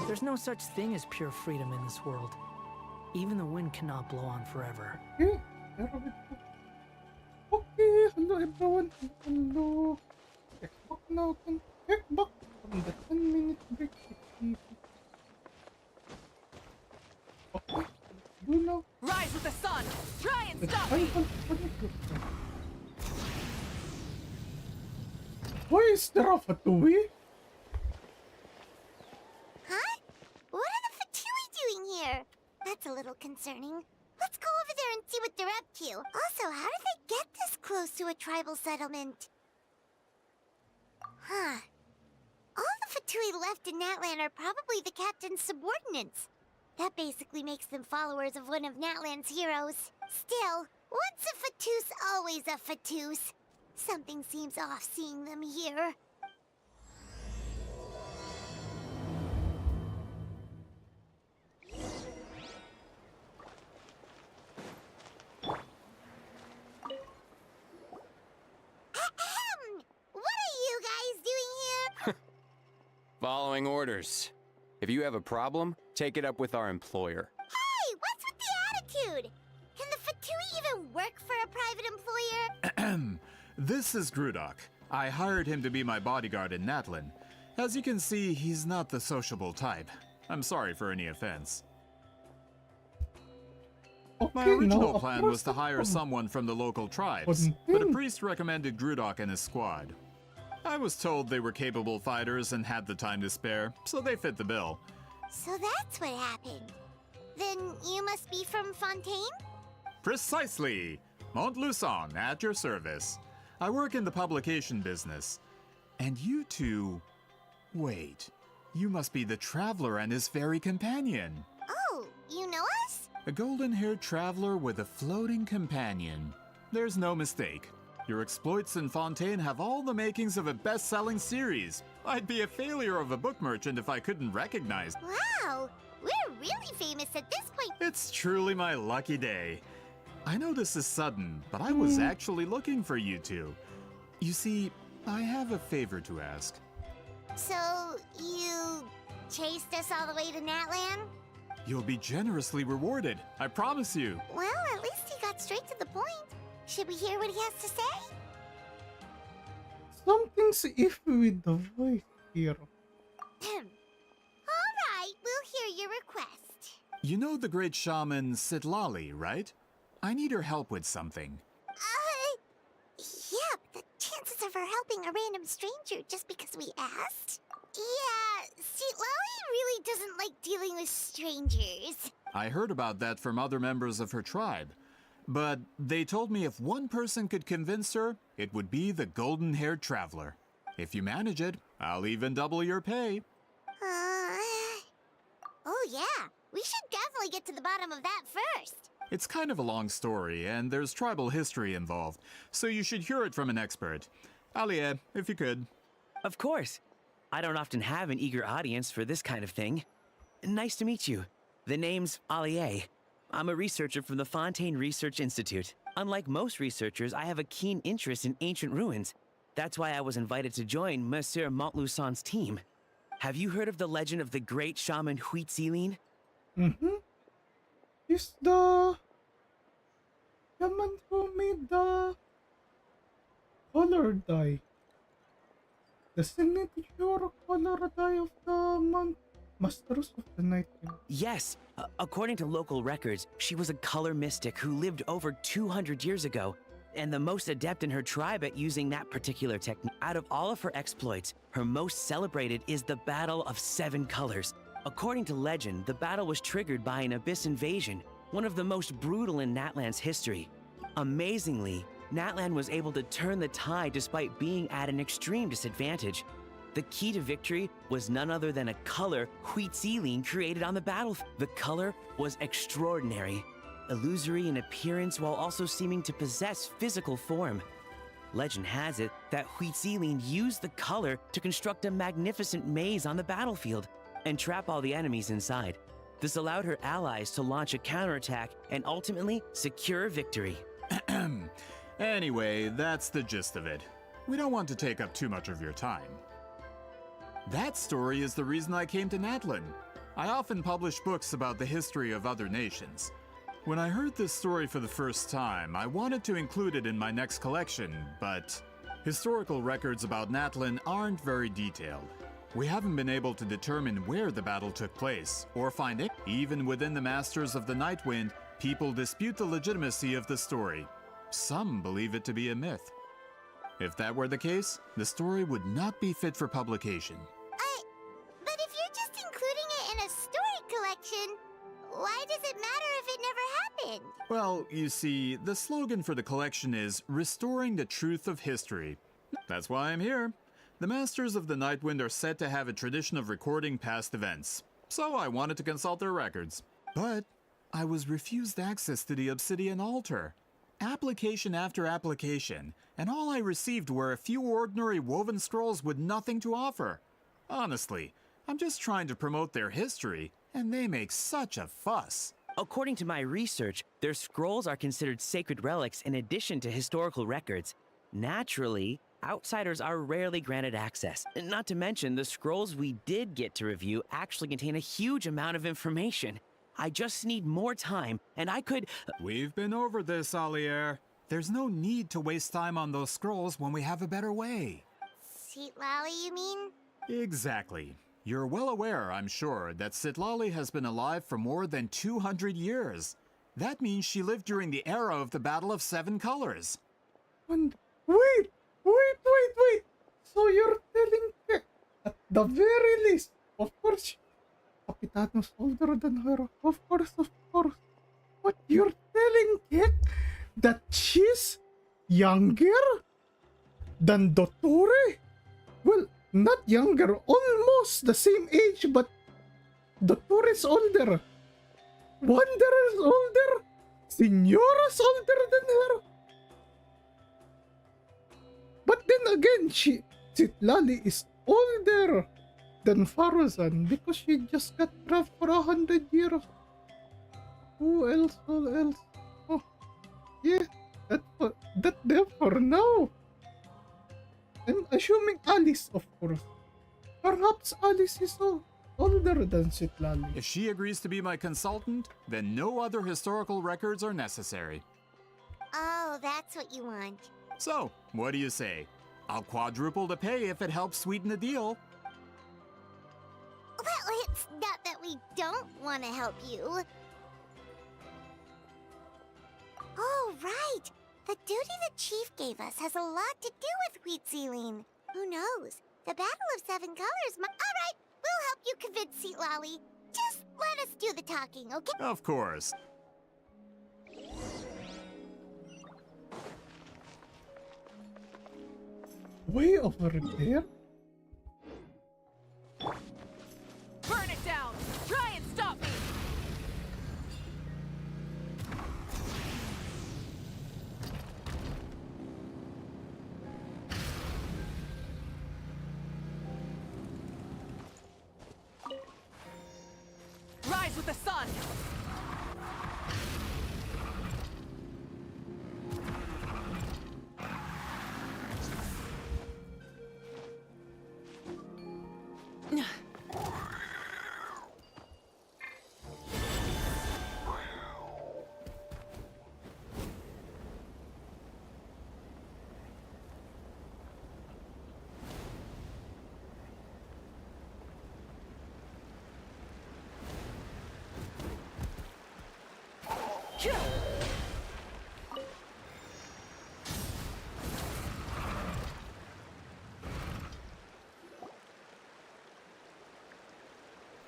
Speaker 20: There's no such thing as pure freedom in this world. Even the wind cannot blow on forever.
Speaker 1: Okay, hello everyone. Hello. Check back now. Check back from the 10-minute break. Okay, do now.
Speaker 9: Rise with the sun! Try and stop me!
Speaker 1: Why is there a fatui?
Speaker 7: Huh? What are the Fatui doing here? That's a little concerning. Let's go over there and see what they're up to. Also, how did they get this close to a tribal settlement? Huh. All the Fatui left in Natlan are probably the captain's subordinates. That basically makes them followers of one of Natlan's heroes. Still, once a Fatoos, always a Fatoos. Something seems off seeing them here. Ahem! What are you guys doing here?
Speaker 21: Following orders. If you have a problem, take it up with our employer.
Speaker 7: Hey, what's with the attitude? Can the Fatui even work for a private employer?
Speaker 22: This is Grudok. I hired him to be my bodyguard in Natlan. As you can see, he's not the sociable type. I'm sorry for any offense. My original plan was to hire someone from the local tribes, but a priest recommended Grudok and his squad. I was told they were capable fighters and had the time to spare, so they fit the bill.
Speaker 7: So that's what happened. Then you must be from Fontaine?
Speaker 22: Precisely! Montluçon, at your service. I work in the publication business. And you two... Wait, you must be the traveler and his fairy companion.
Speaker 7: Oh, You know us?
Speaker 22: A golden-haired traveler with a floating companion. There's no mistake. Your exploits in Fontaine have all the makings of a best-selling series. I'd be a failure of a book merchant if I couldn't recognize.
Speaker 7: Wow, we're really famous at this point.
Speaker 22: It's truly my lucky day. I know this is sudden, but I was actually looking for you two. You see, I have a favor to ask.
Speaker 7: So, you chased us all the way to Natlan?
Speaker 22: You'll be generously rewarded, I promise you.
Speaker 7: Well, at least he got straight to the point. Should we hear what he has to say?
Speaker 1: Something's iffy with the voice here.
Speaker 7: Alright, we'll hear your request.
Speaker 22: You know the great shaman Citlali, right? I need her help with something.
Speaker 7: Yeah, but the chances of her helping a random stranger just because we asked? Yeah, Citlali really doesn't like dealing with strangers.
Speaker 22: I heard about that from other members of her tribe. But they told me if one person could convince her, it would be the golden-haired traveler. If you manage it, I'll even double your pay.
Speaker 7: Oh yeah, we should definitely get to the bottom of that first.
Speaker 22: It's kind of a long story, and there's tribal history involved, so you should hear it from an expert. Alie, if you could.
Speaker 8: Of course. I don't often have an eager audience for this kind of thing. Nice to meet you. The name's Alie. I'm a researcher from the Fontaine Research Institute. Unlike most researchers, I have a keen interest in ancient ruins. That's why I was invited to join Monsieur Montluçon's team. Have you heard of the legend of the great shaman Huitzilin?
Speaker 1: Is the shaman who made the color dye. The signature color dye of the Masters of the Night.
Speaker 8: Yes. According to local records, she was a color mystic who lived over 200 years ago, and the most adept in her tribe at using that particular technique. Out of all of her exploits, her most celebrated is the Battle of Seven Colors. According to legend, the battle was triggered by an abyss invasion, one of the most brutal in Natlan's history. Amazingly, Natlan was able to turn the tide despite being at an extreme disadvantage. The key to victory was none other than a color Huitzilin created on the battlefield. The color was extraordinary, illusory in appearance while also seeming to possess physical form. Legend has it that Huitzilin used the color to construct a magnificent maze on the battlefield and trap all the enemies inside. This allowed her allies to launch a counterattack and ultimately secure victory.
Speaker 22: Anyway, that's the gist of it. We don't want to take up too much of your time. That story is the reason I came to Natlan. I often publish books about the history of other nations. When I heard this story for the first time, I wanted to include it in my next collection, but historical records about Natlan aren't very detailed. We haven't been able to determine where the battle took place, or find it. Even within the Masters of the Night Wind, people dispute the legitimacy of the story. Some believe it to be a myth. If that were the case, the story would not be fit for publication.
Speaker 7: But if you're just including it in a story collection, why does it matter if it never happened?
Speaker 22: Well, you see, the slogan for the collection is Restoring the Truth of History. That's why I'm here. The Masters of the Nightwind are said to have a tradition of recording past events, so I wanted to consult their records. But I was refused access to the Obsidian Altar. Application after application, and all I received were a few ordinary woven scrolls with nothing to offer. Honestly, I'm just trying to promote their history, and they make such a fuss.
Speaker 8: According to my research, their scrolls are considered sacred relics in addition to historical records. Naturally, outsiders are rarely granted access. Not to mention, the scrolls we did get to review actually contain a huge amount of information. I just need more time, and I could...
Speaker 22: We've been over this, Alier. There's no need to waste time on those scrolls when we have a better way.
Speaker 7: Citlali, you mean?
Speaker 22: Exactly. You're well aware, I'm sure, that Citlali has been alive for more than 200 years. That means she lived during the era of the Battle of Seven Colors.
Speaker 1: And wait! So you're telling Kek, at the very least, of course, Capitanos older than her, of course. But you're telling Kek that she's younger than Dottore? Well, not younger, almost the same age, but Dottore's older. Wanderer's older? Signora's older than her? But then again, Citlali is older than Farazan because she just got trapped for 100 years. Who else? Who else? Oh, yeah, that there for now. I'm assuming Alice, of course. Perhaps Alice is older than Citlali.
Speaker 22: If she agrees to be my consultant, then no other historical records are necessary.
Speaker 7: Oh, that's what you want.
Speaker 22: So, what do you say? I'll quadruple the pay if it helps sweeten the deal.
Speaker 7: Well, it's not that we don't want to help you. Oh, right. The duty the chief gave us has a lot to do with wheat sealing. Who knows? The Battle of Seven Colors might... Alright, we'll help you convince Citlali. Just let us do the talking, okay?
Speaker 22: Of course.
Speaker 1: Way over there?
Speaker 2: Burn it down! Try and stop me! Rise with the sun!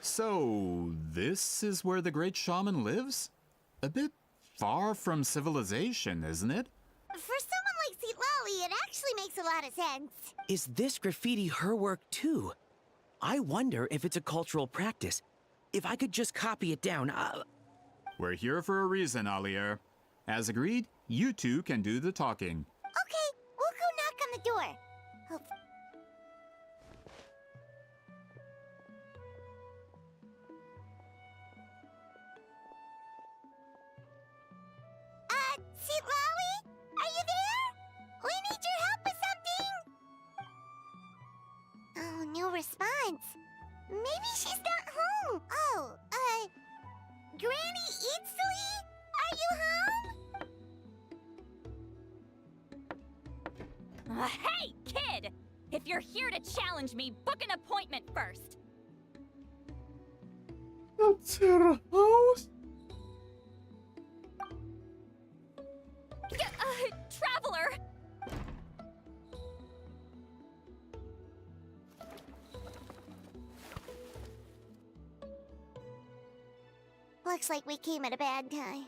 Speaker 22: So, this is where the great shaman lives? A bit far from civilization, isn't it?
Speaker 7: For someone like Citlali, it actually makes a lot of sense.
Speaker 8: Is this graffiti her work too? I wonder if it's a cultural practice. If I could just copy it down,
Speaker 22: We're here for a reason, Alier. As agreed, you two can do the talking.
Speaker 7: Okay, we'll go knock on the door. Citlali? Are you there? We need your help with something! Oh, no response. Maybe she's not home. Oh, Granny Citlali? Are you home?
Speaker 10: Hey, kid! If you're here to challenge me, book an appointment first.
Speaker 1: That's her house?
Speaker 10: Traveler!
Speaker 7: Looks like we came at a bad time.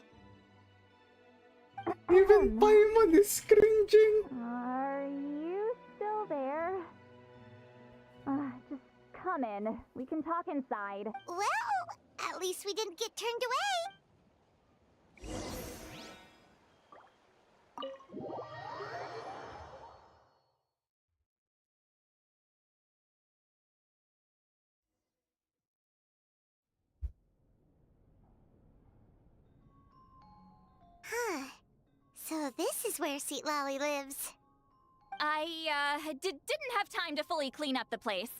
Speaker 1: Even Paimon is cringing.
Speaker 10: Are you still there? Just come in. We can talk inside.
Speaker 7: Well, at least we didn't get turned away. Huh. So this is where Citlali lives.
Speaker 10: I, didn't have time to fully clean up the place.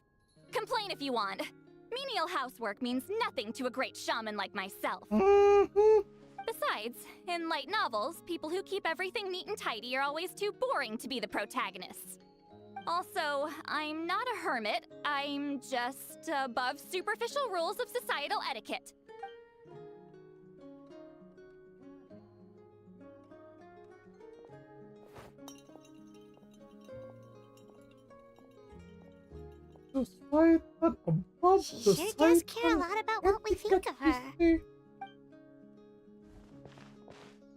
Speaker 10: Complain if you want. Menial housework means nothing to a great shaman like myself. Besides, in light novels, people who keep everything neat and tidy are always too boring to be the protagonists. Also, I'm not a hermit. I'm just above superficial rules of societal etiquette.
Speaker 1: Societal above
Speaker 7: She sure does care a lot about what we think of her.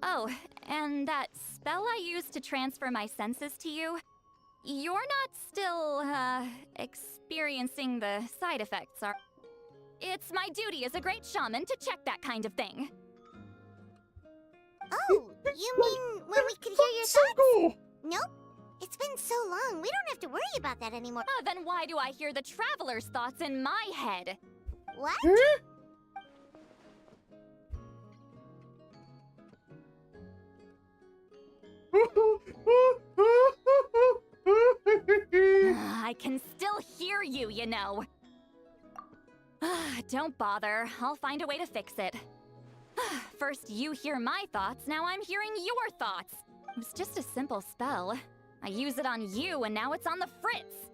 Speaker 10: Oh, and that spell I used to transfer my senses to you, you're not still, experiencing the side effects, are... It's my duty as a great shaman to check that kind of thing.
Speaker 7: Oh, you mean when we could hear your thoughts? Nope. It's been so long, we don't have to worry about that anymore.
Speaker 10: Then why do I hear the traveler's thoughts in my head?
Speaker 7: What?
Speaker 10: I can still hear you, you know. Don't bother. I'll find a way to fix it. First you hear my thoughts, now I'm hearing your thoughts. It was just a simple spell. I use it on you, and now it's on the Fritz.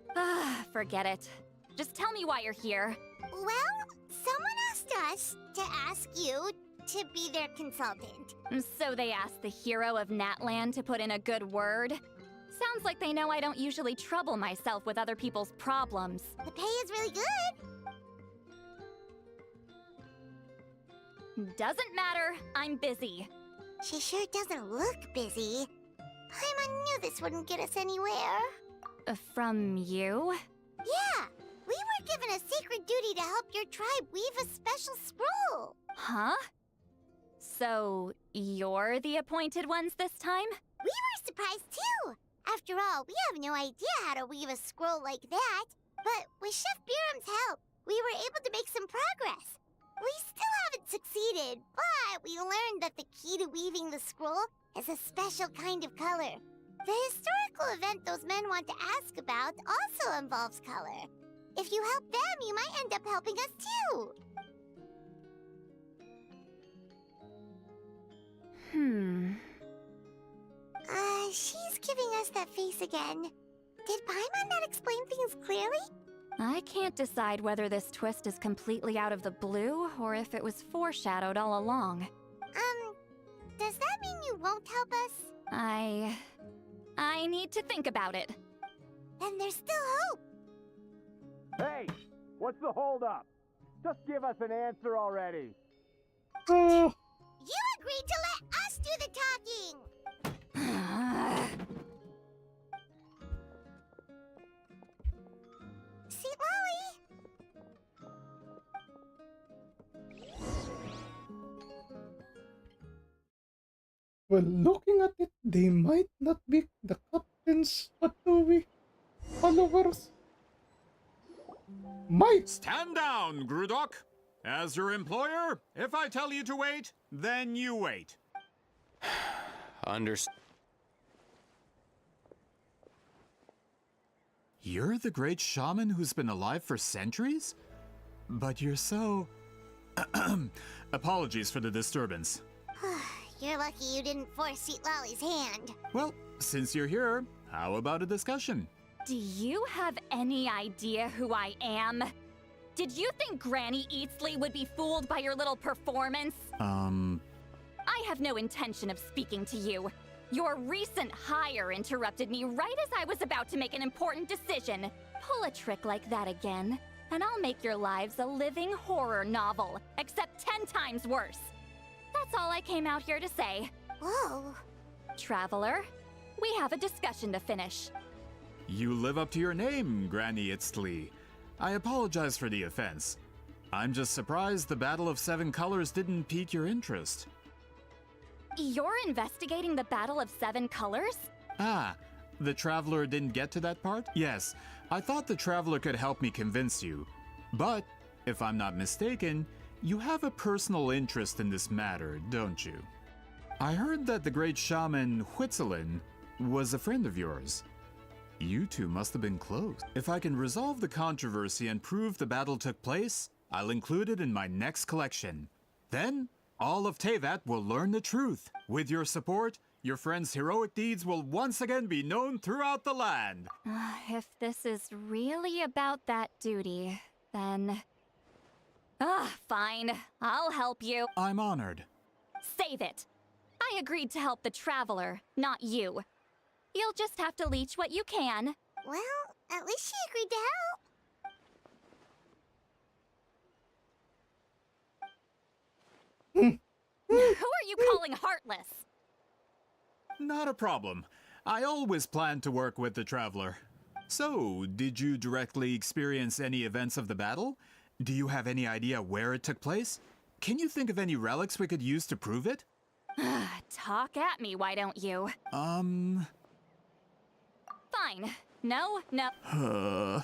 Speaker 10: Forget it. Just tell me why you're here.
Speaker 7: Well, someone asked us to ask you to be their consultant.
Speaker 10: So they asked the hero of Natland to put in a good word? Sounds like they know I don't usually trouble myself with other people's problems.
Speaker 7: The pay is really good.
Speaker 10: Doesn't matter. I'm busy.
Speaker 7: She sure doesn't look busy. Paimon knew this wouldn't get us anywhere.
Speaker 10: From you?
Speaker 7: Yeah, we were given a sacred duty to help your tribe weave a special scroll.
Speaker 10: Huh? So, you're the appointed ones this time?
Speaker 7: We were surprised too. After all, we have no idea how to weave a scroll like that. But with Chef Biram's help, we were able to make some progress. We still haven't succeeded, but we learned that the key to weaving the scroll is a special kind of color. The historical event those men want to ask about also involves color. If you help them, you might end up helping us too. She's giving us that face again. Did Paimon not explain things clearly?
Speaker 10: I can't decide whether this twist is completely out of the blue or if it was foreshadowed all along.
Speaker 7: Does that mean you won't help us?
Speaker 10: I need to think about it.
Speaker 7: Then there's still hope.
Speaker 6: Hey, what's the holdup? Just give us an answer already.
Speaker 7: You agreed to let us do the talking! Citlali!
Speaker 1: Well, looking at it, they might not be the captain's Atui followers. Might!
Speaker 22: Stand down, Grudok! As your employer, if I tell you to wait, then you wait.
Speaker 21: Understood.
Speaker 22: You're the great shaman who's been alive for centuries? But you're so... Apologies for the disturbance.
Speaker 7: You're lucky you didn't force Citlali's hand.
Speaker 22: Well, since you're here, how about a discussion?
Speaker 10: Do you have any idea who I am? Did you think Granny Eatsley would be fooled by your little performance? I have no intention of speaking to you. Your recent hire interrupted me right as I was about to make an important decision. Pull a trick like that again, and I'll make your lives a living horror novel, except 10 times worse. That's all I came out here to say.
Speaker 7: Whoa.
Speaker 10: Traveler, we have a discussion to finish.
Speaker 22: You live up to your name, Granny Itztli. I apologize for the offense. I'm just surprised the Battle of Seven Colors didn't pique your interest.
Speaker 10: You're investigating the Battle of Seven Colors?
Speaker 22: Ah, the Traveler didn't get to that part? Yes, I thought the Traveler could help me convince you. But, if I'm not mistaken, you have a personal interest in this matter, don't you? I heard that the great shaman Huitzilin was a friend of yours. You two must have been close. If I can resolve the controversy and prove the battle took place, I'll include it in my next collection. Then, all of Teyvat will learn the truth. With your support, your friend's heroic deeds will once again be known throughout the land.
Speaker 10: If this is really about that duty, then... fine. I'll help you.
Speaker 22: I'm honored.
Speaker 10: Save it. I agreed to help the Traveler, not you. You'll just have to leech what you can.
Speaker 7: Well, at least she agreed to help.
Speaker 10: Who are you calling heartless?
Speaker 22: Not a problem. I always planned to work with the Traveler. So, did you directly experience any events of the battle? Do you have any idea where it took place? Can you think of any relics we could use to prove it?
Speaker 10: Talk at me, why don't you? Fine. No.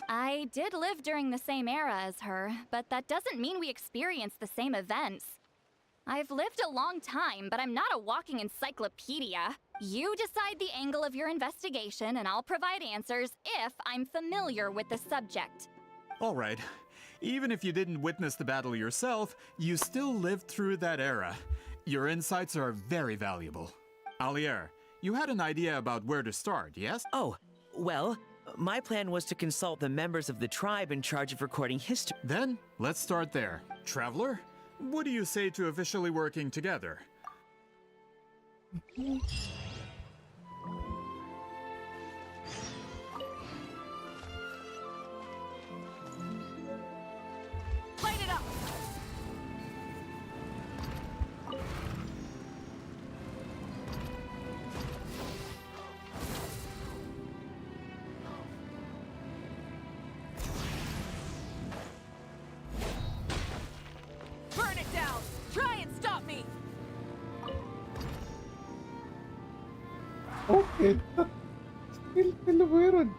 Speaker 10: I did live during the same era as her, but that doesn't mean we experienced the same events. I've lived a long time, but I'm not a walking encyclopedia. You decide the angle of your investigation, and I'll provide answers if I'm familiar with the subject.
Speaker 22: All right. Even if you didn't witness the battle yourself, you still lived through that era. Your insights are very valuable. Alier, you had an idea about where to start, yes?
Speaker 8: Oh, well, my plan was to consult the members of the tribe in charge of recording history.
Speaker 22: Then, let's start there. Traveler, what do you say to officially working together?
Speaker 4: Light it up! Burn it down! Try and stop me!
Speaker 1: Okay, still meron.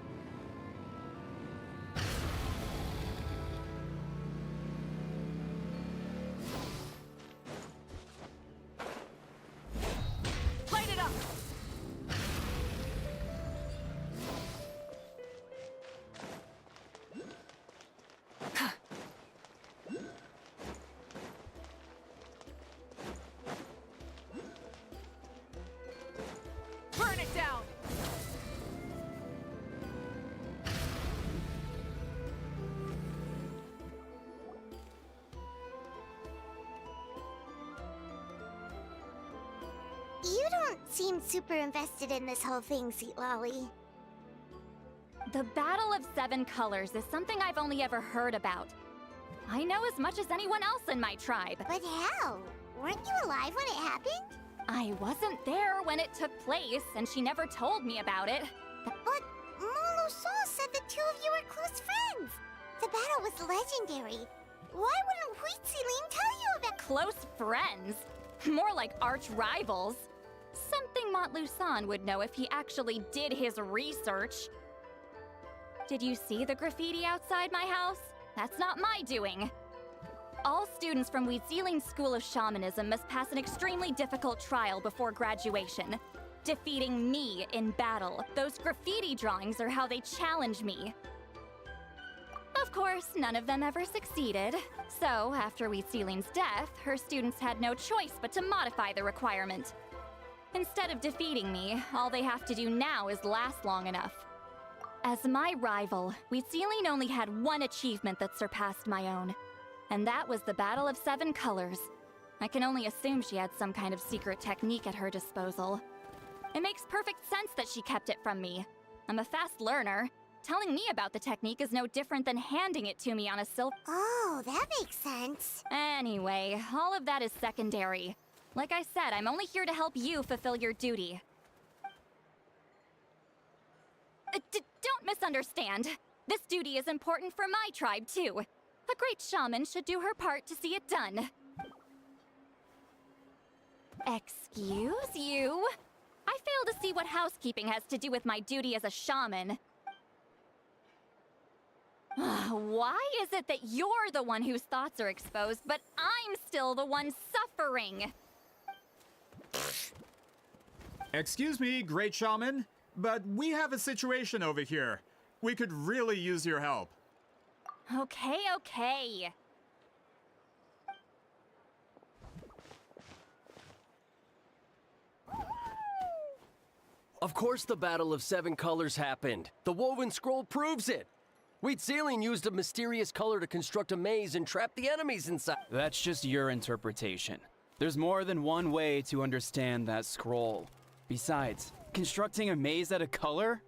Speaker 4: Light it up! Burn it down!
Speaker 7: You don't seem super invested in this whole thing, Citlali.
Speaker 10: The Battle of Seven Colors is something I've only ever heard about. I know as much as anyone else in my tribe.
Speaker 7: But how? Weren't you alive when it happened?
Speaker 10: I wasn't there when it took place, and she never told me about it.
Speaker 7: But Molusol said the two of you were close friends. The battle was legendary. Why wouldn't Whimsy tell you about
Speaker 10: Close friends? More like arch rivals. Something Montluçon would know if he actually did his research. Did you see the graffiti outside my house? That's not my doing. All students from Whimsy's School of Shamanism must pass an extremely difficult trial before graduation. Defeating me in battle. Those graffiti drawings are how they challenge me. Of course, none of them ever succeeded. So, after Whimsy's death, her students had no choice but to modify the requirement. Instead of defeating me, all they have to do now is last long enough. As my rival, Whimsy only had one achievement that surpassed my own. And that was the Battle of Seven Colors. I can only assume she had some kind of secret technique at her disposal. It makes perfect sense that she kept it from me. I'm a fast learner. Telling me about the technique is no different than handing it to me on a silk.
Speaker 7: Oh, that makes sense.
Speaker 10: Anyway, all of that is secondary. Like I said, I'm only here to help you fulfill your duty. Don't misunderstand. This duty is important for my tribe, too. A great shaman should do her part to see it done. Excuse you? I fail to see what housekeeping has to do with my duty as a shaman. Why is it that you're the one whose thoughts are exposed, but I'm still the one suffering?
Speaker 22: Excuse me, great shaman, but we have a situation over here. We could really use your help.
Speaker 10: Okay.
Speaker 11: Of course the Battle of Seven Colors happened. The woven scroll proves it. Whimsy used a mysterious color to construct a maze and trap the enemies inside.
Speaker 15: That's just your interpretation. There's more than one way to understand that scroll. Besides, constructing a maze out of color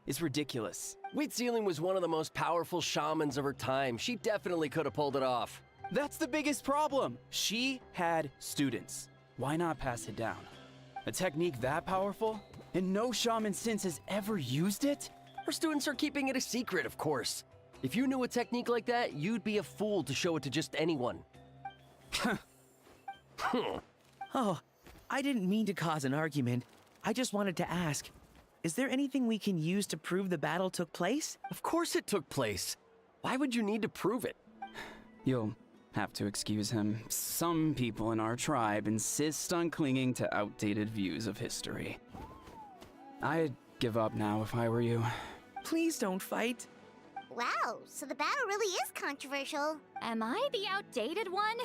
Speaker 15: is ridiculous.
Speaker 11: Whimsy was one of the most powerful shamans of her time. She definitely could have pulled it off.
Speaker 15: That's the biggest problem. She had students. Why not pass it down? A technique that powerful? And no shaman since has ever used it?
Speaker 11: Her students are keeping it a secret, of course. If you knew a technique like that, you'd be a fool to show it to just anyone.
Speaker 8: Oh, I didn't mean to cause an argument. I just wanted to ask, is there anything we can use to prove the battle took place?
Speaker 11: Of course it took place. Why would you need to prove it?
Speaker 15: You'll have to excuse him. Some people in our tribe insist on clinging to outdated views of history. I'd give up now if I were you.
Speaker 8: Please don't fight.
Speaker 7: Wow, so the battle really is controversial.
Speaker 10: Am I the outdated one?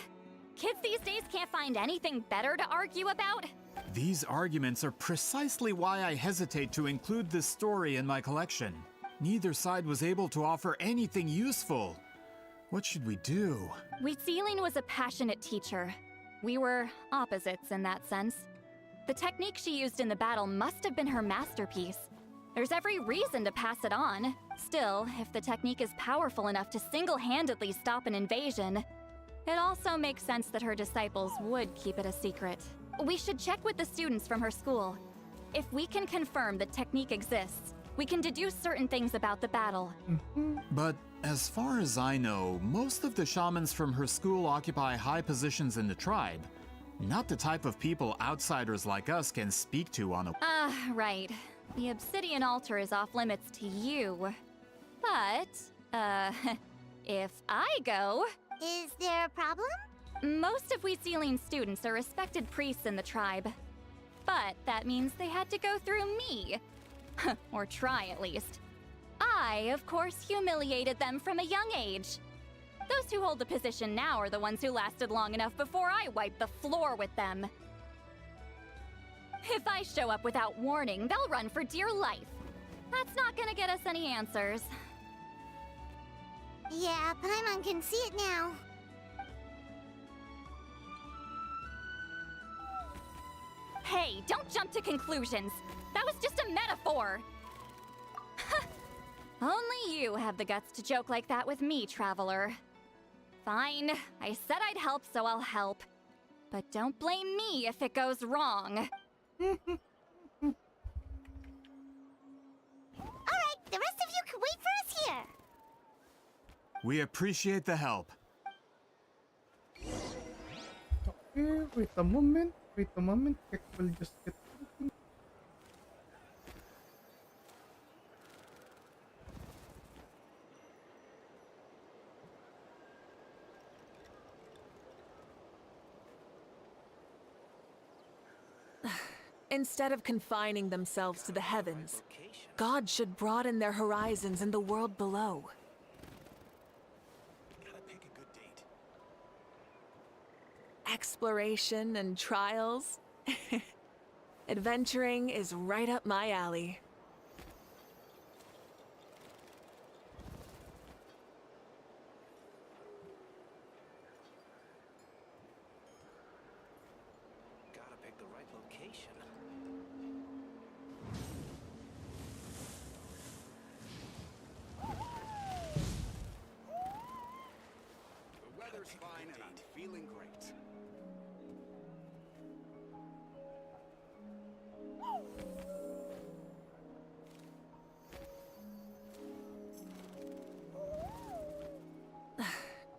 Speaker 10: Kids these days can't find anything better to argue about?
Speaker 22: These arguments are precisely why I hesitate to include this story in my collection. Neither side was able to offer anything useful. What should we do?
Speaker 10: Whimsy was a passionate teacher. We were opposites in that sense. The technique she used in the battle must have been her masterpiece. There's every reason to pass it on. Still, if the technique is powerful enough to single-handedly stop an invasion, it also makes sense that her disciples would keep it a secret. We should check with the students from her school. If we can confirm the technique exists, we can deduce certain things about the battle.
Speaker 22: But as far as I know, most of the shamans from her school occupy high positions in the tribe. Not the type of people outsiders like us can speak to on a...
Speaker 10: Right. The obsidian altar is off limits to you. But, if I go...
Speaker 7: Is there a problem?
Speaker 10: Most of Whimsy students are respected priests in the tribe. But that means they had to go through me. Or try, at least. I, of course, humiliated them from a young age. Those who hold the position now are the ones who lasted long enough before I wiped the floor with them. If I show up without warning, they'll run for dear life. That's not gonna get us any answers.
Speaker 7: Yeah, Paimon can see it now.
Speaker 10: Hey, don't jump to conclusions. That was just a metaphor. Only you have the guts to joke like that with me, traveler. Fine, I said I'd help, so I'll help. But don't blame me if it goes wrong.
Speaker 7: Alright, the rest of you can wait for us here.
Speaker 22: We appreciate the help.
Speaker 1: Okay, wait a moment. Kek will just get something.
Speaker 9: Instead of confining themselves to the heavens, God should broaden their horizons in the world below. Exploration and trials. Adventuring is right up my alley.
Speaker 16: Gotta pick the right location.
Speaker 13: The weather's fine and I'm feeling great.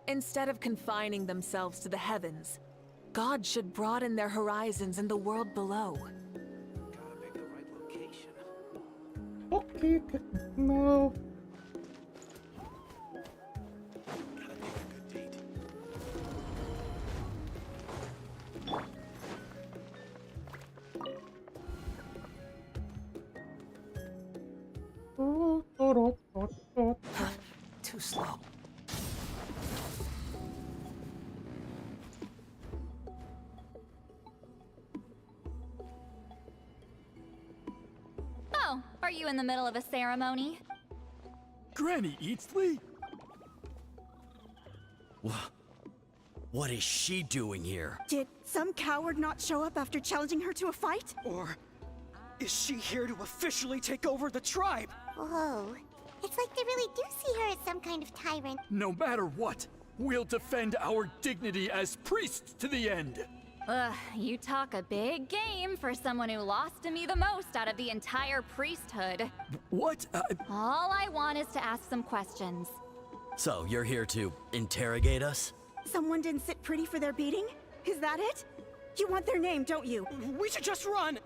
Speaker 9: Instead of confining themselves to the heavens, God should broaden their horizons in the world below.
Speaker 16: Gotta pick the right location.
Speaker 1: Okay, no.
Speaker 19: Too slow.
Speaker 10: Oh, are you in the middle of a ceremony?
Speaker 17: Granny Eatsley?
Speaker 11: What is she doing here?
Speaker 23: Did some coward not show up after challenging her to a fight?
Speaker 17: Or is she here to officially take over the tribe?
Speaker 7: Whoa. It's like they really do see her as some kind of tyrant.
Speaker 17: No matter what, we'll defend our dignity as priests to the end.
Speaker 10: Ugh, you talk a big game for someone who lost to me the most out of the entire priesthood.
Speaker 17: What?
Speaker 10: All I want is to ask some questions.
Speaker 3: So, you're here to interrogate us?
Speaker 23: Someone didn't sit pretty for their beating? Is that it? You want their name, don't you?
Speaker 16: We should just run!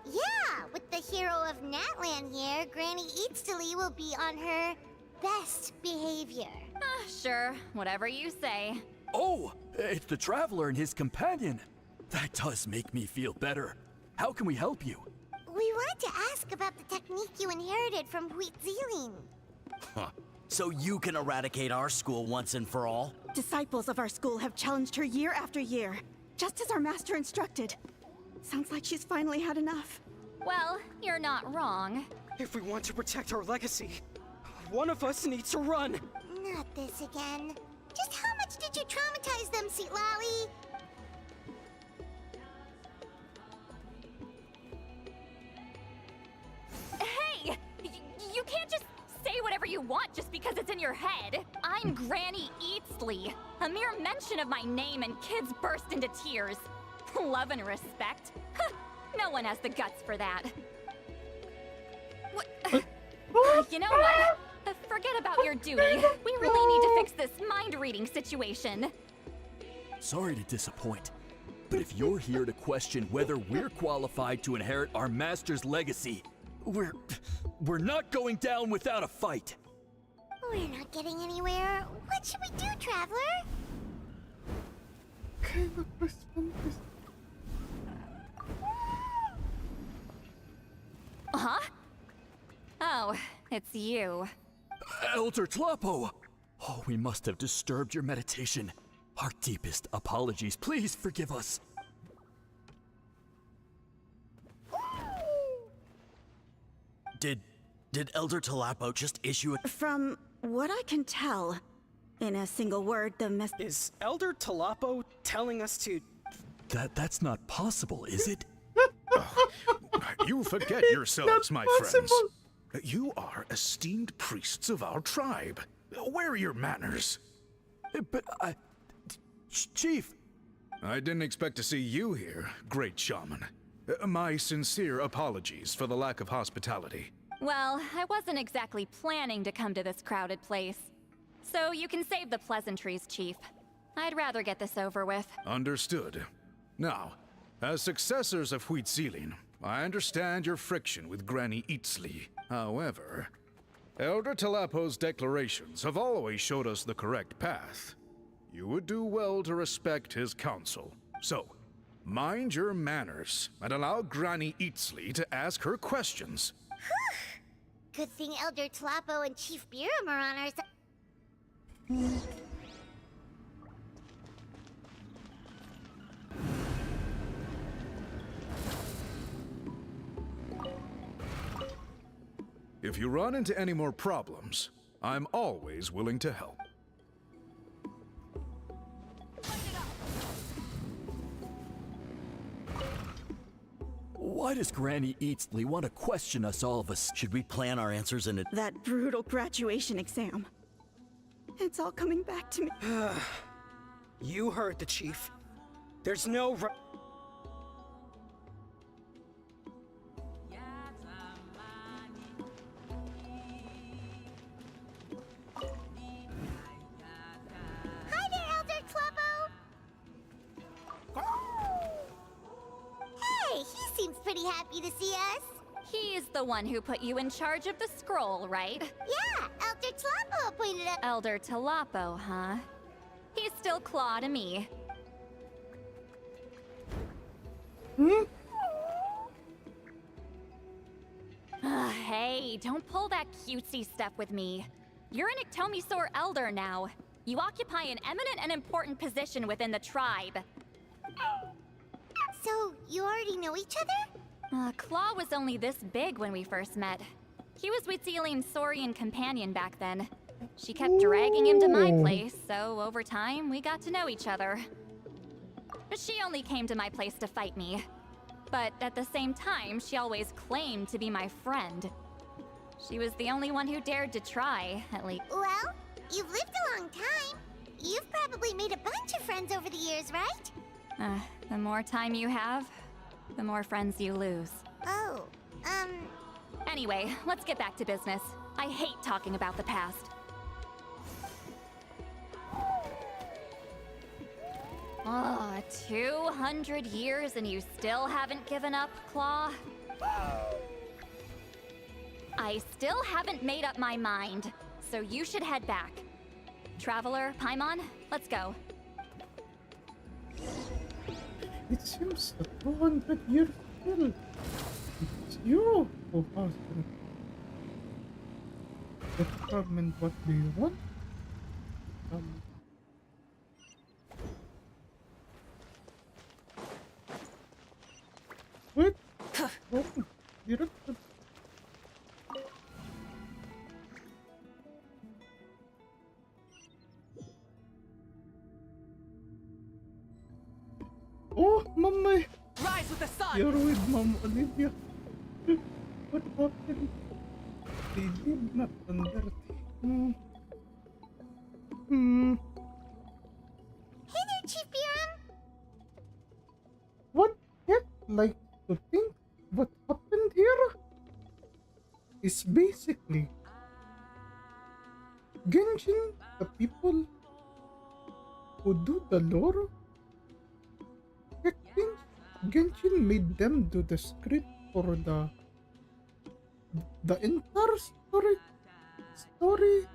Speaker 7: Yeah, with the hero of Natland here, Granny Citlali will be on her best behavior.
Speaker 10: Sure, whatever you say.
Speaker 17: Oh, it's the traveler and his companion. That does make me feel better. How can we help you?
Speaker 7: We wanted to ask about the technique you inherited from Whimsy.
Speaker 3: Huh. So you can eradicate our school once and for all?
Speaker 23: Disciples of our school have challenged her year after year, just as our master instructed. Sounds like she's finally had enough.
Speaker 10: Well, you're not wrong.
Speaker 16: If we want to protect our legacy, one of us needs to run.
Speaker 7: Not this again. Just how much did you traumatize them, Citlali?
Speaker 10: Hey! You can't just say whatever you want just because it's in your head. I'm Granny Citlali. A mere mention of my name and kids burst into tears. Love and respect? No one has the guts for that. You know what? Forget about your duty. We really need to fix this mind-reading situation.
Speaker 17: Sorry to disappoint, but if you're here to question whether we're qualified to inherit our master's legacy, we're not going down without a fight.
Speaker 7: We're not getting anywhere. What should we do, Traveler?
Speaker 10: Huh? Oh, it's you.
Speaker 17: Elder Tlapo! Oh, we must have disturbed your meditation. Our deepest apologies. Please forgive us.
Speaker 3: Did Elder Tlapo just issue a—
Speaker 23: From what I can tell, in a single word, the
Speaker 16: Is Elder Tlapo telling us to...
Speaker 17: That's not possible, is it?
Speaker 12: You forget yourselves, my friends. You are esteemed priests of our tribe. Where are your manners?
Speaker 17: But Chief!
Speaker 12: I didn't expect to see you here, great shaman. My sincere apologies for the lack of hospitality.
Speaker 10: Well, I wasn't exactly planning to come to this crowded place. So you can save the pleasantries, Chief. I'd rather get this over with.
Speaker 12: Understood. Now, as successors of Whimsy, I understand your friction with Granny Citlali. However, Elder Tlapo's declarations have always showed us the correct path. You would do well to respect his counsel. So, mind your manners and allow Granny Citlali to ask her questions.
Speaker 7: Good thing Elder Tlapo and Chief Biram are on our side.
Speaker 12: If you run into any more problems, I'm always willing to help.
Speaker 17: Why does Granny Citlali want to question us, all of us?
Speaker 3: Should we plan our answers in
Speaker 23: that brutal graduation exam? It's all coming back to me.
Speaker 16: You heard the chief. There's no
Speaker 7: Hi there, Elder Tlapo! Hey, he seems pretty happy to see us.
Speaker 10: He's the one who put you in charge of the scroll, right?
Speaker 7: Yeah, Elder Tlapo pointed up.
Speaker 10: Elder Tlapo, huh? He's still Claw to me. Hey, don't pull that cutesy stuff with me. You're an Iktomi-Sor elder now. You occupy an eminent and important position within the tribe.
Speaker 7: So, you already know each other?
Speaker 10: Claw was only this big when we first met. He was Whimsy's Saurian companion back then. She kept dragging him to my place, so over time, we got to know each other. She only came to my place to fight me. But at the same time, she always claimed to be my friend. She was the only one who dared to try, at least.
Speaker 7: Well, you've lived a long time. You've probably made a bunch of friends over the years, right?
Speaker 10: The more time you have, the more friends you lose.
Speaker 7: Oh,
Speaker 10: Anyway, let's get back to business. I hate talking about the past. Oh, 200 years and you still haven't given up, Claw? I still haven't made up my mind, so you should head back. Traveler, Paimon, let's go.
Speaker 1: It seems that 200 years still. It's you who has to determine what do you want. Wait. Directed. Oh, Mama!
Speaker 8: Rise with the sun!
Speaker 1: You're with Mom Olivia. What happened? They did not understand.
Speaker 7: Hey there, Chief Biram.
Speaker 1: What I'd like to think what happened here is basically Genshin, the people who do the lore, I think Genshin made them do the script for the entire story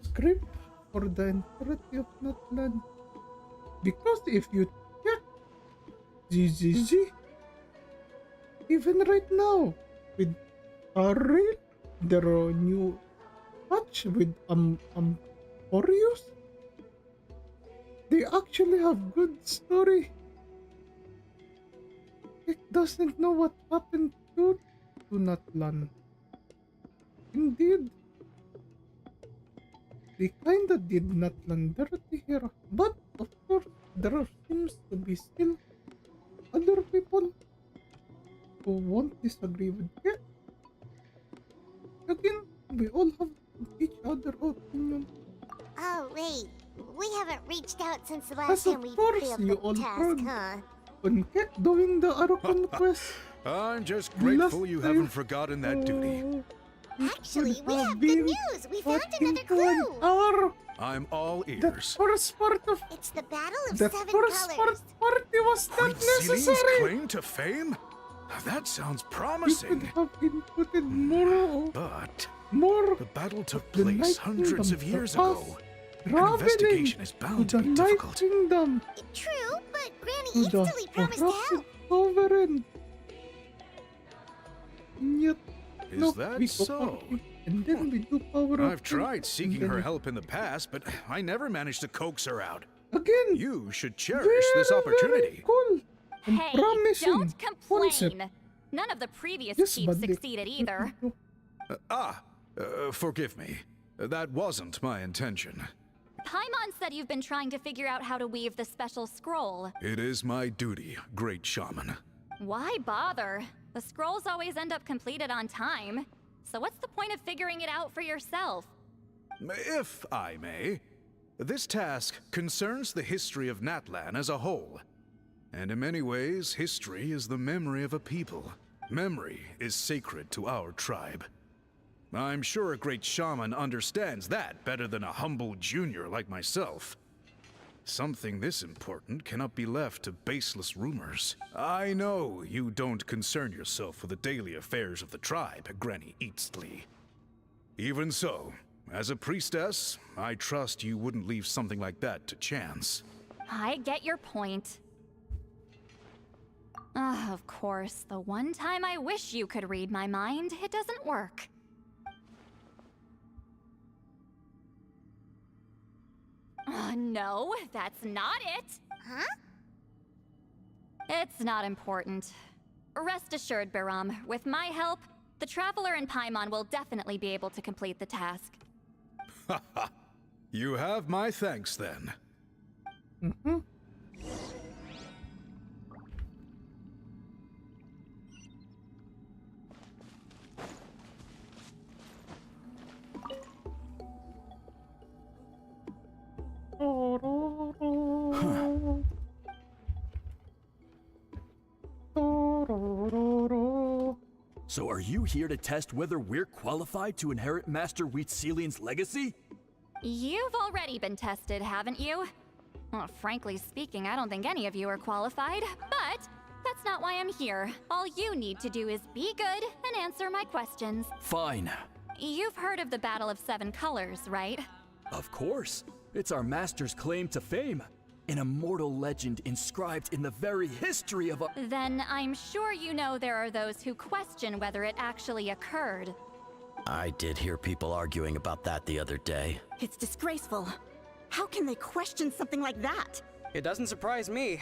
Speaker 1: script for the entirety of Natlan. Because if you check GGG, even right now with Ariel, there are new patch with Orius. They actually have good story. It doesn't know what happened to Natlan. Indeed, they kinda did Natlan dirty here, but of course there seems to be still other people who won't disagree with it. Again, we all have each other opinion.
Speaker 7: Oh, wait. We haven't reached out since the last
Speaker 1: As
Speaker 7: time
Speaker 1: of
Speaker 7: we
Speaker 1: course,
Speaker 7: failed
Speaker 1: you
Speaker 7: the
Speaker 1: all
Speaker 7: task,
Speaker 1: heard.
Speaker 7: huh?
Speaker 1: On Kek doing the Archon quest.
Speaker 12: I'm just grateful you haven't forgotten that duty.
Speaker 7: Actually, we have good news. We found another clue.
Speaker 12: I'm all
Speaker 1: The
Speaker 12: ears.
Speaker 1: first part of
Speaker 7: It's the Battle of
Speaker 1: the
Speaker 7: Seven
Speaker 1: first
Speaker 7: Colors.
Speaker 1: party was not
Speaker 12: Sealing's
Speaker 1: necessary.
Speaker 12: claim to fame? That sounds
Speaker 1: You
Speaker 12: promising.
Speaker 1: could have inputted more.
Speaker 12: But
Speaker 1: More.
Speaker 12: the battle took
Speaker 1: The
Speaker 12: place
Speaker 1: Night
Speaker 12: hundreds of
Speaker 1: Kingdom,
Speaker 12: years
Speaker 1: the
Speaker 12: ago. An investigation is bound
Speaker 1: to
Speaker 12: to
Speaker 1: the
Speaker 12: be
Speaker 1: Night
Speaker 12: difficult.
Speaker 1: Kingdom,
Speaker 7: True, but Granny
Speaker 1: to the
Speaker 7: instantly promised to
Speaker 1: corrupted
Speaker 7: help.
Speaker 1: sovereign. And yet,
Speaker 12: Is
Speaker 1: no,
Speaker 12: that
Speaker 1: we go
Speaker 12: so?
Speaker 1: party, and then we do power of
Speaker 12: I've tried
Speaker 1: Kings,
Speaker 12: seeking
Speaker 1: and
Speaker 12: her
Speaker 1: then
Speaker 12: help in the past, but I never managed to coax her out.
Speaker 1: Again,
Speaker 12: You should cherish this
Speaker 1: very
Speaker 12: opportunity.
Speaker 1: cool. And
Speaker 10: Hey,
Speaker 1: promising
Speaker 10: don't complain.
Speaker 1: concept.
Speaker 10: None of the previous
Speaker 1: Yes,
Speaker 10: chiefs
Speaker 1: but they-
Speaker 10: succeeded either.
Speaker 12: Forgive me. That wasn't my intention.
Speaker 10: Paimon said you've been trying to figure out how to weave the special scroll.
Speaker 12: It is my duty, great shaman.
Speaker 10: Why bother? The scrolls always end up completed on time. So what's the point of figuring it out for yourself?
Speaker 12: If I may, this task concerns the history of Natlan as a whole. And in many ways, history is the memory of a people. Memory is sacred to our tribe. I'm sure a great shaman understands that better than a humble junior like myself. Something this important cannot be left to baseless rumors. I know you don't concern yourself with the daily affairs of the tribe, Granny Citlali. Even so, as a priestess, I trust you wouldn't leave something like that to chance.
Speaker 10: I get your point. Of course, the one time I wish you could read my mind, it doesn't work. No, that's not it.
Speaker 7: Huh?
Speaker 10: It's not important. Rest assured, Biram, with my help, the Traveler and Paimon will definitely be able to complete the task.
Speaker 12: You have my thanks then.
Speaker 1: Mm-hmm.
Speaker 17: So are you here to test whether we're qualified to inherit Master Wheatselian's legacy?
Speaker 10: You've already been tested, haven't you? Well, frankly speaking, I don't think any of you are qualified, but that's not why I'm here. All you need to do is be good and answer my questions.
Speaker 17: Fine.
Speaker 10: You've heard of the Battle of Seven Colors, right?
Speaker 17: Of course. It's our master's claim to fame. An immortal legend inscribed in the very history of
Speaker 10: Then I'm sure you know there are those who question whether it actually occurred.
Speaker 3: I did hear people arguing about that the other day.
Speaker 23: It's disgraceful. How can they question something like that?
Speaker 5: It doesn't surprise me.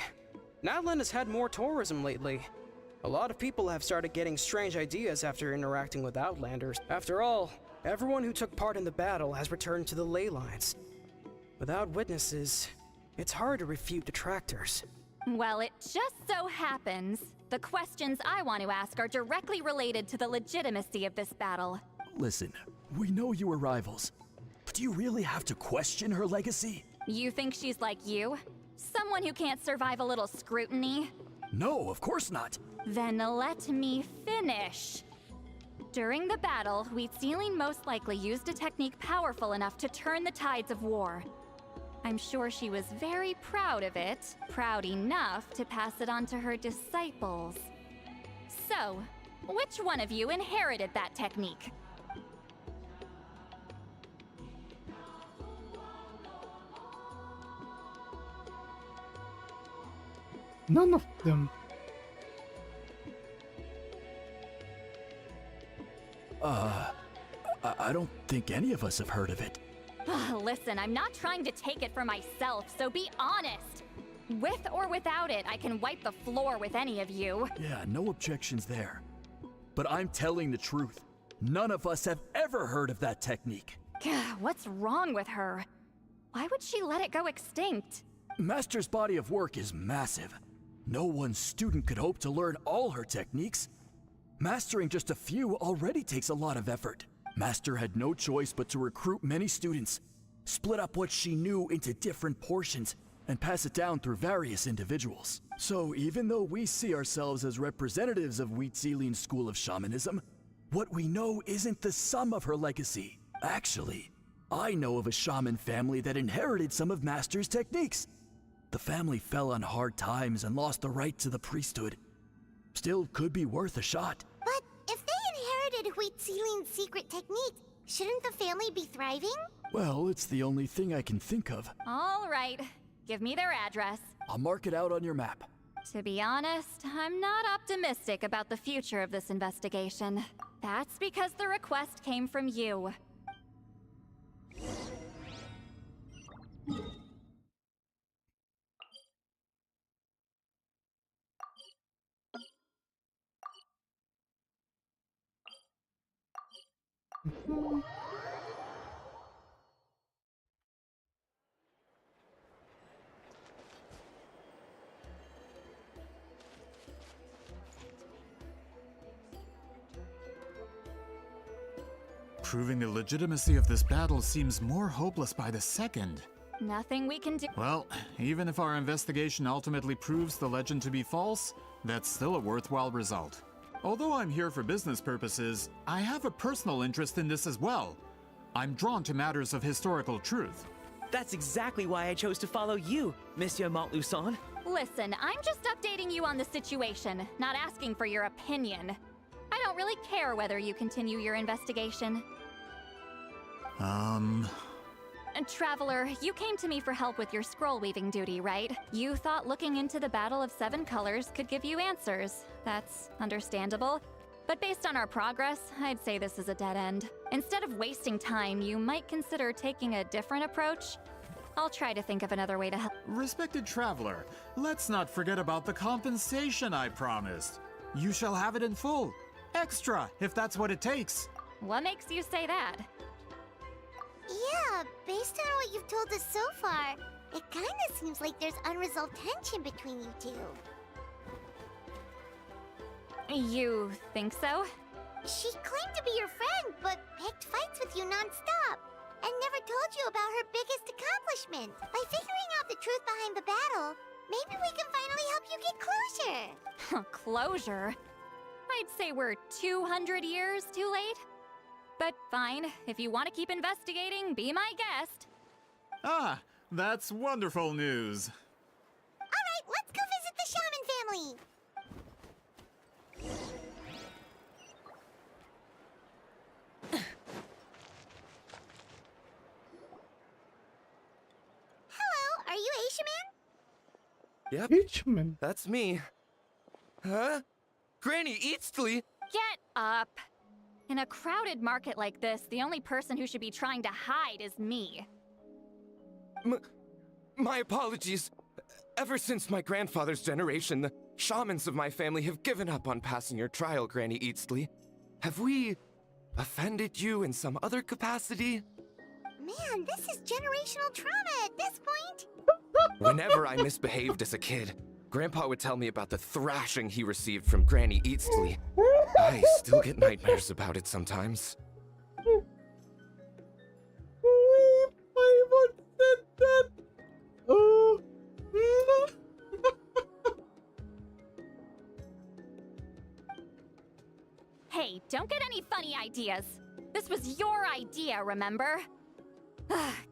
Speaker 5: Nadland has had more tourism lately. A lot of people have started getting strange ideas after interacting with Outlanders. After all, everyone who took part in the battle has returned to the ley lines. Without witnesses, it's hard to refute detractors.
Speaker 10: Well, it just so happens the questions I want to ask are directly related to the legitimacy of this battle.
Speaker 17: Listen, we know you were rivals, but do you really have to question her legacy?
Speaker 10: You think she's like you? Someone who can't survive a little scrutiny?
Speaker 17: No, of course not.
Speaker 10: Then let me finish. During the battle, Wheatselian most likely used a technique powerful enough to turn the tides of war. I'm sure she was very proud of it, proud enough to pass it on to her disciples. So, which one of you inherited that technique?
Speaker 1: None of them.
Speaker 17: I don't think any of us have heard of it.
Speaker 10: Listen, I'm not trying to take it for myself, so be honest. With or without it, I can wipe the floor with any of you.
Speaker 17: Yeah, no objections there. But I'm telling the truth. None of us have ever heard of that technique.
Speaker 10: What's wrong with her? Why would she let it go extinct?
Speaker 17: Master's body of work is massive. No one student could hope to learn all her techniques. Mastering just a few already takes a lot of effort. Master had no choice but to recruit many students, split up what she knew into different portions, and pass it down through various individuals. So even though we see ourselves as representatives of Wheatselian's school of shamanism, what we know isn't the sum of her legacy. Actually, I know of a shaman family that inherited some of Master's techniques. The family fell on hard times and lost the right to the priesthood. Still could be worth a shot.
Speaker 7: But if they inherited Wheatselian's secret technique, shouldn't the family be thriving?
Speaker 17: Well, it's the only thing I can think of.
Speaker 10: All right, give me their address.
Speaker 17: I'll mark it out on your map.
Speaker 10: To be honest, I'm not optimistic about the future of this investigation. That's because the request came from you.
Speaker 22: Proving the legitimacy of this battle seems more hopeless by the second.
Speaker 10: Nothing we can do.
Speaker 22: Well, even if our investigation ultimately proves the legend to be false, that's still a worthwhile result. Although I'm here for business purposes, I have a personal interest in this as well. I'm drawn to matters of historical truth.
Speaker 8: That's exactly why I chose to follow you, Monsieur Montluçon.
Speaker 10: Listen, I'm just updating you on the situation, not asking for your opinion. I don't really care whether you continue your investigation. And Traveler, you came to me for help with your scroll weaving duty, right? You thought looking into the Battle of Seven Colors could give you answers. That's understandable. But based on our progress, I'd say this is a dead end. Instead of wasting time, you might consider taking a different approach. I'll try to think of another way to help.
Speaker 22: Respected Traveler, let's not forget about the compensation I promised. You shall have it in full. Extra, if that's what it takes.
Speaker 10: What makes you say that?
Speaker 7: Yeah, based on what you've told us so far, it kinda seems like there's unresolved tension between you two.
Speaker 10: You think so?
Speaker 7: She claimed to be your friend, but picked fights with you non-stop, and never told you about her biggest accomplishment. By figuring out the truth behind the battle, maybe we can finally help you get closure.
Speaker 10: Closure? I'd say we're 200 years too late. But fine, if you want to keep investigating, be my guest.
Speaker 22: Ah, that's wonderful news.
Speaker 7: Alright, let's go visit the shaman family! Hello, are you a shaman?
Speaker 14: Yep. That's me. Huh? Granny Eatsley?
Speaker 10: Get up! In a crowded market like this, the only person who should be trying to hide is me.
Speaker 14: My apologies. Ever since my grandfather's generation, the shamans of my family have given up on passing your trial, Granny Eatsley. Have we offended you in some other capacity?
Speaker 7: Man, this is generational trauma at this point!
Speaker 14: Whenever I misbehaved as a kid, Grandpa would tell me about the thrashing he received from Granny Eatsley. I still get nightmares about it sometimes.
Speaker 10: Hey, don't get any funny ideas. This was your idea, remember?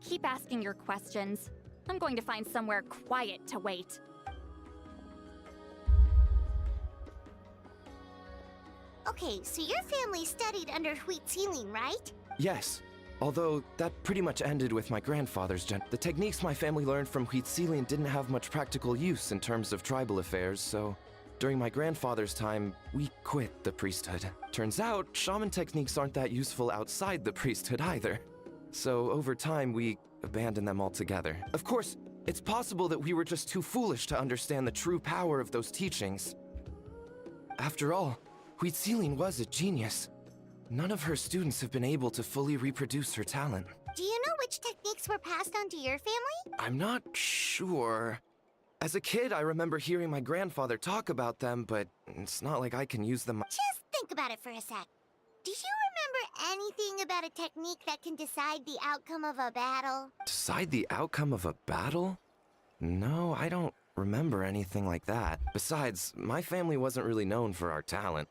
Speaker 10: Keep asking your questions. I'm going to find somewhere quiet to wait.
Speaker 7: Okay, so your family studied under Whimsy, right?
Speaker 14: Yes, although that pretty much ended with my grandfather's The techniques my family learned from Whimsy didn't have much practical use in terms of tribal affairs, so during my grandfather's time, we quit the priesthood. Turns out, shaman techniques aren't that useful outside the priesthood either. So over time, we abandoned them altogether. Of course, it's possible that we were just too foolish to understand the true power of those teachings. After all, Whimsy was a genius. None of her students have been able to fully reproduce her talent.
Speaker 7: Do you know which techniques were passed on to your family?
Speaker 14: I'm not sure. As a kid, I remember hearing my grandfather talk about them, but it's not like I can use them.
Speaker 7: Just think about it for a sec. Do you remember anything about a technique that can decide the outcome of a battle?
Speaker 14: Decide the outcome of a battle? No, I don't remember anything like that. Besides, my family wasn't really known for our talent.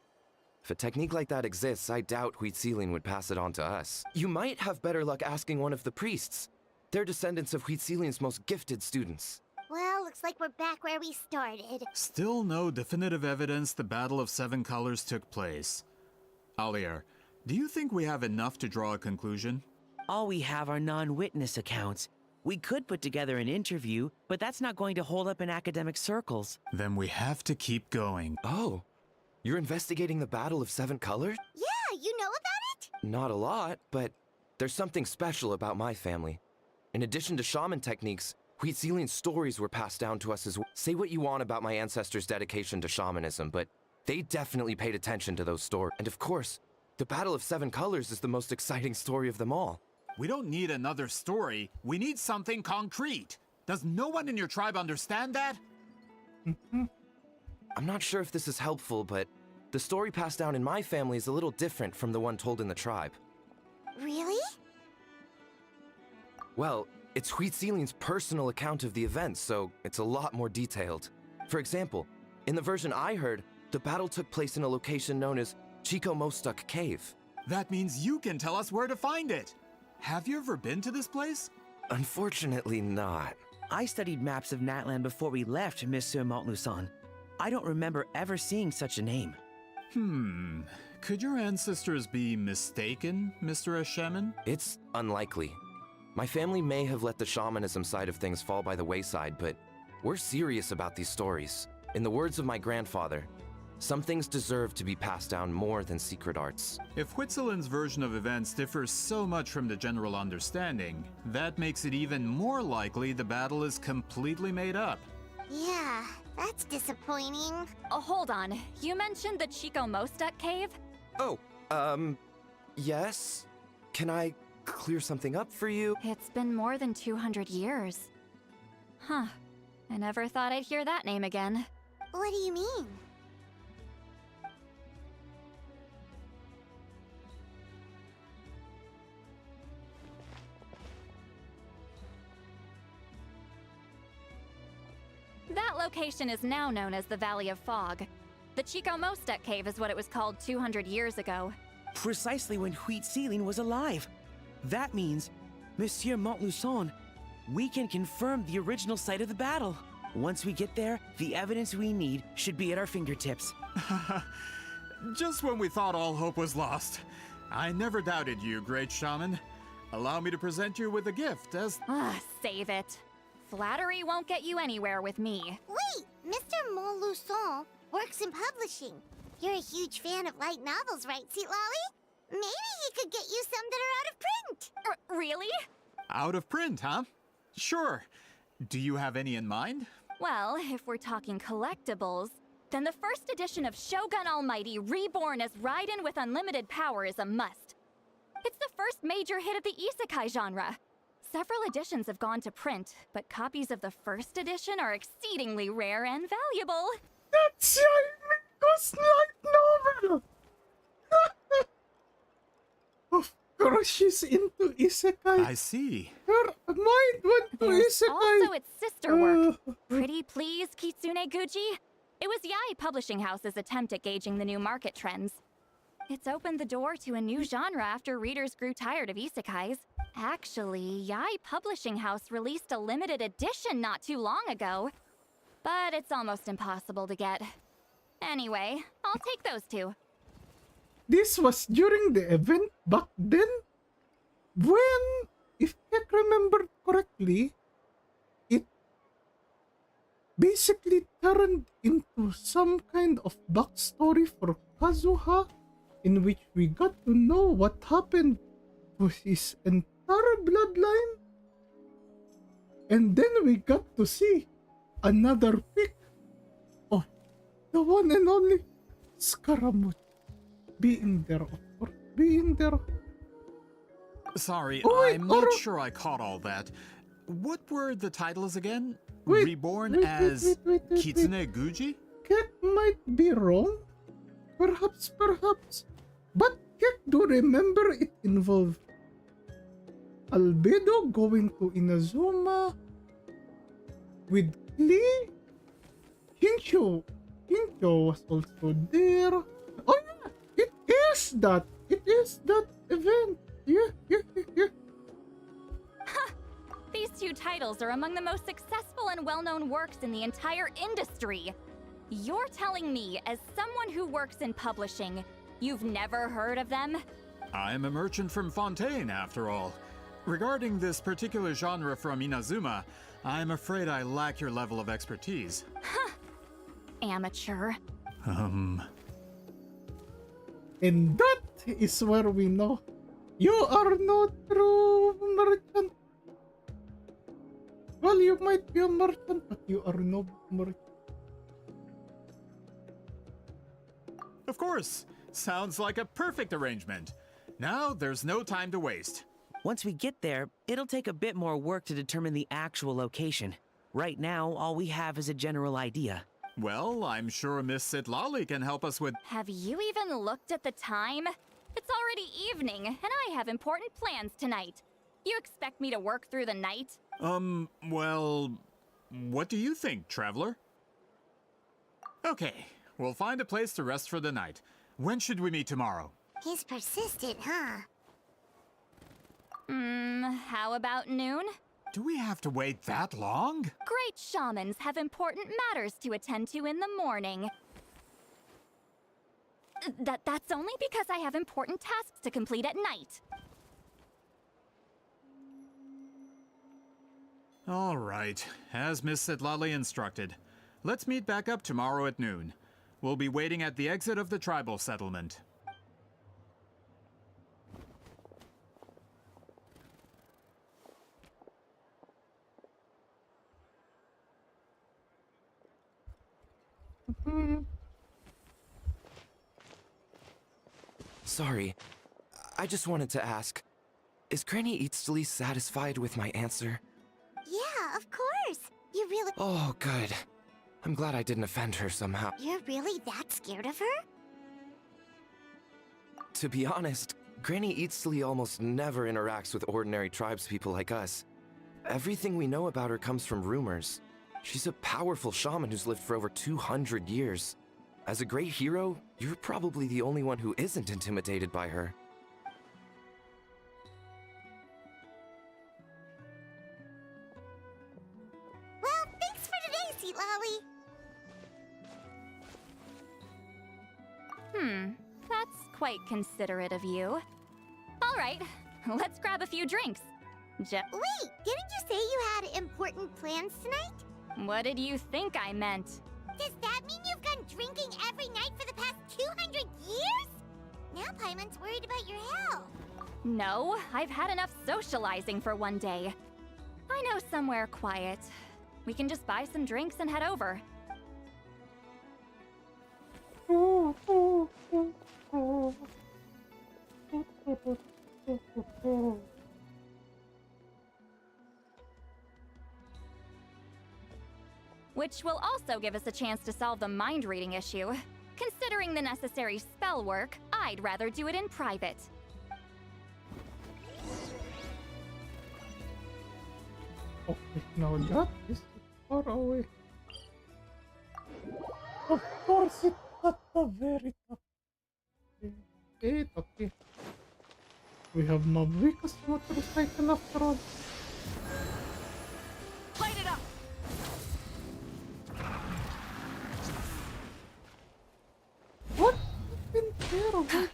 Speaker 14: If a technique like that exists, I doubt Whimsy would pass it on to us. You might have better luck asking one of the priests. They're descendants of Whimsy's most gifted students.
Speaker 7: Well, looks like we're back where we started.
Speaker 22: Still no definitive evidence the Battle of Seven Colors took place. Alier, do you think we have enough to draw a conclusion?
Speaker 8: All we have are non-witness accounts. We could put together an interview, but that's not going to hold up in academic circles.
Speaker 22: Then we have to keep going.
Speaker 14: Oh, you're investigating the Battle of Seven Colors?
Speaker 7: Yeah, you know about it?
Speaker 14: Not a lot, but there's something special about my family. In addition to shaman techniques, Whimsy's stories were passed down to us as well. Say what you want about my ancestors' dedication to shamanism, but they definitely paid attention to those stories. And of course, the Battle of Seven Colors is the most exciting story of them all.
Speaker 22: We don't need another story. We need something concrete. Does no one in your tribe understand that?
Speaker 14: I'm not sure if this is helpful, but the story passed down in my family is a little different from the one told in the tribe.
Speaker 7: Really?
Speaker 14: Well, it's Whimsy's personal account of the events, so it's a lot more detailed. For example, in the version I heard, the battle took place in a location known as Chronosecht Cave.
Speaker 22: That means you can tell us where to find it. Have you ever been to this place?
Speaker 14: Unfortunately not.
Speaker 8: I studied maps of Natlan before we left, Monsieur Montluçon. I don't remember ever seeing such a name.
Speaker 22: Could your ancestors be mistaken, Mr. Shaman?
Speaker 14: It's unlikely. My family may have let the shamanism side of things fall by the wayside, but we're serious about these stories. In the words of my grandfather, some things deserve to be passed down more than secret arts.
Speaker 22: If Whimsy's version of events differs so much from the general understanding, that makes it even more likely the battle is completely made up.
Speaker 7: Yeah, that's disappointing.
Speaker 10: Oh, hold on. You mentioned the Chronosecht cave?
Speaker 14: Oh, yes? Can I clear something up for you?
Speaker 10: It's been more than 200 years. Huh. I never thought I'd hear that name again.
Speaker 7: What do you mean?
Speaker 10: That location is now known as the Valley of Fog. The Chico Mostek Cave is what it was called 200 years ago.
Speaker 8: Precisely when Wheat Ceiling was alive. That means, Monsieur Montluçon, we can confirm the original site of the battle. Once we get there, the evidence we need should be at our fingertips.
Speaker 22: Just when we thought all hope was lost. I never doubted you, great shaman. Allow me to present you with a gift as...
Speaker 10: Save it. Flattery won't get you anywhere with me.
Speaker 7: Wait, Mr. Montluçon works in publishing. You're a huge fan of light novels, right, Citlali? Maybe he could get you some that are out of print.
Speaker 10: Really?
Speaker 22: Out of print, huh? Sure. Do you have any in mind?
Speaker 10: Well, if we're talking collectibles, then the first edition of Shogun Almighty Reborn as Raiden with Unlimited Power is a must. It's the first major hit of the isekai genre. Several editions have gone to print, but copies of the first edition are exceedingly rare and valuable.
Speaker 1: That's Miko's light novel! Of course she's into isekai.
Speaker 22: I see.
Speaker 1: Her mind went to
Speaker 10: There's
Speaker 1: isekai.
Speaker 10: also its sister work, Pretty Please Kitsune Guji. It was Yae Publishing House's attempt at gauging the new market trends. It's opened the door to a new genre after readers grew tired of isekais. Actually, Yae Publishing House released a limited edition not too long ago, but it's almost impossible to get. Anyway, I'll take those two.
Speaker 1: This was during the event back then? When, if I remember correctly, it basically turned into some kind of backstory for Kazuha, in which we got to know what happened to his entire bloodline. And then we got to see another pic of the one and only Scaramouche being there, of course, being there.
Speaker 22: Sorry,
Speaker 1: wait,
Speaker 22: I'm not sure I caught all that. What were the titles again? Reborn as Kitsune Guji?
Speaker 1: Kek might be wrong. Perhaps. But Kek do remember it involved Albedo going to Inazuma with Klee. Hincho was also there. Oh yeah, it is that event. Yeah.
Speaker 10: These two titles are among the most successful and well-known works in the entire industry. You're telling me, as someone who works in publishing, you've never heard of them?
Speaker 22: I'm a merchant from Fontaine, after all. Regarding this particular genre from Inazuma, I'm afraid I lack your level of expertise.
Speaker 10: Amateur.
Speaker 1: And that is where we know you are no true merchant. Well, you might be a merchant, but you are no merchant.
Speaker 22: Of course. Sounds like a perfect arrangement. Now there's no time to waste.
Speaker 8: Once we get there, it'll take a bit more work to determine the actual location. Right now, all we have is a general idea.
Speaker 22: Well, I'm sure Miss Citlali can help us with...
Speaker 10: Have you even looked at the time? It's already evening, and I have important plans tonight. You expect me to work through the night?
Speaker 22: Well... What do you think, traveler? Okay, we'll find a place to rest for the night. When should we meet tomorrow?
Speaker 7: He's persistent, huh?
Speaker 10: How about noon?
Speaker 22: Do we have to wait that long?
Speaker 10: Great shamans have important matters to attend to in the morning. That's only because I have important tasks to complete at night.
Speaker 22: All right, as Miss Citlali instructed. Let's meet back up tomorrow at noon. We'll be waiting at the exit of the tribal settlement.
Speaker 14: Sorry, I just wanted to ask, is Granny Eatsley satisfied with my answer?
Speaker 7: Yeah, of course. You really...
Speaker 14: Oh, good. I'm glad I didn't offend her somehow.
Speaker 7: You're really that scared of her?
Speaker 14: To be honest, Granny Eatsley almost never interacts with ordinary tribespeople like us. Everything we know about her comes from rumors. She's a powerful shaman who's lived for over 200 years. As a great hero, you're probably the only one who isn't intimidated by her.
Speaker 7: Well, thanks for today, Citlali.
Speaker 10: That's quite considerate of you. All right, let's grab a few drinks.
Speaker 7: Wait, didn't you say you had important plans tonight?
Speaker 10: What did you think I meant?
Speaker 7: Does that mean you've gone drinking every night for the past 200 years? Now Paimon's worried about your health.
Speaker 10: No, I've had enough socializing for one day. I know somewhere quiet. We can just buy some drinks and head over. Which will also give us a chance to solve the mind reading issue. Considering the necessary spell work, I'd rather do it in private.
Speaker 1: Okay, now that is far away. Of course, it's at the very top. Okay. We have Mavuika's motorcycle after all.
Speaker 4: Light it up!
Speaker 1: What? It's been terrible.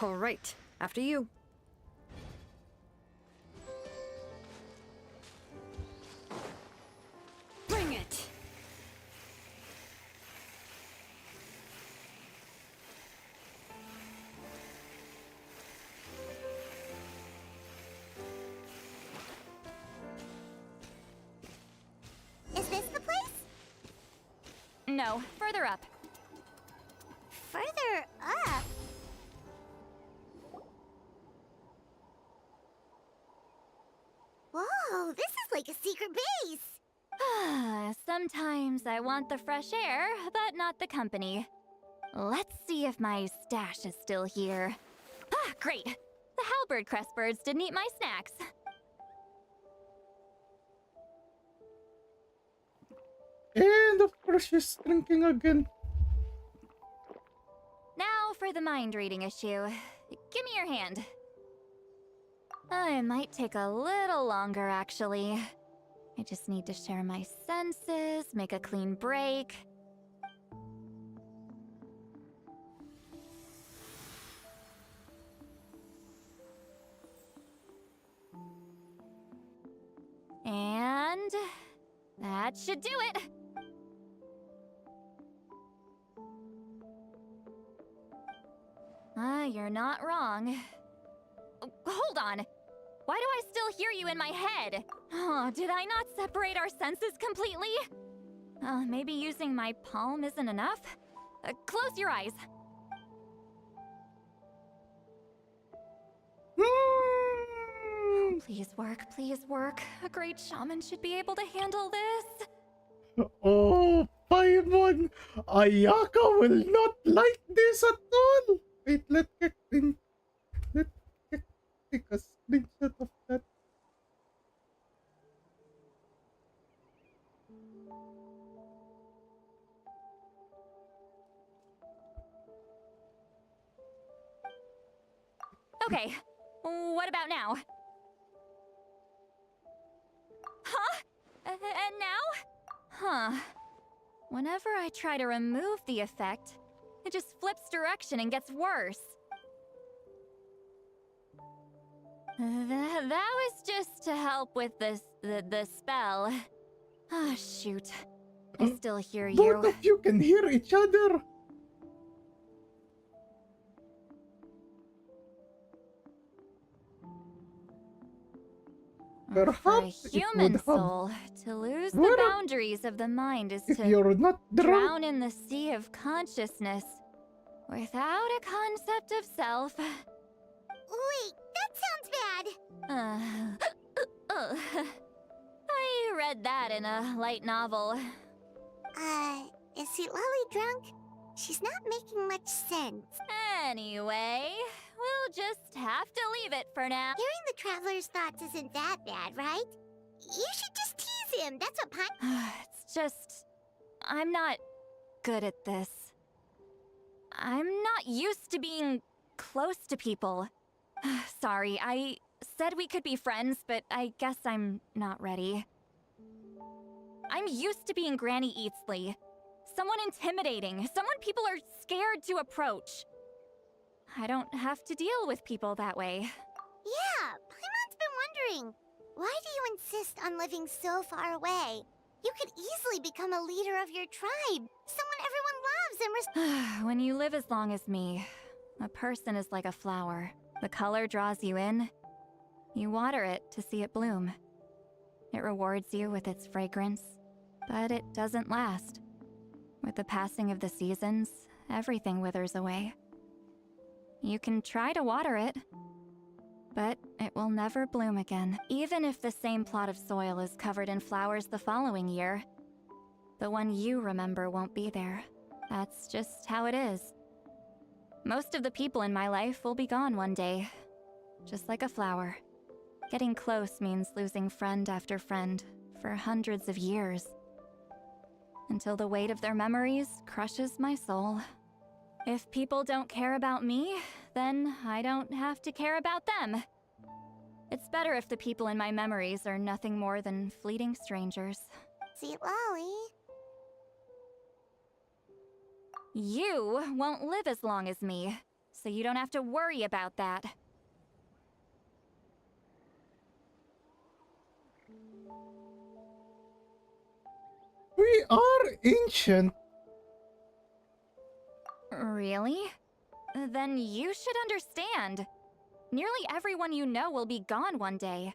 Speaker 2: All right, after you. Bring it!
Speaker 7: Is this the place?
Speaker 10: No, further up.
Speaker 7: Further up? Whoa, this is like a secret base!
Speaker 10: Sometimes I want the fresh air, but not the company. Let's see if my stash is still here. Ah, great! The halberd crest birds didn't eat my snacks.
Speaker 1: And of course she's drinking again.
Speaker 10: Now for the mind reading issue. Give me your hand. It might take a little longer, actually. I just need to share my senses, make a clean break. And that should do it. You're not wrong. Hold on. Why do I still hear you in my head? Oh, did I not separate our senses completely? Maybe using my palm isn't enough? Close your eyes. Please work, please work. A great shaman should be able to handle this.
Speaker 1: Oh, Paimon! Ayaka will not like this at all! Wait, let Kek take a screenshot of that.
Speaker 10: Okay, what about now? Huh? And now? Huh. Whenever I try to remove the effect, it just flips direction and gets worse. That was just to help with the spell. Ah, shoot. I still hear you.
Speaker 1: Both of you can hear each other! Perhaps
Speaker 10: for a human soul, to lose the boundaries of the mind is to
Speaker 1: you're not
Speaker 10: drown in the sea of consciousness without a concept of self.
Speaker 7: Wait, that sounds bad.
Speaker 10: I read that in a light novel.
Speaker 7: Is Citlali drunk? She's not making much sense.
Speaker 10: Anyway, we'll just have to leave it for now.
Speaker 7: Hearing the traveler's thoughts isn't that bad, right? You should just tease him. That's what
Speaker 10: It's just... I'm not good at this. I'm not used to being close to people. Sorry, I said we could be friends, but I guess I'm not ready. I'm used to being Granny Eatsley. Someone intimidating, someone people are scared to approach. I don't have to deal with people that way.
Speaker 7: Yeah, Paimon's been wondering. Why do you insist on living so far away? You could easily become a leader of your tribe. Someone everyone loves and respects.
Speaker 10: When you live as long as me, a person is like a flower. The color draws you in. You water it to see it bloom. It rewards you with its fragrance, but it doesn't last. With the passing of the seasons, everything withers away. You can try to water it, but it will never bloom again. Even if the same plot of soil is covered in flowers the following year, the one you remember won't be there. That's just how it is. Most of the people in my life will be gone one day, just like a flower. Getting close means losing friend after friend for hundreds of years, until the weight of their memories crushes my soul. If people don't care about me, then I don't have to care about them. It's better if the people in my memories are nothing more than fleeting strangers.
Speaker 7: Citlali.
Speaker 10: You won't live as long as me, so you don't have to worry about that.
Speaker 1: We are ancient.
Speaker 10: Really? Then you should understand. Nearly everyone you know will be gone one day.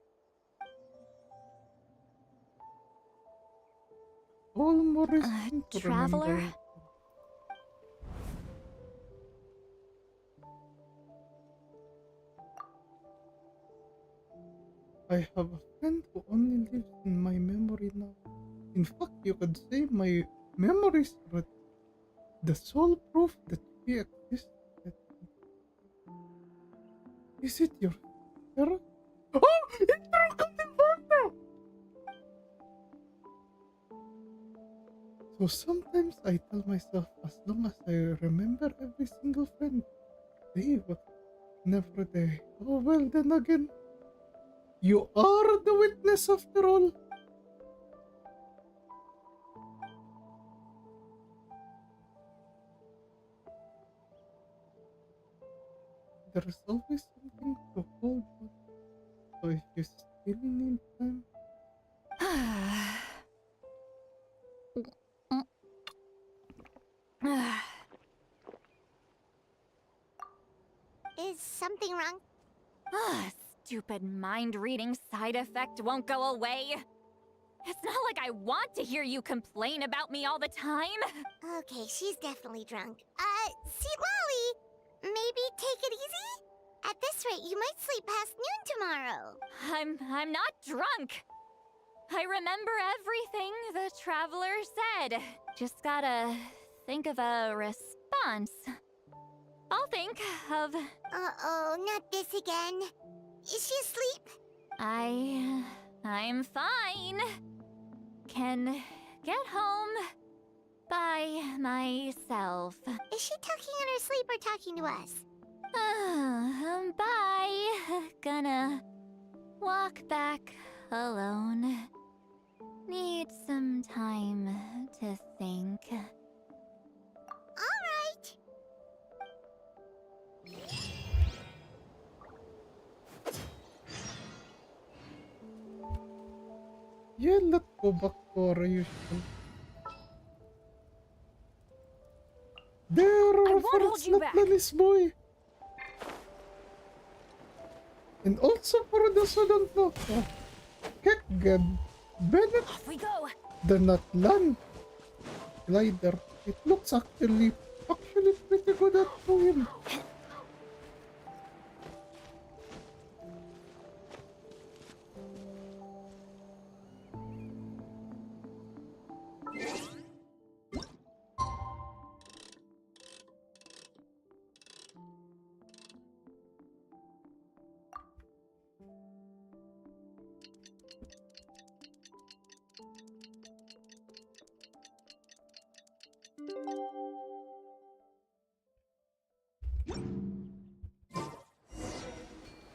Speaker 10: Traveler?
Speaker 1: I have a friend who only lives in my memory now. In fact, you could say my memories are the sole proof that he existed. Is it your parrot? Oh! It broke up the photo! So sometimes I tell myself, as long as I remember every single friend, they will never die. Oh well, then again, you are the witness after all. There is always something to hold on. So if you still need time.
Speaker 7: Is something wrong?
Speaker 10: Stupid mind-reading side effect won't go away. It's not like I want to hear you complain about me all the time.
Speaker 7: Okay, she's definitely drunk. Citlali, maybe take it easy? At this rate, you might sleep past noon tomorrow.
Speaker 10: I'm not drunk. I remember everything the traveler said. Just gotta think of a response. I'll think of...
Speaker 7: Uh-oh, not this again. Is she asleep?
Speaker 10: I'm fine. Can get home by myself.
Speaker 7: Is she talking in her sleep or talking to us?
Speaker 10: Bye. Gonna walk back alone. Need some time to think.
Speaker 7: All right.
Speaker 1: Yeah, let's go back to our usual. There are for Citlali's boy. And also for those who don't know, Kek Bennett.
Speaker 10: Off we go.
Speaker 1: The not land glider. It looks actually pretty good at him.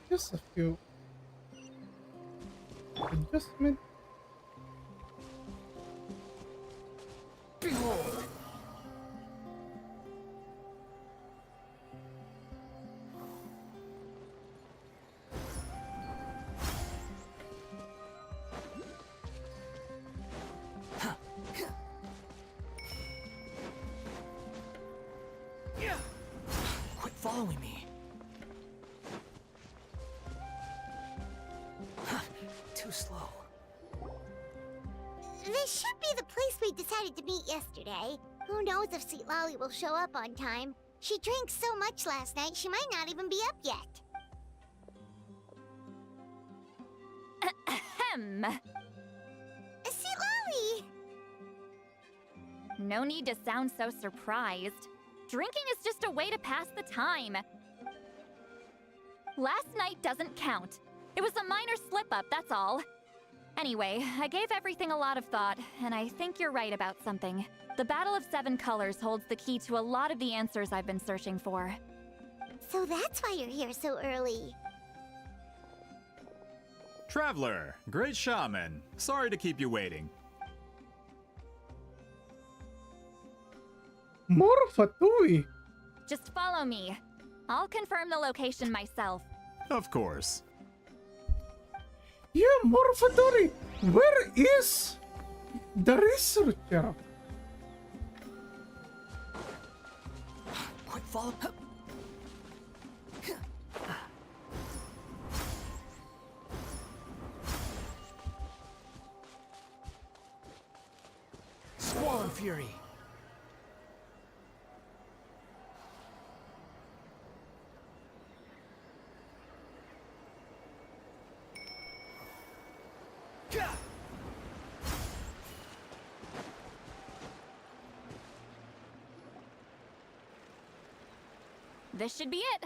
Speaker 1: Just a few adjustments. Behold!
Speaker 16: Quit following me. Too slow.
Speaker 7: This should be the place we decided to meet yesterday. Who knows if Citlali will show up on time? She drank so much last night, she might not even be up yet.
Speaker 10: Ahem.
Speaker 7: Citlali!
Speaker 10: No need to sound so surprised. Drinking is just a way to pass the time. Last night doesn't count. It was a minor slip-up, that's all. Anyway, I gave everything a lot of thought, and I think you're right about something. The Battle of Seven Colors holds the key to a lot of the answers I've been searching for.
Speaker 7: So that's why you're here so early.
Speaker 22: Traveler, great shaman. Sorry to keep you waiting.
Speaker 1: Morphatui!
Speaker 10: Just follow me. I'll confirm the location myself.
Speaker 22: Of course.
Speaker 1: Yeah, Morphaturi! Where is the researcher?
Speaker 16: Quit following. Squall Fury.
Speaker 10: This should be it.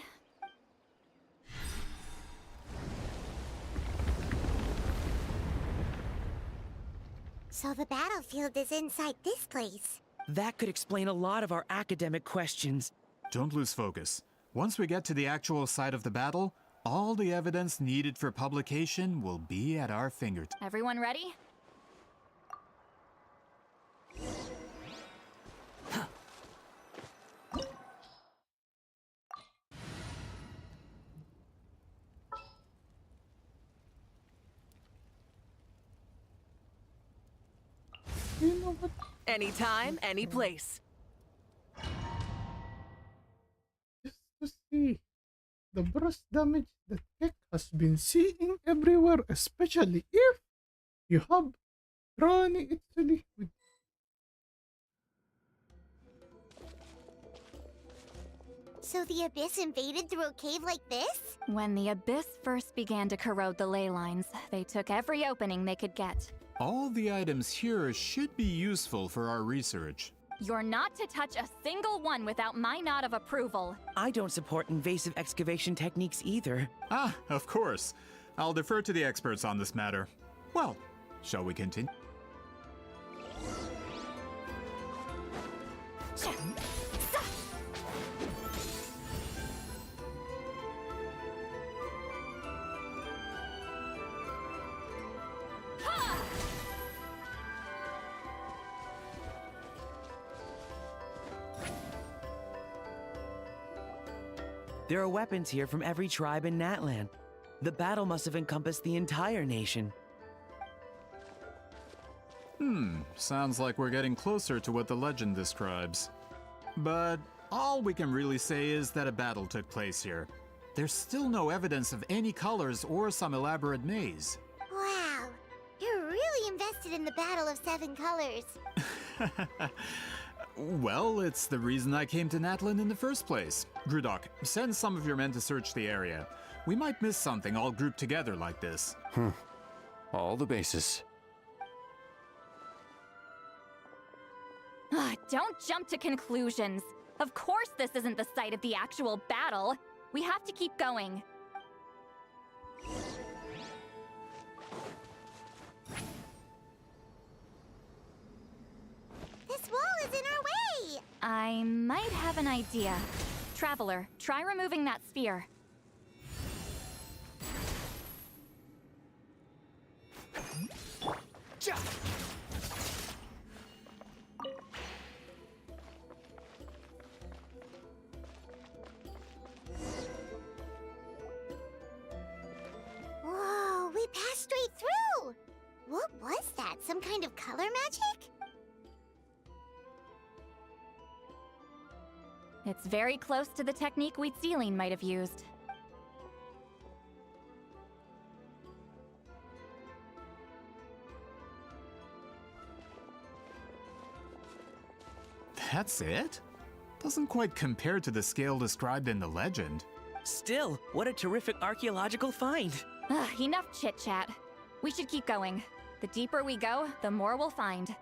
Speaker 7: So the battlefield is inside this place.
Speaker 8: That could explain a lot of our academic questions.
Speaker 22: Don't lose focus. Once we get to the actual site of the battle, all the evidence needed for publication will be at our fingertips.
Speaker 10: Everyone ready?
Speaker 1: You know what?
Speaker 6: Anytime, any place.
Speaker 1: Just to see the burst damage that Kek has been seeing everywhere, especially if you have Ronnie Italy with
Speaker 7: So the Abyss invaded through a cave like this?
Speaker 10: When the Abyss first began to corrode the ley lines, they took every opening they could get.
Speaker 22: All the items here should be useful for our research.
Speaker 10: You're not to touch a single one without my nod of approval.
Speaker 8: I don't support invasive excavation techniques either.
Speaker 22: Ah, of course. I'll defer to the experts on this matter. Well, shall we continue?
Speaker 8: There are weapons here from every tribe in Natland. The battle must have encompassed the entire nation.
Speaker 22: Sounds like we're getting closer to what the legend describes. But all we can really say is that a battle took place here. There's still no evidence of any colors or some elaborate maze.
Speaker 7: Wow, you're really invested in the Battle of Seven Colors.
Speaker 22: Well, it's the reason I came to Natland in the first place. Grudok, send some of your men to search the area. We might miss something all grouped together like this.
Speaker 21: All the bases.
Speaker 10: Don't jump to conclusions. Of course this isn't the site of the actual battle. We have to keep going.
Speaker 7: This wall is in our way!
Speaker 10: I might have an idea. Traveler, try removing that sphere.
Speaker 7: Whoa, we passed straight through! What was that? Some kind of color magic?
Speaker 10: It's very close to the technique Whimsy might have used.
Speaker 22: That's it? Doesn't quite compare to the scale described in the legend.
Speaker 8: Still, what a terrific archaeological find.
Speaker 10: Enough chit-chat. We should keep going. The deeper we go, the more we'll find.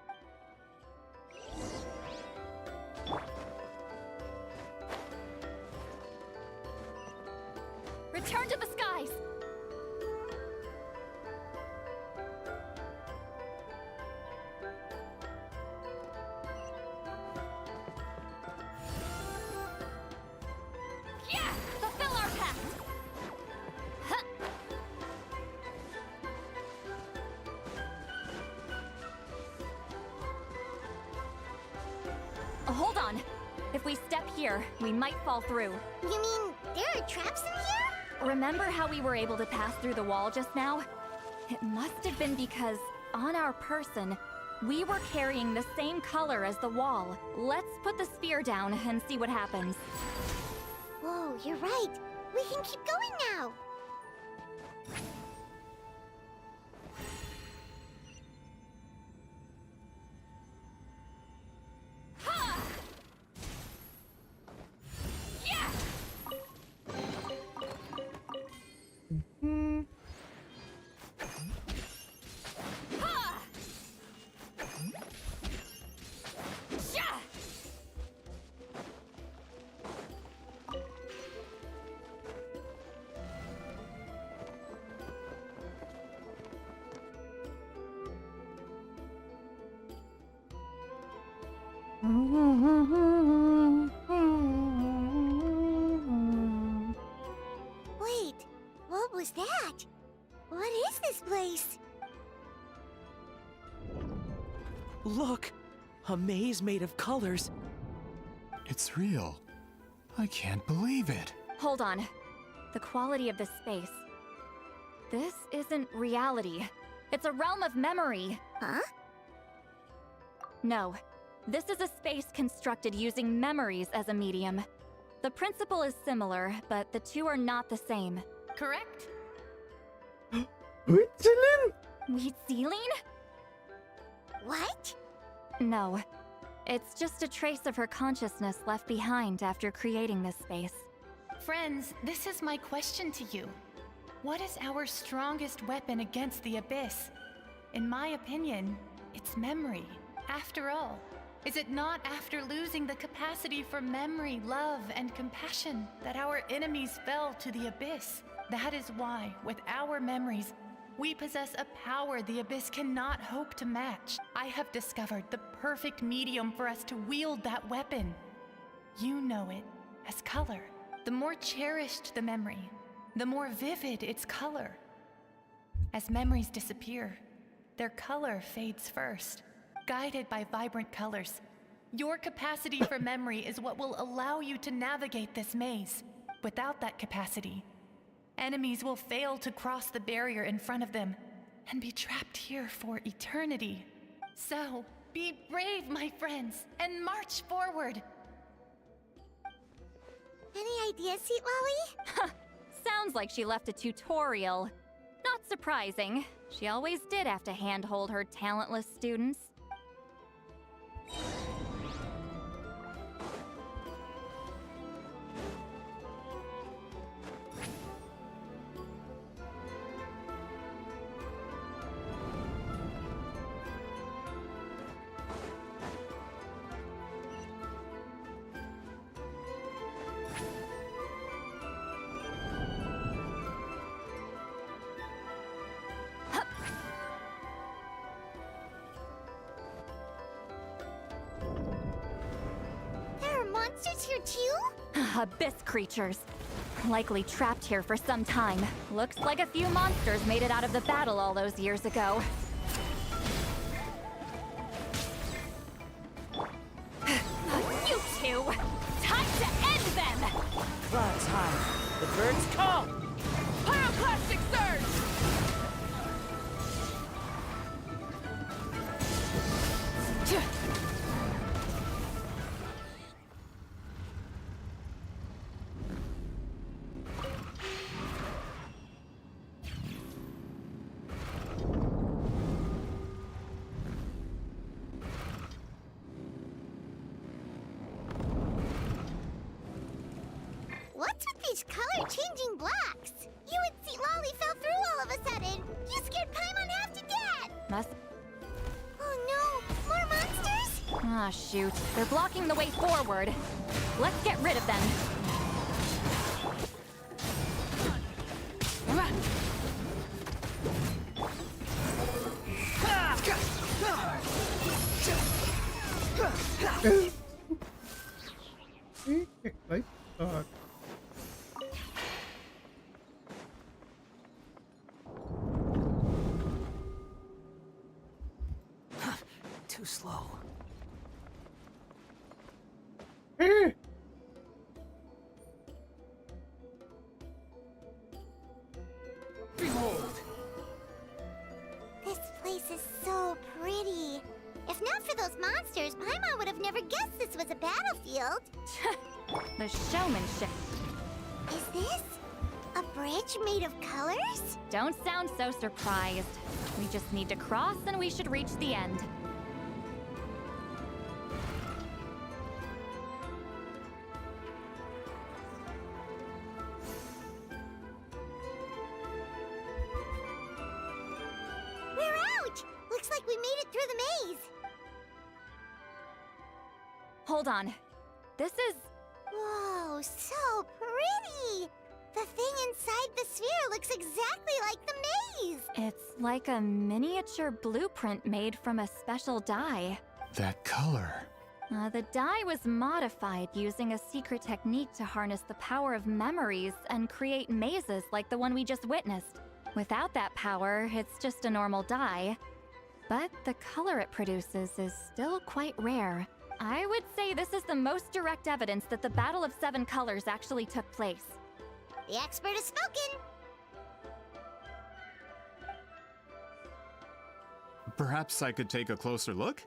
Speaker 10: Return to the skies! Yeah! Fulfill our pact! Huh. Hold on. If we step here, we might fall through.
Speaker 7: You mean there are traps in here?
Speaker 10: Remember how we were able to pass through the wall just now? It must have been because, on our person, we were carrying the same color as the wall. Let's put the sphere down and see what happens.
Speaker 7: Whoa, you're right. We can keep going now. Wait, what was that? What is this place?
Speaker 8: Look! A maze made of colors.
Speaker 22: It's real. I can't believe it.
Speaker 10: Hold on. The quality of this space. This isn't reality. It's a realm of memory.
Speaker 7: Huh?
Speaker 10: No. This is a space constructed using memories as a medium. The principle is similar, but the two are not the same.
Speaker 6: Correct?
Speaker 10: Whimsy?
Speaker 7: What?
Speaker 10: No. It's just a trace of her consciousness left behind after creating this space.
Speaker 6: Friends, this is my question to you. What is our strongest weapon against the Abyss? In my opinion, it's memory. After all, is it not after losing the capacity for memory, love, and compassion that our enemies fell to the Abyss? That is why, with our memories, we possess a power the Abyss cannot hope to match. I have discovered the perfect medium for us to wield that weapon. You know it as color. The more cherished the memory, the more vivid its color. As memories disappear, their color fades first. Guided by vibrant colors, your capacity for memory is what will allow you to navigate this maze. Without that capacity, enemies will fail to cross the barrier in front of them and be trapped here for eternity. So, be brave, my friends, and march forward.
Speaker 7: Any ideas, Citlali?
Speaker 10: Sounds like she left a tutorial. Not surprising. She always did have to handhold her talentless students.
Speaker 7: here too?
Speaker 10: Abyss creatures. Likely trapped here for some time. Looks like a few monsters made it out of the battle all those years ago. You two! Time to end them!
Speaker 8: Clouds high. The birds call.
Speaker 10: Pyroclastic surge!
Speaker 7: What's with these color-changing blocks? You and Citlali fell through all of a sudden. You scared Paimon half to death.
Speaker 10: Must.
Speaker 7: Oh no, more monsters?
Speaker 10: Ah, shoot. They're blocking the way forward. Let's get rid of them.
Speaker 8: Too slow.
Speaker 7: Behold! This place is so pretty. If not for those monsters, Paimon would have never guessed this was a battlefield.
Speaker 10: The showmanship.
Speaker 7: Is this a bridge made of colors?
Speaker 10: Don't sound so surprised. We just need to cross and we should reach the end.
Speaker 7: We're out! Looks like we made it through the maze.
Speaker 10: Hold on. This is...
Speaker 7: Whoa, so pretty! The thing inside the sphere looks exactly like the maze!
Speaker 10: It's like a miniature blueprint made from a special dye.
Speaker 22: That color.
Speaker 10: The dye was modified using a secret technique to harness the power of memories and create mazes like the one we just witnessed. Without that power, it's just a normal dye. But the color it produces is still quite rare. I would say this is the most direct evidence that the Battle of Seven Colors actually took place.
Speaker 7: The expert has spoken!
Speaker 22: Perhaps I could take a closer look?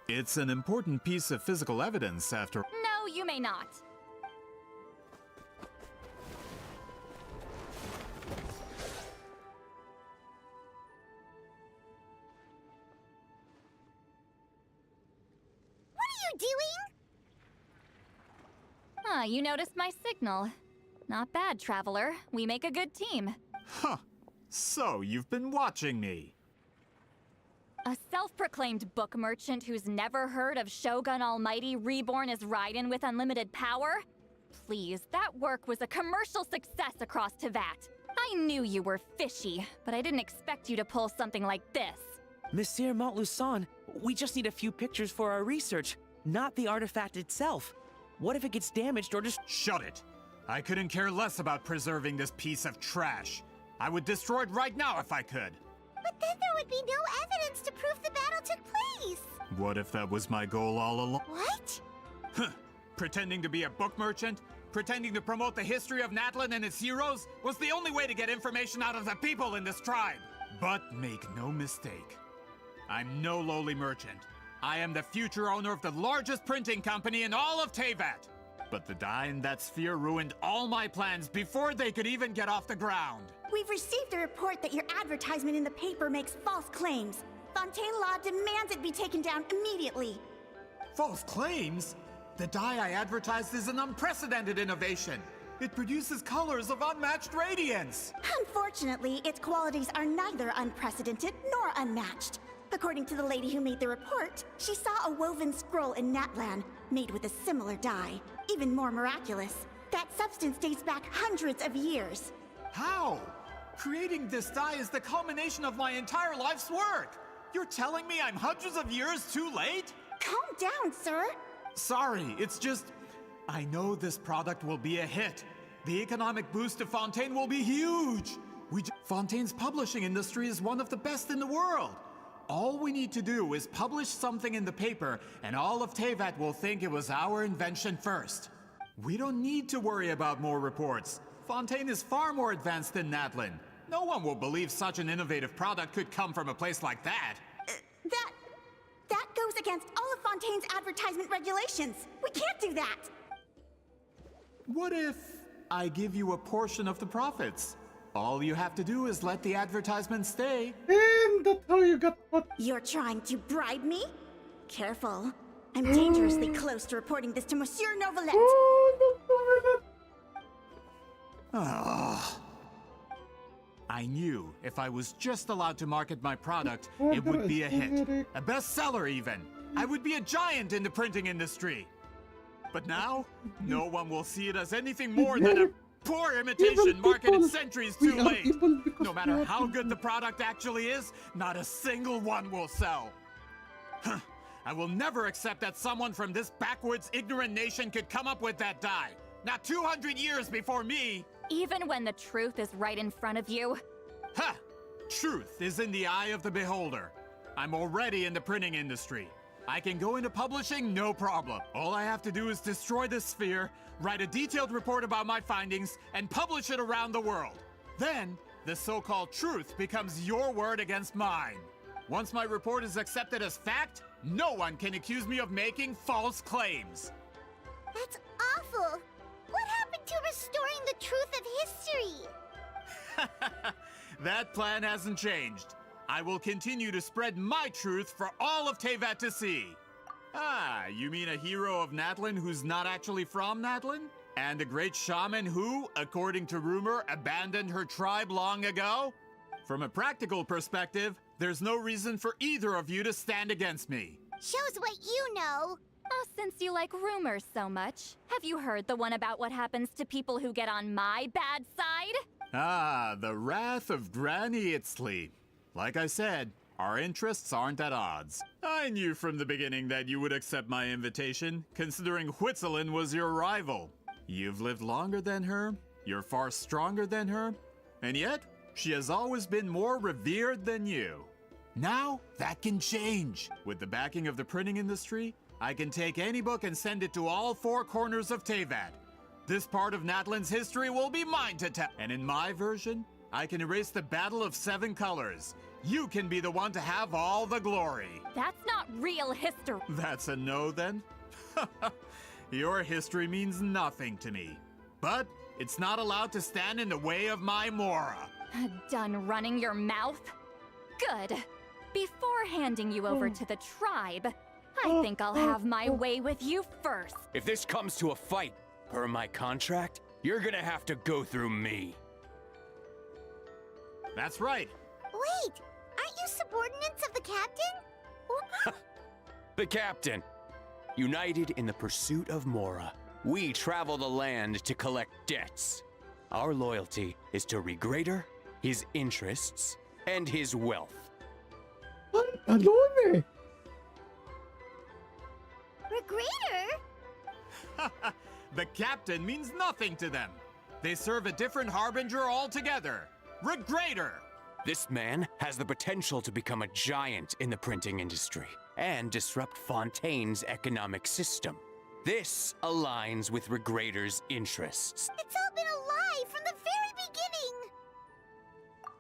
Speaker 22: It's an important piece of physical evidence after...
Speaker 10: No, you may not. You noticed my signal. Not bad, Traveler. We make a good team.
Speaker 22: Huh. So, you've been watching me.
Speaker 10: A self-proclaimed book merchant who's never heard of Shogun Almighty reborn as Raiden with unlimited power? Please, that work was a commercial success across Teyvat. I knew you were fishy, but I didn't expect you to pull something like this.
Speaker 8: Monsieur Montluçon, we just need a few pictures for our research, not the artifact itself. What if it gets damaged or just—
Speaker 22: Shut it! I couldn't care less about preserving this piece of trash. I would destroy it right now if I could.
Speaker 7: But then there would be no evidence to prove the battle took place.
Speaker 22: What if that was my goal all along?
Speaker 7: What?
Speaker 22: Huh. Pretending to be a book merchant, pretending to promote the history of Natlan and its heroes was the only way to get information out of the people in this tribe. But make no mistake, I'm no lowly merchant. I am the future owner of the largest printing company in all of Teyvat. But the dye in that sphere ruined all my plans before they could even get off the ground.
Speaker 23: We've received a report that your advertisement in the paper makes false claims. Fontaine Law demands it be taken down immediately.
Speaker 22: False claims? The dye I advertised is an unprecedented innovation. It produces colors of unmatched radiance.
Speaker 23: Unfortunately, its qualities are neither unprecedented nor unmatched. According to the lady who made the report, she saw a woven scroll in Natlan made with a similar dye. Even more miraculous, that substance dates back hundreds of years.
Speaker 22: How? Creating this dye is the culmination of my entire life's work. You're telling me I'm hundreds of years too late?
Speaker 23: Calm down, sir.
Speaker 22: Sorry, it's just...
Speaker 15: I know this product will be a hit. The economic boost to Fontaine will be huge. Fontaine's publishing industry is one of the best in the world. All we need to do is publish something in the paper, and all of Teyvat will think it was our invention first. We don't need to worry about more reports. Fontaine is far more advanced than Natlan. No one will believe such an innovative product could come from a place like that.
Speaker 23: That goes against all of Fontaine's advertisement regulations. We can't do that.
Speaker 15: What if I give you a portion of the profits? All you have to do is let the advertisement stay.
Speaker 1: And that's how you got what?
Speaker 23: You're trying to bribe me? Careful. I'm dangerously close to reporting this to Monsieur Novelette.
Speaker 15: I knew if I was just allowed to market my product, it would be a hit. A bestseller even. I would be a giant in the printing industry. But now, no one will see it as anything more than a poor imitation marketed centuries too late. No matter how good the product actually is, not a single one will sell. I will never accept that someone from this backwoods, ignorant nation could come up with that dye. Not 200 years before me.
Speaker 10: Even when the truth is right in front of you.
Speaker 15: Ha! Truth is in the eye of the beholder. I'm already in the printing industry. I can go into publishing, no problem. All I have to do is destroy this sphere, write a detailed report about my findings, and publish it around the world. Then, the so-called truth becomes your word against mine. Once my report is accepted as fact, no one can accuse me of making false claims.
Speaker 7: That's awful. What happened to restoring the truth of history?
Speaker 15: That plan hasn't changed. I will continue to spread my truth for all of Teyvat to see. Ah, you mean a hero of Natlan who's not actually from Natlan? And a great shaman who, according to rumor, abandoned her tribe long ago? From a practical perspective, there's no reason for either of you to stand against me.
Speaker 7: Shows what you know.
Speaker 10: Oh, since you like rumors so much, have you heard the one about what happens to people who get on my bad side?
Speaker 15: Ah, the wrath of Granny Itzli. Like I said, our interests aren't at odds. I knew from the beginning that you would accept my invitation, considering Whitzelin was your rival. You've lived longer than her, you're far stronger than her, and yet, she has always been more revered than you. Now, that can change. With the backing of the printing industry, I can take any book and send it to all four corners of Teyvat. This part of Natlan's history will be mine to tell. And in my version, I can erase the Battle of Seven Colors. You can be the one to have all the glory.
Speaker 10: That's not real history.
Speaker 15: That's a no then? Your history means nothing to me. But it's not allowed to stand in the way of my Mora.
Speaker 10: Done running your mouth? Good. Before handing you over to the tribe, I think I'll have my way with you first.
Speaker 21: If this comes to a fight, per my contract, you're gonna have to go through me.
Speaker 15: That's right.
Speaker 7: Wait, aren't you subordinates of the captain?
Speaker 21: The captain. United in the pursuit of Mora, we travel the land to collect debts. Our loyalty is to Regrader, his interests, and his wealth.
Speaker 7: Regrader?
Speaker 15: The captain means nothing to them. They serve a different harbinger altogether. Regrader!
Speaker 21: This man has the potential to become a giant in the printing industry and disrupt Fontaine's economic system. This aligns with Regrader's interests.
Speaker 7: It's all been a lie from the very beginning.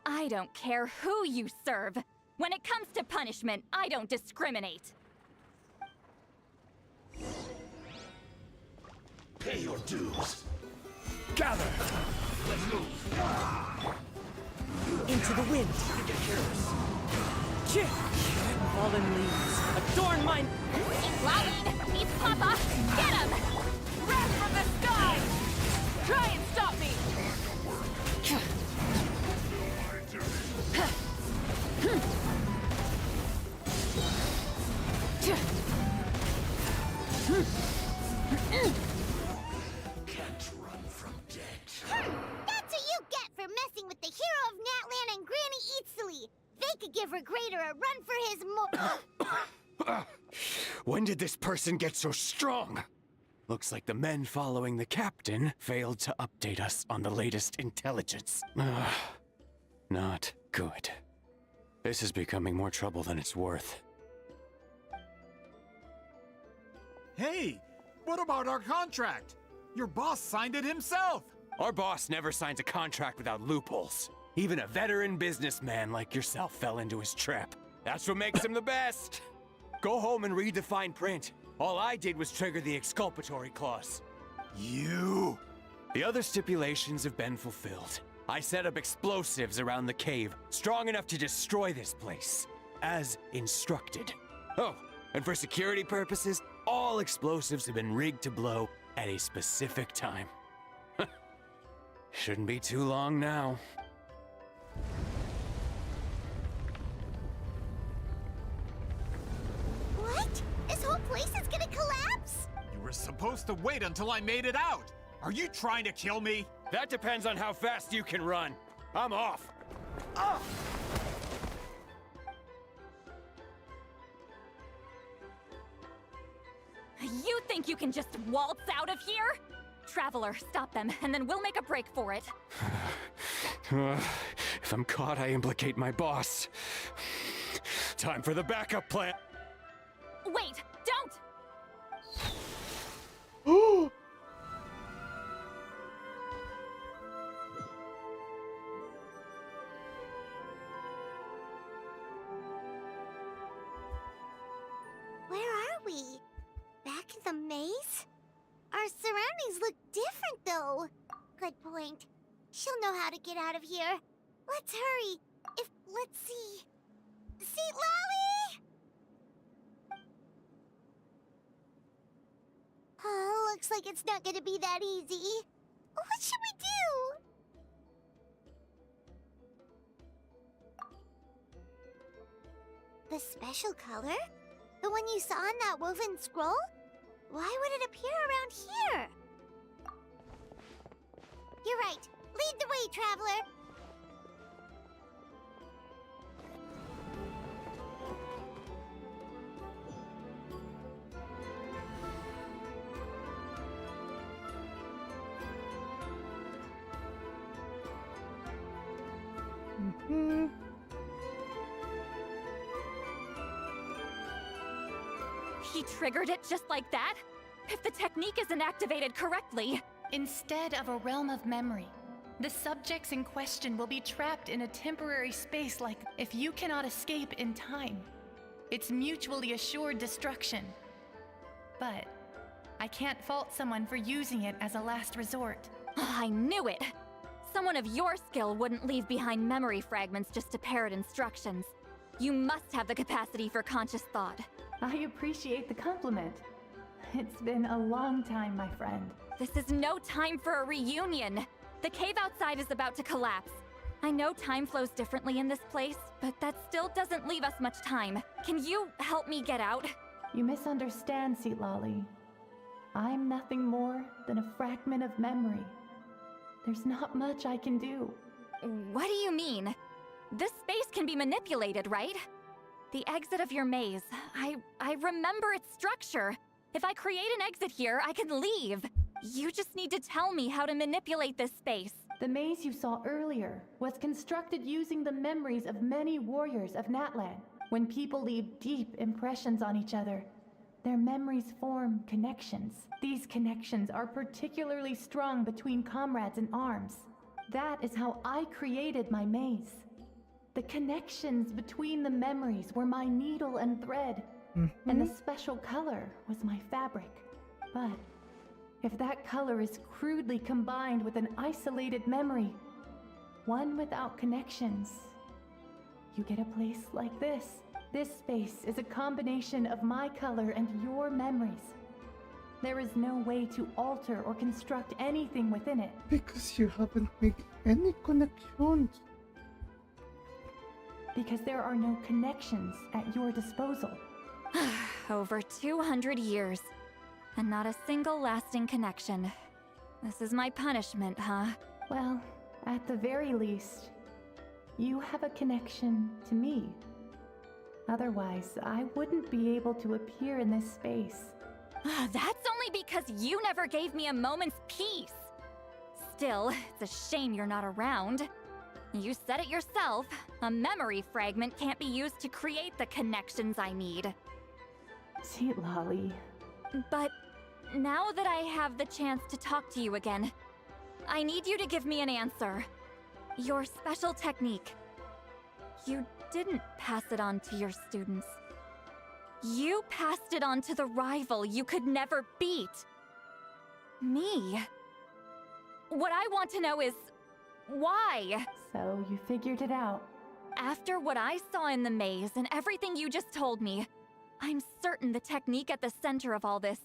Speaker 10: I don't care who you serve. When it comes to punishment, I don't discriminate.
Speaker 18: Pay your dues.
Speaker 21: Gather!
Speaker 18: Let's move.
Speaker 20: Into the wind. Fallen leaves. Adorn mine.
Speaker 10: Citlali! He's Papa! Get him! Wrath from the sky! Try and stop me!
Speaker 18: Can't run from death.
Speaker 7: That's what you get for messing with the hero of Natlan and Granny Itzli. They could give Regrader a run for his
Speaker 21: When did this person get so strong? Looks like the men following the captain failed to update us on the latest intelligence. Not good. This is becoming more trouble than it's worth.
Speaker 15: Hey, what about our contract? Your boss signed it himself.
Speaker 21: Our boss never signs a contract without loopholes. Even a veteran businessman like yourself fell into his trap. That's what makes him the best. Go home and read the fine print. All I did was trigger the exculpatory clause.
Speaker 15: You!
Speaker 21: The other stipulations have been fulfilled. I set up explosives around the cave, strong enough to destroy this place, as instructed. Oh, and for security purposes, all explosives have been rigged to blow at a specific time. Shouldn't be too long now.
Speaker 7: What? This whole place is gonna collapse?
Speaker 15: You were supposed to wait until I made it out. Are you trying to kill me?
Speaker 21: That depends on how fast you can run. I'm off.
Speaker 10: You think you can just waltz out of here? Traveler, stop them, and then we'll make a break for it.
Speaker 21: If I'm caught, I implicate my boss. Time for the backup plan.
Speaker 10: Wait, don't!
Speaker 7: Where are we? Back in the maze? Our surroundings look different, though. Good point. She'll know how to get out of here. Let's hurry. Let's see. Citlali! Oh, looks like it's not gonna be that easy. What should we do? The special color? The one you saw in that woven scroll? Why would it appear around here? You're right. Lead the way, traveler.
Speaker 10: He triggered it just like that? If the technique isn't activated correctly...
Speaker 6: Instead of a realm of memory, the subjects in question will be trapped in a temporary space like if you cannot escape in time. It's mutually assured destruction. But I can't fault someone for using it as a last resort.
Speaker 10: I knew it! Someone of your skill wouldn't leave behind memory fragments just to parrot instructions. You must have the capacity for conscious thought.
Speaker 6: I appreciate the compliment. It's been a long time, my friend.
Speaker 10: This is no time for a reunion. The cave outside is about to collapse. I know time flows differently in this place, but that still doesn't leave us much time. Can you help me get out?
Speaker 6: You misunderstand, Citlali. I'm nothing more than a fragment of memory. There's not much I can do.
Speaker 10: What do you mean? This space can be manipulated, right? The exit of your maze. I remember its structure. If I create an exit here, I can leave. You just need to tell me how to manipulate this space.
Speaker 6: The maze you saw earlier was constructed using the memories of many warriors of Natlan. When people leave deep impressions on each other, their memories form connections. These connections are particularly strong between comrades in arms. That is how I created my maze. The connections between the memories were my needle and thread, and the special color was my fabric. But if that color is crudely combined with an isolated memory, one without connections, you get a place like this. This space is a combination of my color and your memories. There is no way to alter or construct anything within it.
Speaker 1: Because you haven't made any connections.
Speaker 6: Because there are no connections at your disposal.
Speaker 10: Over 200 years, and not a single lasting connection. This is my punishment, huh?
Speaker 6: Well, at the very least, you have a connection to me. Otherwise, I wouldn't be able to appear in this space.
Speaker 10: That's only because you never gave me a moment's peace. Still, it's a shame you're not around. You said it yourself. A memory fragment can't be used to create the connections I need.
Speaker 6: Citlali.
Speaker 10: But now that I have the chance to talk to you again, I need you to give me an answer. Your special technique. You didn't pass it on to your students. You passed it on to the rival you could never beat. Me. What I want to know is, why?
Speaker 6: So you figured it out.
Speaker 10: After what I saw in the maze and everything you just told me, I'm certain the technique at the center of all this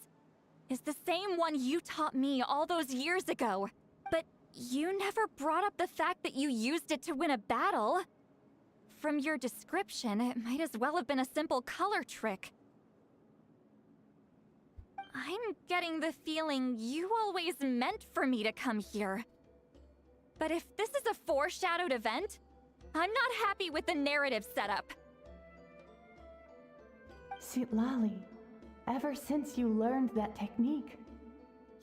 Speaker 10: is the same one you taught me all those years ago. But you never brought up the fact that you used it to win a battle. From your description, it might as well have been a simple color trick. I'm getting the feeling you always meant for me to come here. But if this is a foreshadowed event, I'm not happy with the narrative setup.
Speaker 6: Citlali, ever since you learned that technique,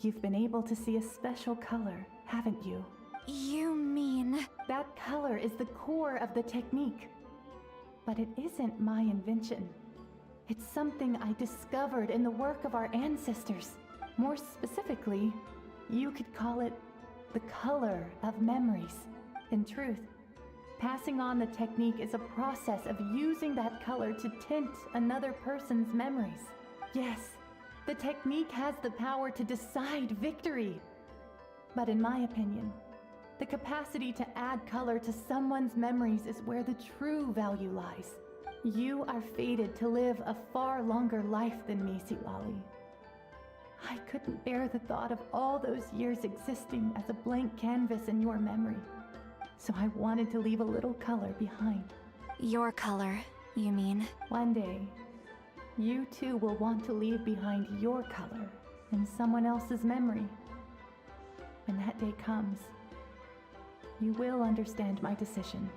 Speaker 6: you've been able to see a special color, haven't you?
Speaker 10: You mean...
Speaker 6: That color is the core of the technique. But it isn't my invention. It's something I discovered in the work of our ancestors. More specifically, you could call it the color of memories. In truth, passing on the technique is a process of using that color to tint another person's memories. Yes, the technique has the power to decide victory. But in my opinion, the capacity to add color to someone's memories is where the true value lies. You are fated to live a far longer life than me, Citlali. I couldn't bear the thought of all those years existing as a blank canvas in your memory. So I wanted to leave a little color behind.
Speaker 10: Your color, you mean?
Speaker 6: One day, you too will want to leave behind your color in someone else's memory. When that day comes, you will understand my decision.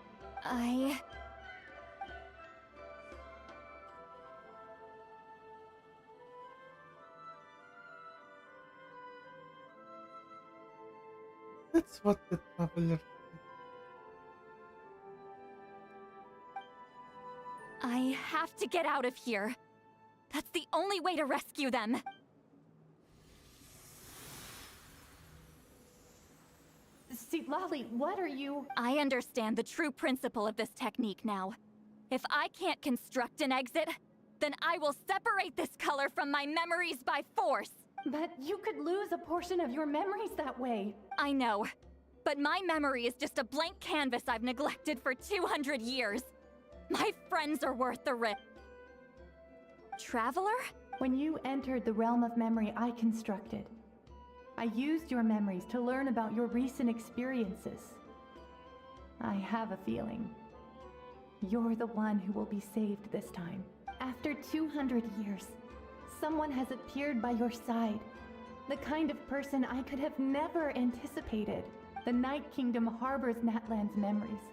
Speaker 1: That's what the traveler said.
Speaker 10: I have to get out of here. That's the only way to rescue them.
Speaker 6: Citlali, what are you...
Speaker 10: I understand the true principle of this technique now. If I can't construct an exit, then I will separate this color from my memories by force.
Speaker 6: But you could lose a portion of your memories that way.
Speaker 10: I know, but my memory is just a blank canvas I've neglected for 200 years. My friends are worth the risk. Traveler?
Speaker 6: When you entered the realm of memory I constructed, I used your memories to learn about your recent experiences. I have a feeling you're the one who will be saved this time. After 200 years, someone has appeared by your side. The kind of person I could have never anticipated. The Night Kingdom harbors Natlan's memories,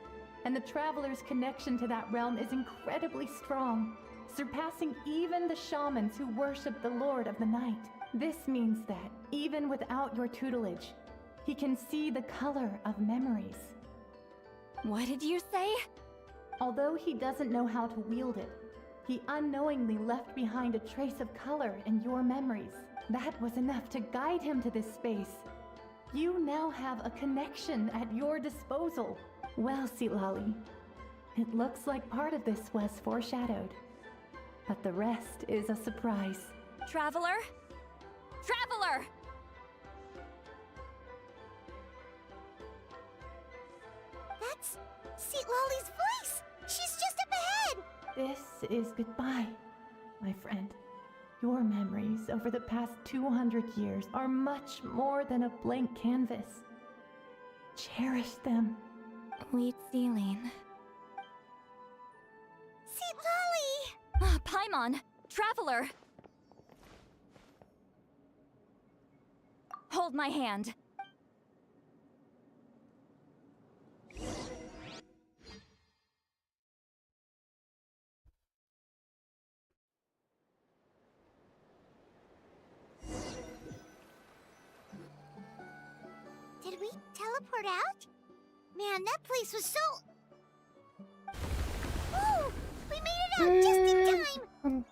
Speaker 6: and the Traveler's connection to that realm is incredibly strong, surpassing even the shamans who worship the Lord of the Night. This means that, even without your tutelage, he can see the color of memories.
Speaker 10: What did you say?
Speaker 6: Although he doesn't know how to wield it, he unknowingly left behind a trace of color in your memories. That was enough to guide him to this space. You now have a connection at your disposal. Well, Citlali, it looks like part of this was foreshadowed, but the rest is a surprise.
Speaker 10: Traveler? Traveler!
Speaker 7: That's Citlali's voice! She's just up ahead!
Speaker 6: This is goodbye, my friend. Your memories over the past 200 years are much more than a blank canvas. Cherish them.
Speaker 10: Whimsy.
Speaker 7: Citlali!
Speaker 10: Paimon! Traveler! Hold my hand.
Speaker 7: out? Man, that place was so... Oh! We made it out just in time!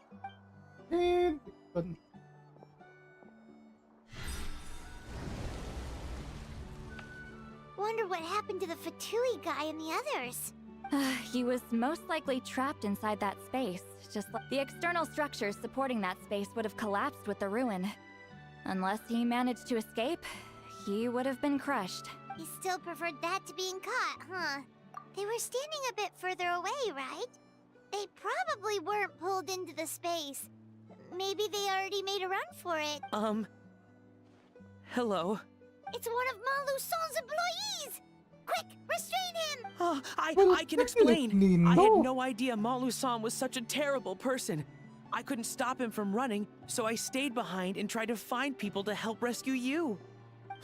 Speaker 7: Wonder what happened to the Fatui guy and the others.
Speaker 10: He was most likely trapped inside that space, just like the external structures supporting that space would have collapsed with the ruin. Unless he managed to escape, he would have been crushed.
Speaker 7: He still preferred that to being caught, huh? They were standing a bit further away, right? They probably weren't pulled into the space. Maybe they already made a run for it.
Speaker 8: Hello?
Speaker 7: It's one of Malu Son's employees! Quick, restrain him!
Speaker 8: Oh, I can explain. I had no idea Malu-san was such a terrible person. I couldn't stop him from running, so I stayed behind and tried to find people to help rescue you.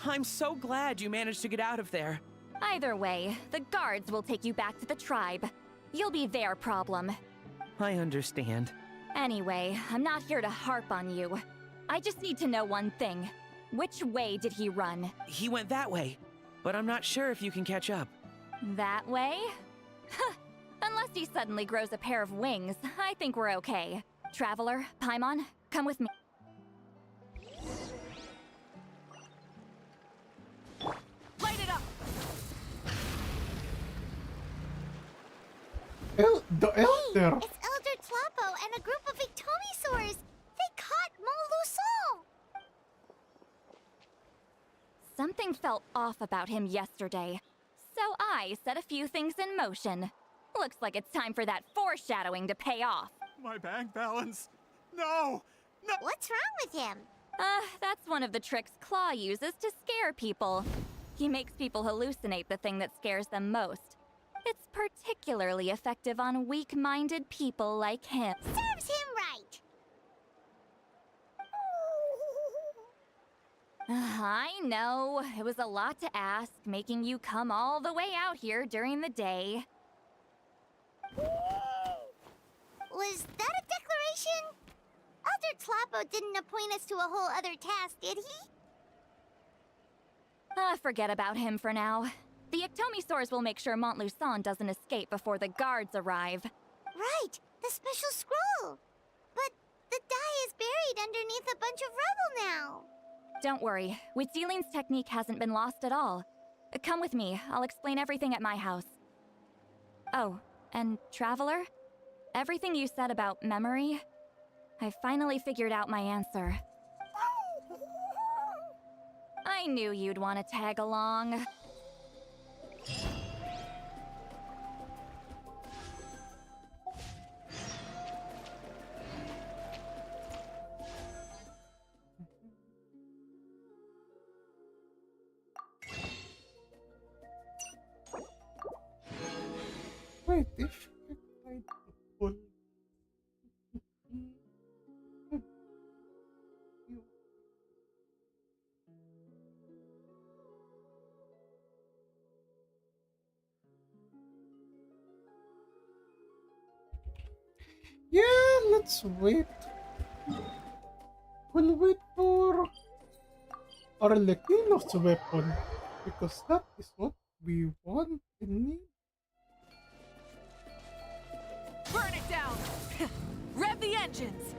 Speaker 8: I'm so glad you managed to get out of there.
Speaker 10: Either way, the guards will take you back to the tribe. You'll be their problem.
Speaker 8: I understand.
Speaker 10: Anyway, I'm not here to harp on you. I just need to know one thing. Which way did he run?
Speaker 8: He went that way, but I'm not sure if you can catch up.
Speaker 10: That way? Huh. Unless he suddenly grows a pair of wings, I think we're okay. Traveler, Paimon, come with me.
Speaker 4: Light it up!
Speaker 1: The Elder!
Speaker 7: It's Elder Tlapo and a group of Victomisaurs! They caught Malu-san!
Speaker 10: Something felt off about him yesterday, so I set a few things in motion. Looks like it's time for that foreshadowing to pay off.
Speaker 15: My bank balance! No! No!
Speaker 7: What's wrong with him?
Speaker 10: That's one of the tricks Claw uses to scare people. He makes people hallucinate the thing that scares them most. It's particularly effective on weak-minded people like him.
Speaker 7: Serves him right!
Speaker 10: I know, it was a lot to ask, making you come all the way out here during the day.
Speaker 7: Was that a declaration? Elder Tlapo didn't appoint us to a whole other task, did he?
Speaker 10: Forget about him for now. The Ectomisaurs will make sure Montluçon doesn't escape before the guards arrive.
Speaker 7: Right, the special scroll! But the die is buried underneath a bunch of rubble now.
Speaker 10: Don't worry, Witziline's technique hasn't been lost at all. Come with me, I'll explain everything at my house. Oh, and Traveler? Everything you said about memory, I finally figured out my answer. I knew you'd want to tag along.
Speaker 1: Wait, if I pull... Yeah, let's wait. We'll wait for Arlecchino's weapon, because that is what we want and need.
Speaker 4: Burn it down! Rev the engines!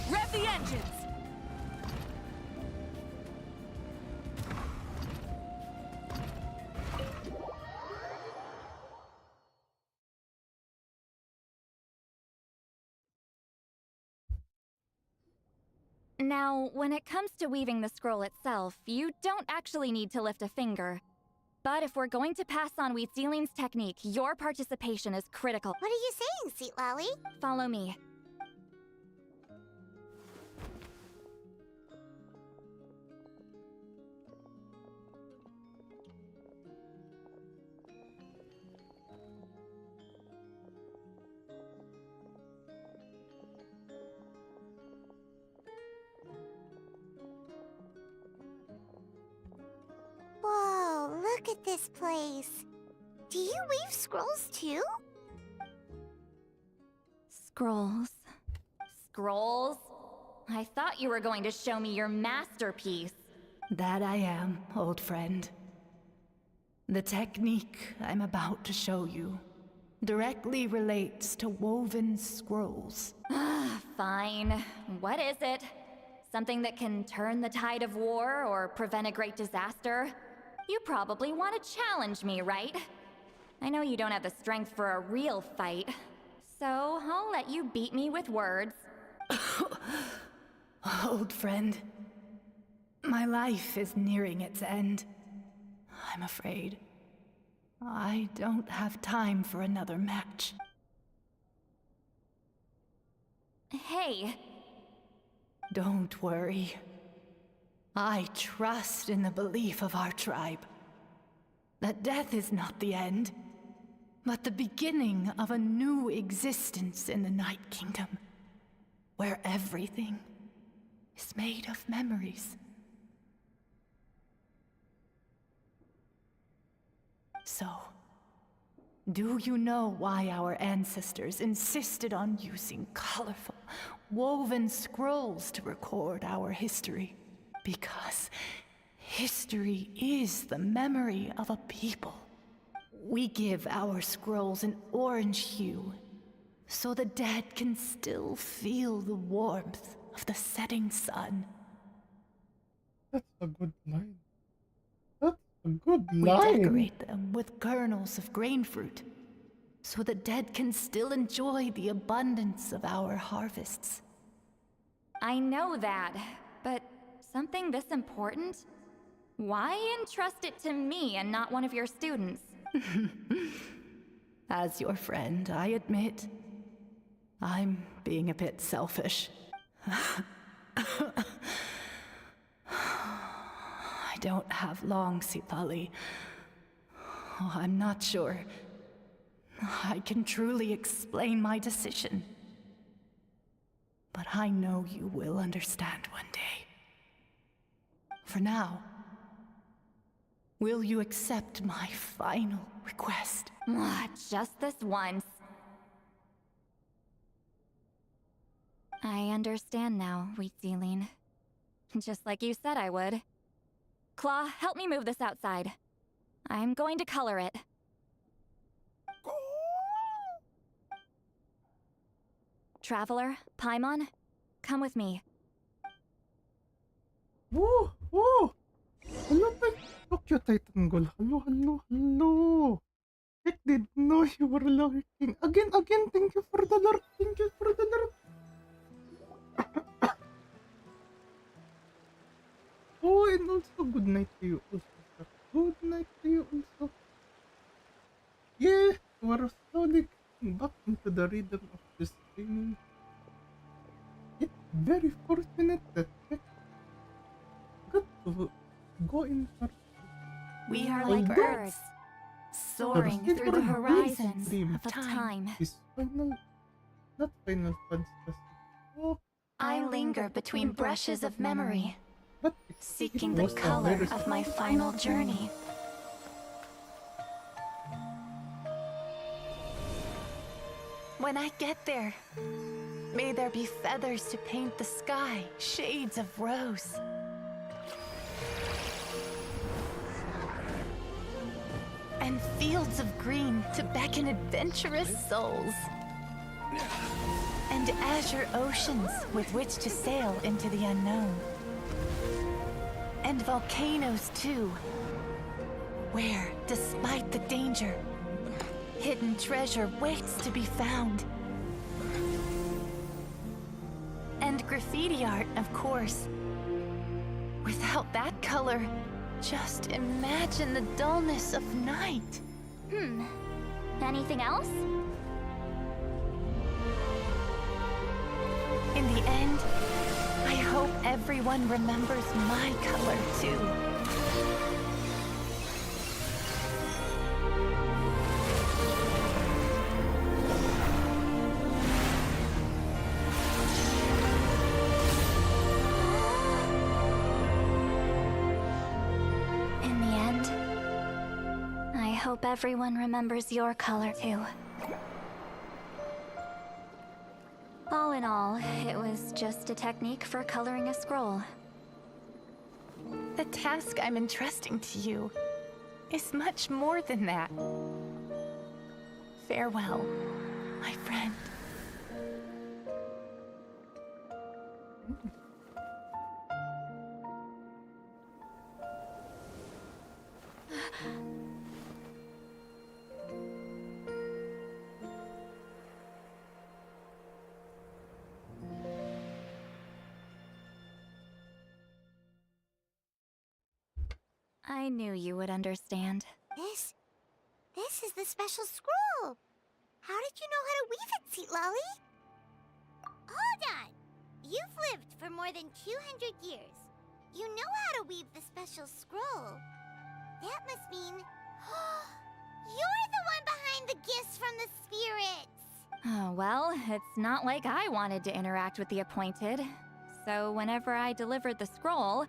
Speaker 4: Rev the engines!
Speaker 10: Now, when it comes to weaving the scroll itself, you don't actually need to lift a finger. But if we're going to pass on Witziline's technique, your participation is critical.
Speaker 7: What are you saying, Citlali?
Speaker 10: Follow me.
Speaker 7: Whoa, look Look at this place. Do you weave scrolls too?
Speaker 10: Scrolls. Scrolls? I thought you were going to show me your masterpiece.
Speaker 6: That I am, old friend. The technique I'm about to show you directly relates to woven scrolls.
Speaker 10: Fine. What is it? Something that can turn the tide of war or prevent a great disaster? You probably want to challenge me, right? I know you don't have the strength for a real fight, so I'll let you beat me with words.
Speaker 6: Old friend, my life is nearing its end. I'm afraid I don't have time for another match.
Speaker 10: Hey.
Speaker 6: Don't worry. I trust in the belief of our tribe that death is not the end, but the beginning of a new existence in the Night Kingdom, where everything is made of memories. So, do you know why our ancestors insisted on using colorful, woven scrolls to record our history? Because history is the memory of a people. We give our scrolls an orange hue, so the dead can still feel the warmth of the setting sun.
Speaker 1: That's a good line. That's a good
Speaker 6: We
Speaker 1: line.
Speaker 6: decorate them with kernels of grain fruit, so the dead can still enjoy the abundance of our harvests.
Speaker 10: I know that, but something this important? Why entrust it to me and not one of your students?
Speaker 6: As your friend, I admit, I'm being a bit selfish. I don't have long, Citlali. Oh, I'm not sure I can truly explain my decision. But I know you will understand one day. For now, will you accept my final request?
Speaker 10: Just this once. I understand now, Wheatsealing. Just like you said I would. Claw, help me move this outside. I'm going to color it. Traveler, Paimon, come with me.
Speaker 1: Oh, oh! Hello, Tokyo Titan Goal. Hello, hello, hello. I didn't know you were lurking. Again, thank you for the lurk. Thank you for the lurk. Oh, and also good night to you also, sir. Good night to you also. Yeah, we're slowly getting back into the rhythm of the streaming. It's very fortunate that Kek got to go in first.
Speaker 6: We are like birds, soaring through the horizons of time.
Speaker 1: Is final, not Final Fantasy. Oh,
Speaker 6: I linger between brushes of memory,
Speaker 1: but
Speaker 6: seeking the color of my final journey. When I get there, may there be feathers to paint the sky, shades of rose. And fields of green to beckon adventurous souls. And azure oceans with which to sail into the unknown. And volcanoes too, where, despite the danger, hidden treasure waits to be found. And graffiti art, of course. Without that color, just imagine the dullness of night.
Speaker 10: Anything else?
Speaker 6: In the end, I hope everyone remembers my color too.
Speaker 10: In the end, hope everyone remembers your color too. All in all, it was just a technique for coloring a scroll.
Speaker 6: The task I'm entrusting to you is much more than that. Farewell, my friend.
Speaker 10: I knew you would understand.
Speaker 7: This is the special scroll. How did you know how to weave it, Citlali? Hold on. You've lived for more than 200 years. You know how to weave the special scroll. That must mean you're the one behind the gifts from the spirits.
Speaker 10: Oh, well, it's not like I wanted to interact with the appointed. So whenever I delivered the scroll,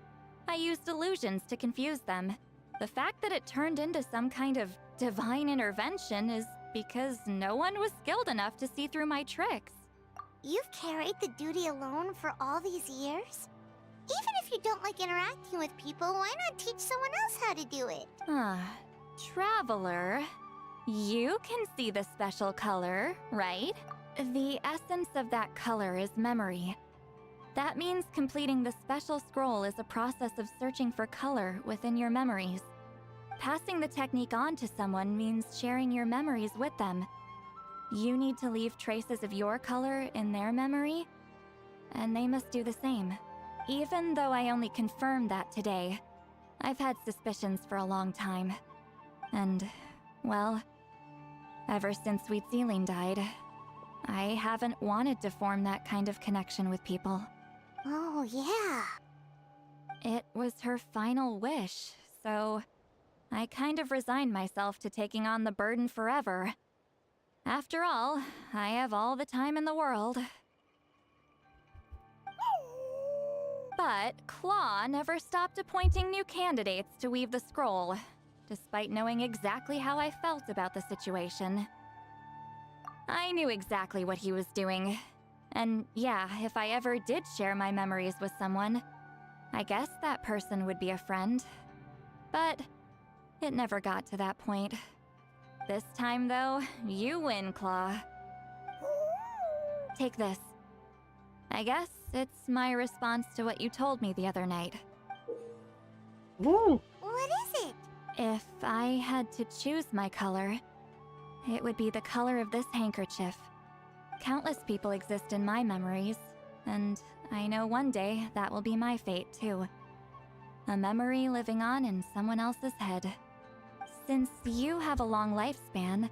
Speaker 10: I used illusions to confuse them. The fact that it turned into some kind of divine intervention is because no one was skilled enough to see through my tricks.
Speaker 7: You've carried the duty alone for all these years? Even if you don't like interacting with people, why not teach someone else how to do it?
Speaker 10: Traveler, you can see the special color, right? The essence of that color is memory. That means completing the special scroll is a process of searching for color within your memories. Passing the technique on to someone means sharing your memories with them. You need to leave traces of your color in their memory, and they must do the same. Even though I only confirmed that today, I've had suspicions for a long time. And, well, ever since Sweet Celine died, I haven't wanted to form that kind of connection with people.
Speaker 7: Oh, yeah.
Speaker 10: It was her final wish, so I kind of resigned myself to taking on the burden forever. After all, I have all the time in the world. But Claw never stopped appointing new candidates to weave the scroll, despite knowing exactly how I felt about the situation. I knew exactly what he was doing. And yeah, if I ever did share my memories with someone, I guess that person would be a friend. But it never got to that point. This time, though, you win, Claw. Take this. I guess it's my response to what you told me the other night.
Speaker 1: Woo!
Speaker 7: What is it?
Speaker 10: If I had to choose my color, it would be the color of this handkerchief. Countless people exist in my memories, and I know one day that will be my fate, too. A memory living on in someone else's head. Since you have a long lifespan,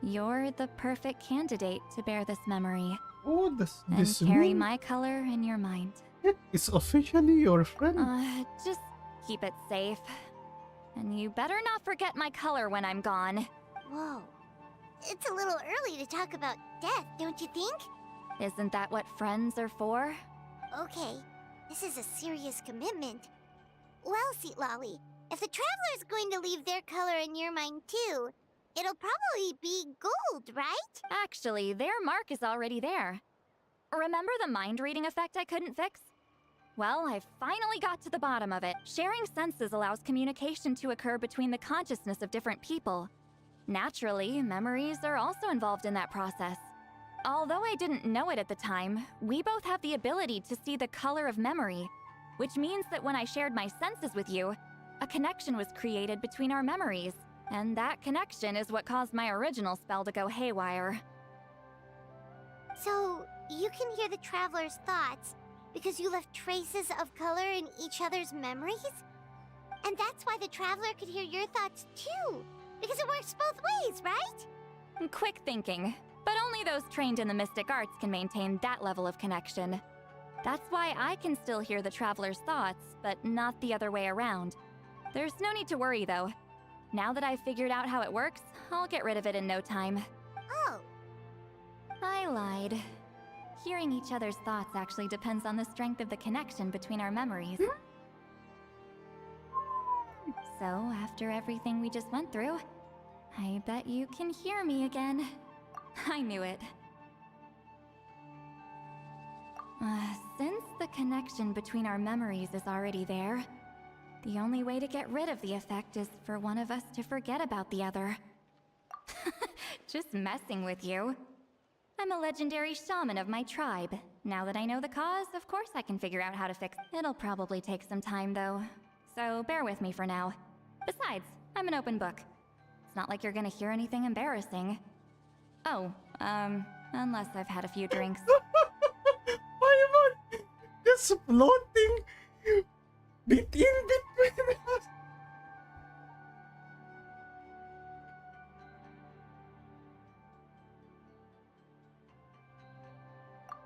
Speaker 10: you're the perfect candidate to bear this memory.
Speaker 1: Oh, does
Speaker 10: and
Speaker 1: this
Speaker 10: carry
Speaker 1: mean
Speaker 10: my color in your mind.
Speaker 1: it is officially your friend?
Speaker 10: Just keep it safe. And you better not forget my color when I'm gone.
Speaker 7: Whoa. It's a little early to talk about death, don't you think?
Speaker 10: Isn't that what friends are for?
Speaker 7: Okay, this is a serious commitment. Well, Citlali, if the Traveler's going to leave their color in your mind too, it'll probably be gold, right?
Speaker 10: Actually, their mark is already there. Remember the mind-reading effect I couldn't fix? Well, I finally got to the bottom of it. Sharing senses allows communication to occur between the consciousness of different people. Naturally, memories are also involved in that process. Although I didn't know it at the time, we both have the ability to see the color of memory, which means that when I shared my senses with you, a connection was created between our memories, and that connection is what caused my original spell to go haywire.
Speaker 7: So, you can hear the Traveler's thoughts because you left traces of color in each other's memories? And that's why the Traveler could hear your thoughts too, because it works both ways, right?
Speaker 10: Quick thinking, but only those trained in the mystic arts can maintain that level of connection. That's why I can still hear the Traveler's thoughts, but not the other way around. There's no need to worry, though. Now that I've figured out how it works, I'll get rid of it in no time.
Speaker 7: Oh.
Speaker 10: I lied. Hearing each other's thoughts actually depends on the strength of the connection between our memories. So, after everything we just went through, I bet you can hear me again. I knew it. Since the connection between our memories is already there, the only way to get rid of the effect is for one of us to forget about the other. Just messing with you. I'm a legendary shaman of my tribe. Now that I know the cause, of course I can figure out how to fix it. It'll probably take some time though, so bear with me for now. Besides, I'm an open book. It's not like you're gonna hear anything embarrassing. Oh, unless I've had a few drinks.
Speaker 1: Why am I just floating between us?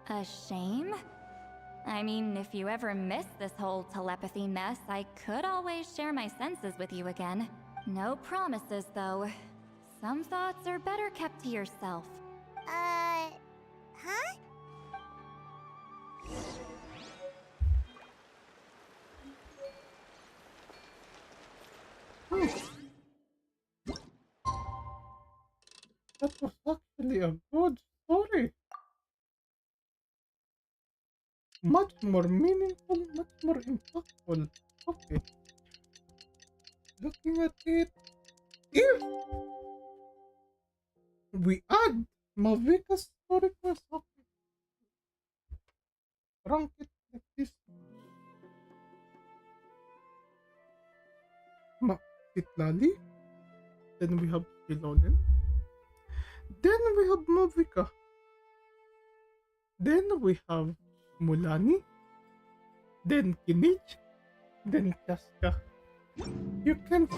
Speaker 10: A shame? I mean, if you ever miss this whole telepathy mess, I could always share my senses with you again. No promises, though. Some thoughts are better kept to yourself.
Speaker 7: Huh?
Speaker 1: That was actually a good story. Much more meaningful, much more impactful. Okay. Looking at it, if we add Mavuika's story for a second, rank it like this. Citlali, then we have Citlali, then we have Mavuika, then we have Mulani, then Kinich, then Casca. You can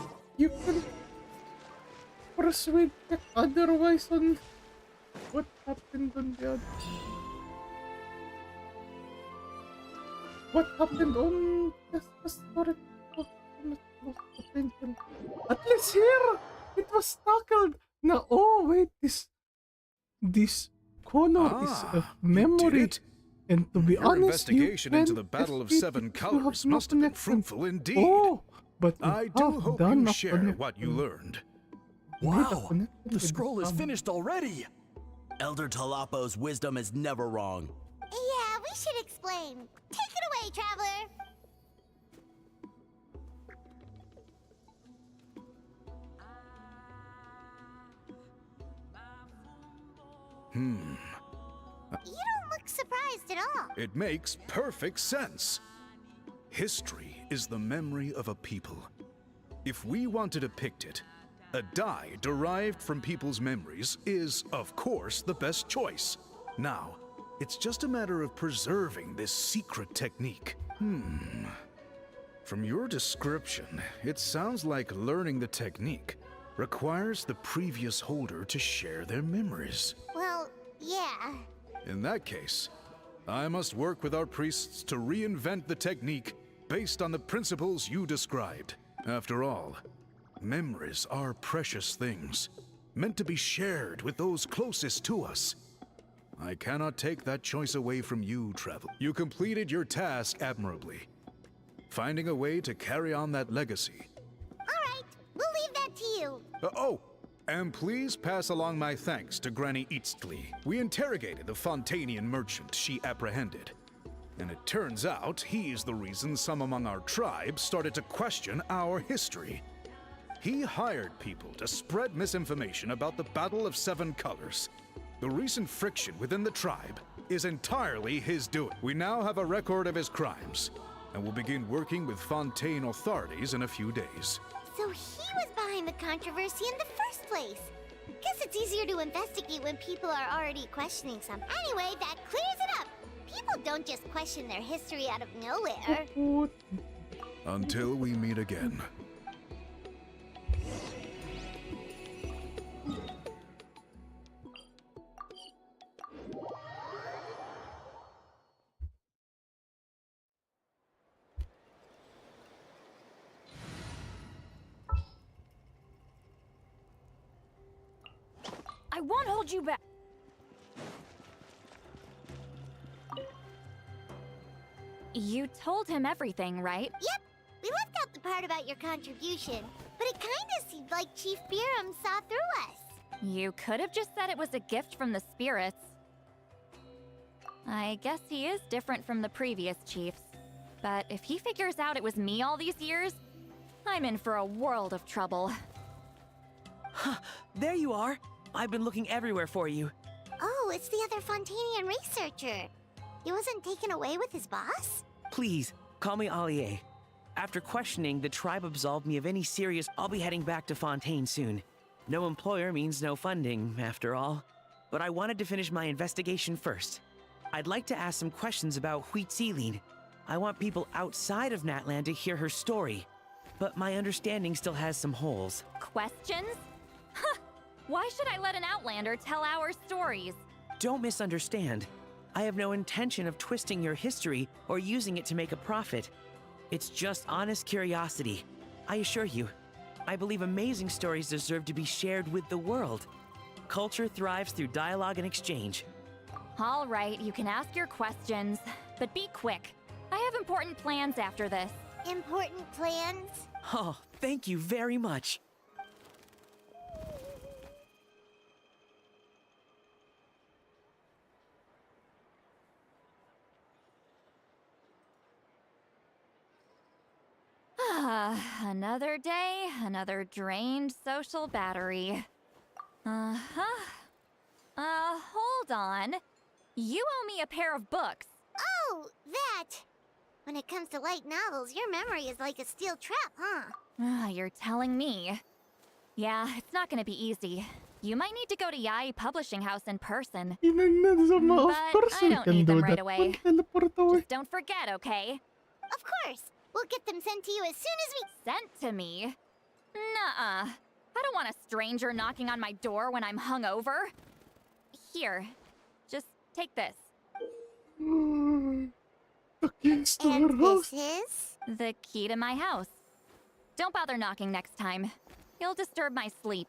Speaker 1: persuade Kek otherwise on what happened on the other. What happened on Casca's story? At least here it was tackled. Now, oh wait, this color is a memory. And to be
Speaker 12: Your
Speaker 1: honest,
Speaker 12: investigation into the Battle of Seven Colors must have been fruitful indeed.
Speaker 1: Oh, but
Speaker 12: I do hope you share what you learned.
Speaker 17: Wow, the scroll is finished already.
Speaker 3: Elder Talapo's wisdom is never wrong.
Speaker 7: Yeah, we should explain. Take it away, traveler. You don't look surprised at all.
Speaker 12: It makes perfect sense. History is the memory of a people. If we want to depict it, a dye derived from people's memories is, of course, the best choice. Now, it's just a matter of preserving this secret technique. From your description, it sounds like learning the technique requires the previous holder to share their memories.
Speaker 7: Well, yeah.
Speaker 12: In that case, I must work with our priests to reinvent the technique based on the principles you described. After all, memories are precious things, meant to be shared with those closest to us. I cannot take that choice away from you, Traveler. You completed your task admirably, finding a way to carry on that legacy.
Speaker 7: All right, we'll leave that to you.
Speaker 12: And please pass along my thanks to Granny Citlali. We interrogated the Fontanian merchant she apprehended, and it turns out he's the reason some among our tribe started to question our history. He hired people to spread misinformation about the Battle of Seven Colors. The recent friction within the tribe is entirely his doing. We now have a record of his crimes, and will begin working with Fontaine authorities in a few days.
Speaker 7: So he was behind the controversy in the first place. Guess it's easier to investigate when people are already questioning something. Anyway, that clears it up. People don't just question their history out of nowhere.
Speaker 12: Until we meet again.
Speaker 2: I won't hold you back.
Speaker 10: You told him everything, right?
Speaker 7: Yep. We left out the part about your contribution, but It kinda seemed like Chief Biram saw through us.
Speaker 10: You could have just said it was a gift from the spirits. I guess he is different from the previous chiefs. But if he figures out it was me all these years, I'm in for a world of trouble.
Speaker 8: There you are. I've been looking everywhere for you.
Speaker 7: Oh, it's the other Fontanian researcher. He wasn't taken away with his boss?
Speaker 8: Please, call me Allier. After questioning, the tribe absolved me of any serious. I'll be heading back to Fontaine soon. No employer means no funding, after all. But I wanted to finish my investigation first. I'd like to ask some questions about Whimsy. I want people outside of Natland to hear her story, but my understanding still has some holes.
Speaker 10: Questions? Huh! Why should I let an Outlander tell our stories?
Speaker 8: Don't misunderstand. I have no intention of twisting your history or using it to make a profit. It's just honest curiosity. I assure you, I believe amazing stories deserve to be shared with the world. Culture thrives through dialogue and exchange.
Speaker 10: All right, you can ask your questions, but be quick. I have important plans after this.
Speaker 7: Important plans?
Speaker 8: Oh, thank you very much.
Speaker 10: Another day, another drained social battery. Hold on. You owe me a pair of books.
Speaker 7: Oh, that! When it comes to light novels, your memory is like a steel trap, huh?
Speaker 10: You're telling me. Yeah, it's not gonna be easy. You might need to go to Yai Publishing House in person. But I don't need them right away. Just don't forget, okay?
Speaker 7: Of course! We'll get them sent to you as soon as we—
Speaker 10: Sent to me? Nuh-uh. I don't want a stranger knocking on my door when I'm hungover. Here, just take this.
Speaker 1: The keys to
Speaker 7: And
Speaker 1: her
Speaker 7: this
Speaker 1: house.
Speaker 7: is?
Speaker 10: The key to my house. Don't bother knocking next time. You'll disturb my sleep.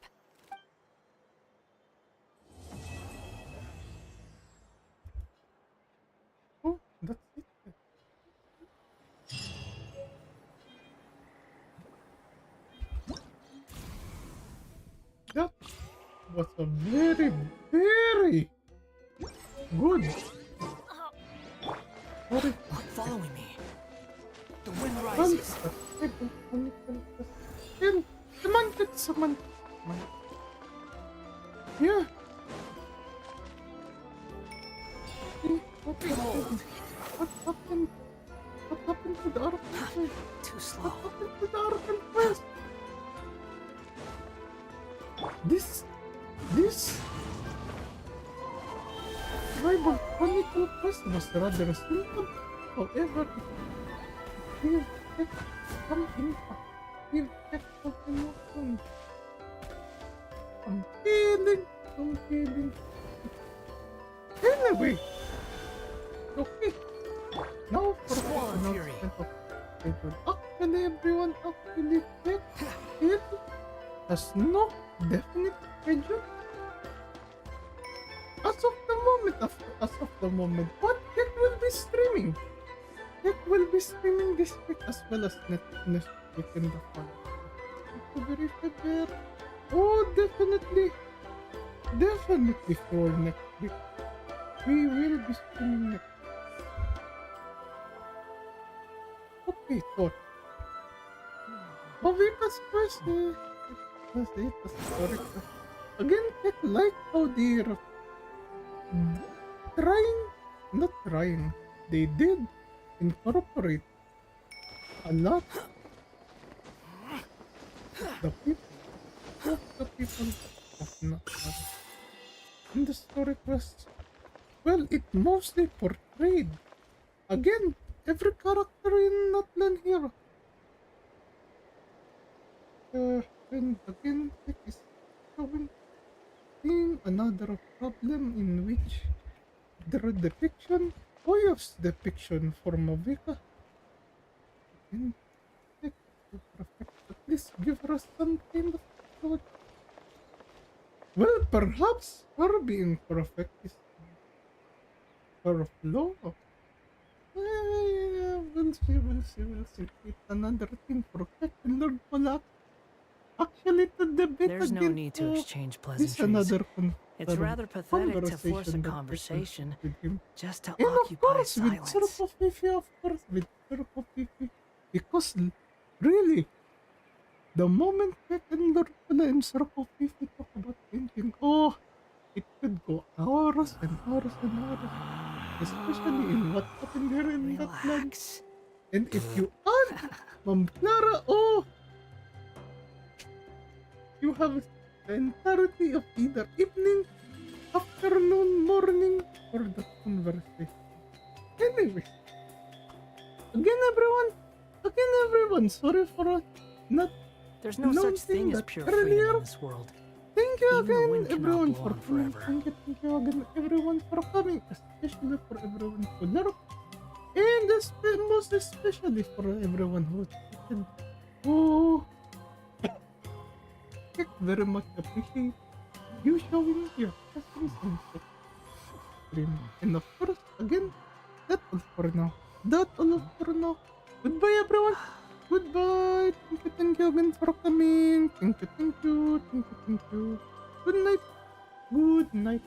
Speaker 1: Oh, that's it. That was a very, very good. Sorry.
Speaker 20: Following me. The wind rises.
Speaker 1: Someone. Yeah. What happened? What happened? What happened to the Arcan?
Speaker 20: Too slow.
Speaker 1: What happened to the Arcan quest? This rival Chronicle quest was rather simple. However, here some impact. Here some emotion. I'm feeling. Anyway, okay. Now for
Speaker 20: Squall
Speaker 1: the
Speaker 20: Fury.
Speaker 1: Actually, everyone actually it has no definite schedule. As of the moment, what Kek will be streaming? Kek will be streaming this week as well as next week in the following. Oh, definitely for next week. We will be streaming next week. Okay, thought. Mavuika's quest. That's it. That's correct. Again, Kek like how they're they did incorporate a lot of the people of Natlan in the story quest. Well, it mostly portrayed again every character in Natlan here. And again, Kek is showing another problem in which the depiction, Oyo's depiction for Mavuika, and Kek to perfect, at least give her some kind of thought. Well, perhaps her being perfect is her flaw. We'll see. It's another thing for Kek and Lord Pola. actually to debate
Speaker 9: There's no
Speaker 1: again.
Speaker 9: need to exchange
Speaker 1: This
Speaker 9: pleasantries.
Speaker 1: another
Speaker 9: It's rather pathetic to force a
Speaker 1: conversation that
Speaker 9: conversation
Speaker 1: with him.
Speaker 9: just to
Speaker 1: And of
Speaker 9: occupy
Speaker 1: course, with
Speaker 9: silence.
Speaker 1: Circo Fifi, of course, with Circo Fifi. Because, really, the moment Kek and Lorpula and Circo Fifi talk about painting, oh, it could go hours and hours and hours. Especially in what happened here in that land. And if you add Maam Claira, oh, you have the entirety of either evening, afternoon, morning, or the conversation. Anyway, again everyone, sorry for not
Speaker 9: There's no such thing as
Speaker 1: that
Speaker 9: pure
Speaker 1: earlier.
Speaker 9: freedom in this world.
Speaker 1: Thank you
Speaker 9: Even the
Speaker 1: again,
Speaker 9: wind cannot
Speaker 1: everyone,
Speaker 9: blow
Speaker 1: for
Speaker 9: on
Speaker 1: coming.
Speaker 9: forever.
Speaker 1: Thank you again, everyone, for coming, especially for everyone who lurked, and most especially for everyone who listened. Oh, I very much appreciate you showing your presence and stream. And of course, again, that's all for now. Goodbye, everyone. Goodbye. Thank you again for coming. Thank you. Good night.